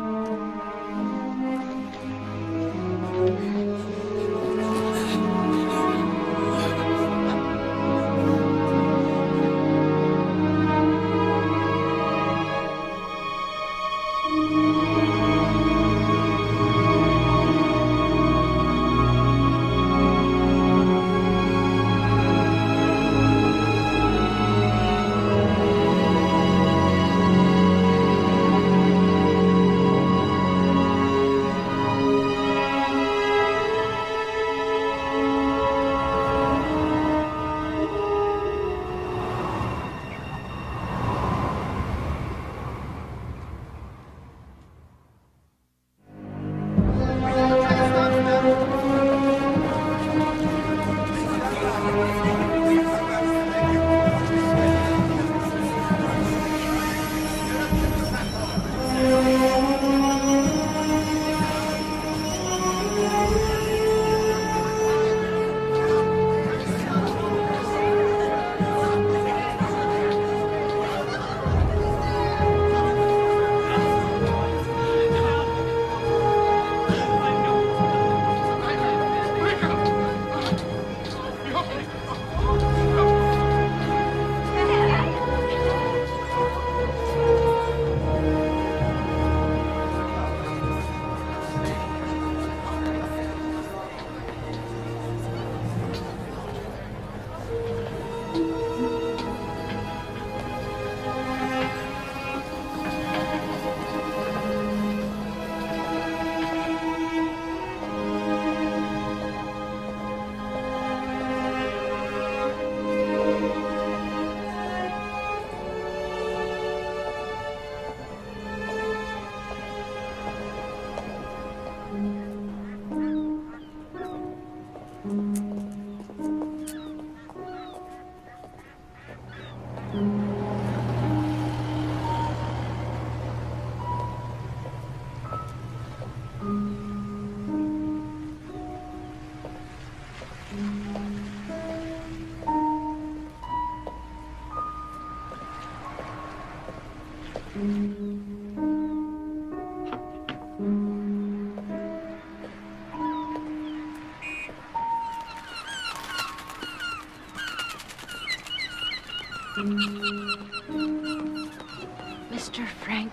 Mr. Frank.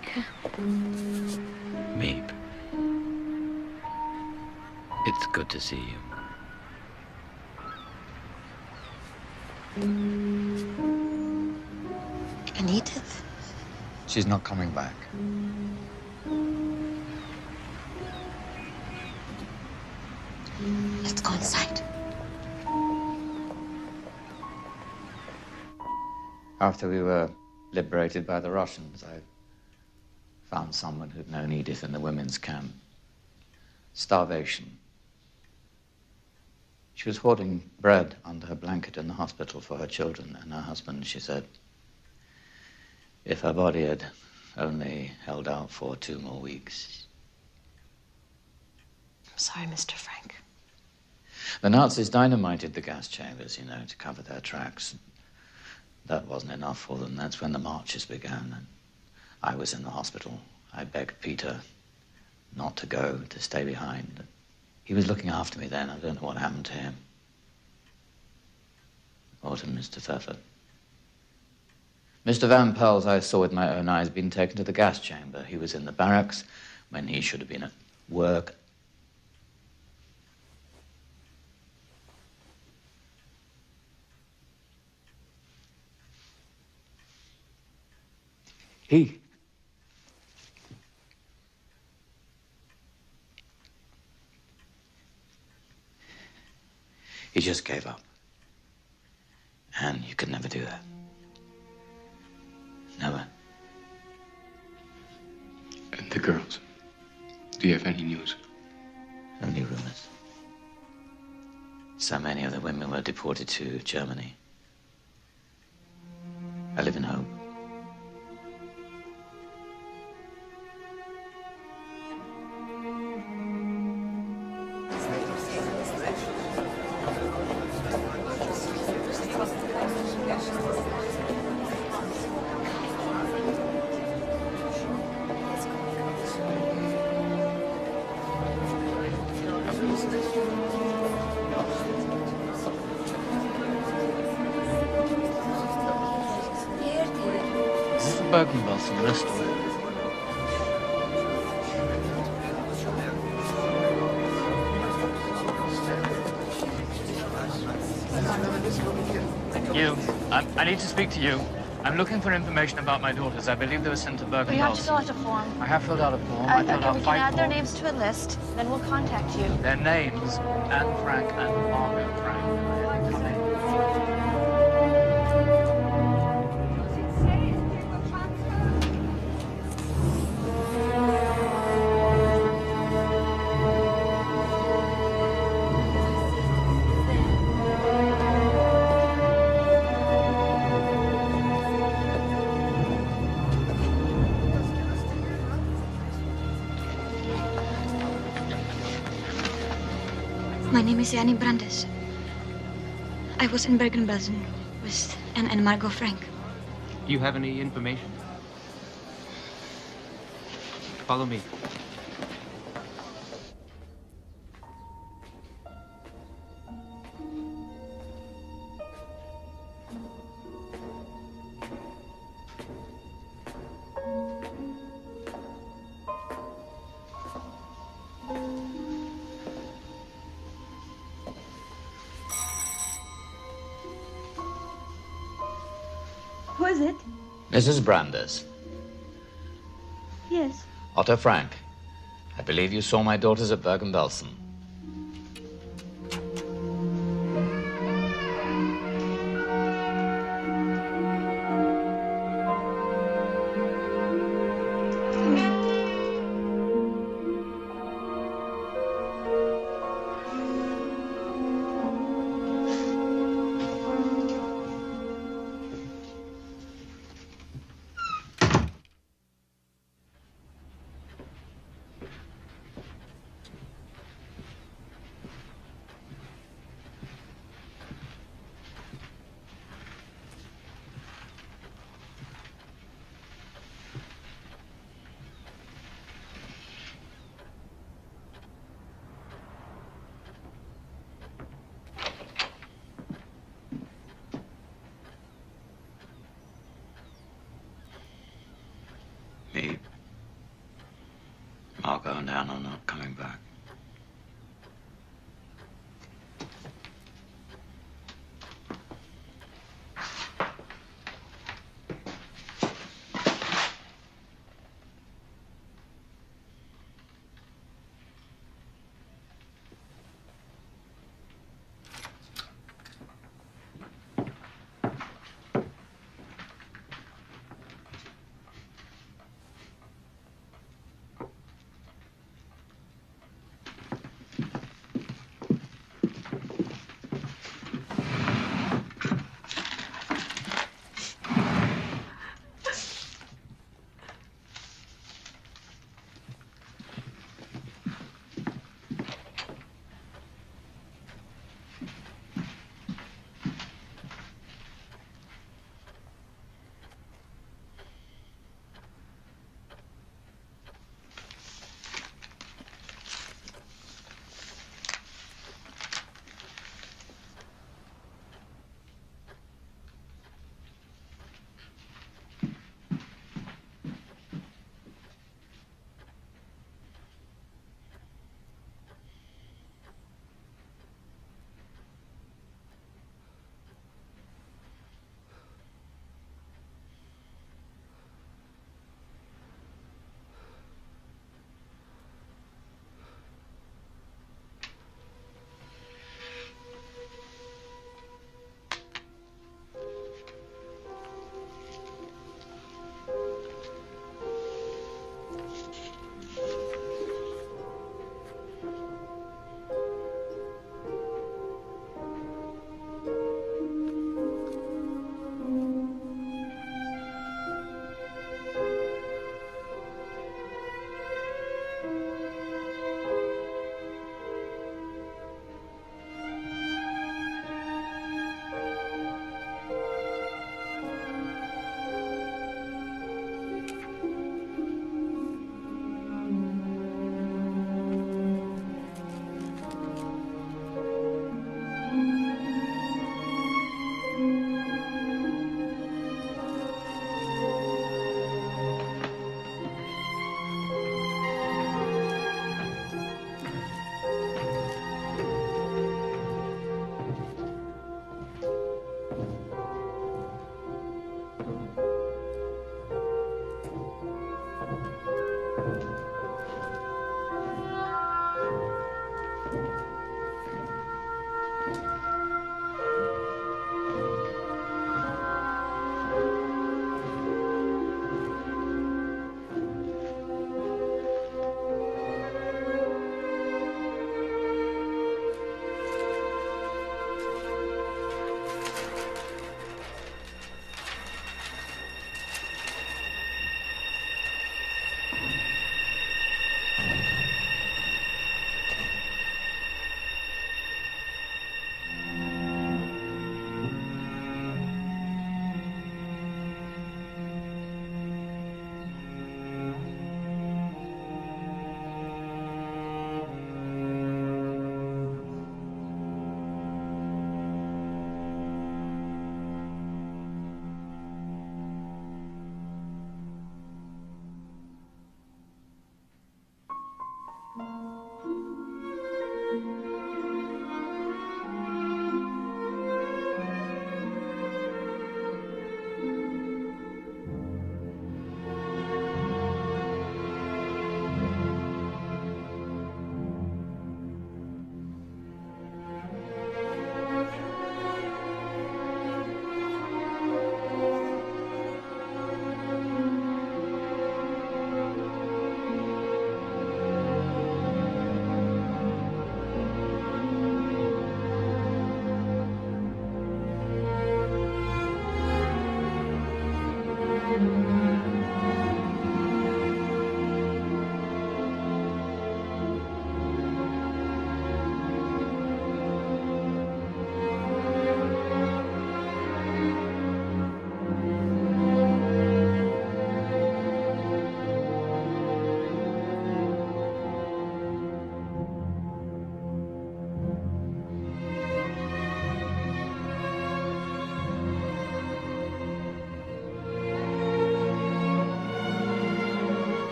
Meep. It's good to see you. And Edith? She's not coming back. Let's go inside. After we were liberated by the Russians, I found someone who'd known Edith in the women's camp. Starvation. She was hoarding bread under her blanket in the hospital for her children and her husband, she said. If her body had only held out for 2 more weeks. I'm sorry, Mr. Frank. The Nazis dynamited the gas chambers, you know, to cover their tracks. That wasn't enough for them. That's when the marches began. And I was in the hospital. I begged Peter not to go, to stay behind. He was looking after me then. I don't know what happened to him. Or to Mr. Pfeffer. Mr. Van Pels, I saw with my own eyes, been taken to the gas chamber. He was in the barracks when he should have been at work. He just gave up. And you could never do that. Never. And the girls? Do you have any news? Only rumors. So many of the women were deported to Germany. I live in hope. This is the Bergen-Belsen restaurant. You, I need to speak to you. I'm looking for information about my daughters. I believe they were sent to Bergen-Belsen. You have to fill out a form. I have filled out a form. I filled out we can 5 add their forms. names to a list, then we'll contact you. Their names, Anne Frank and Margot Frank. Come in. My name is Annie Brandes. I was in Bergen-Belsen with Anne and Margot Frank. Do you have any information? Follow me. Who is it? Mrs. Brandes. Yes. Otto Frank. I believe you saw my daughters at Bergen-Belsen. Me, Margot and Anne are not coming back.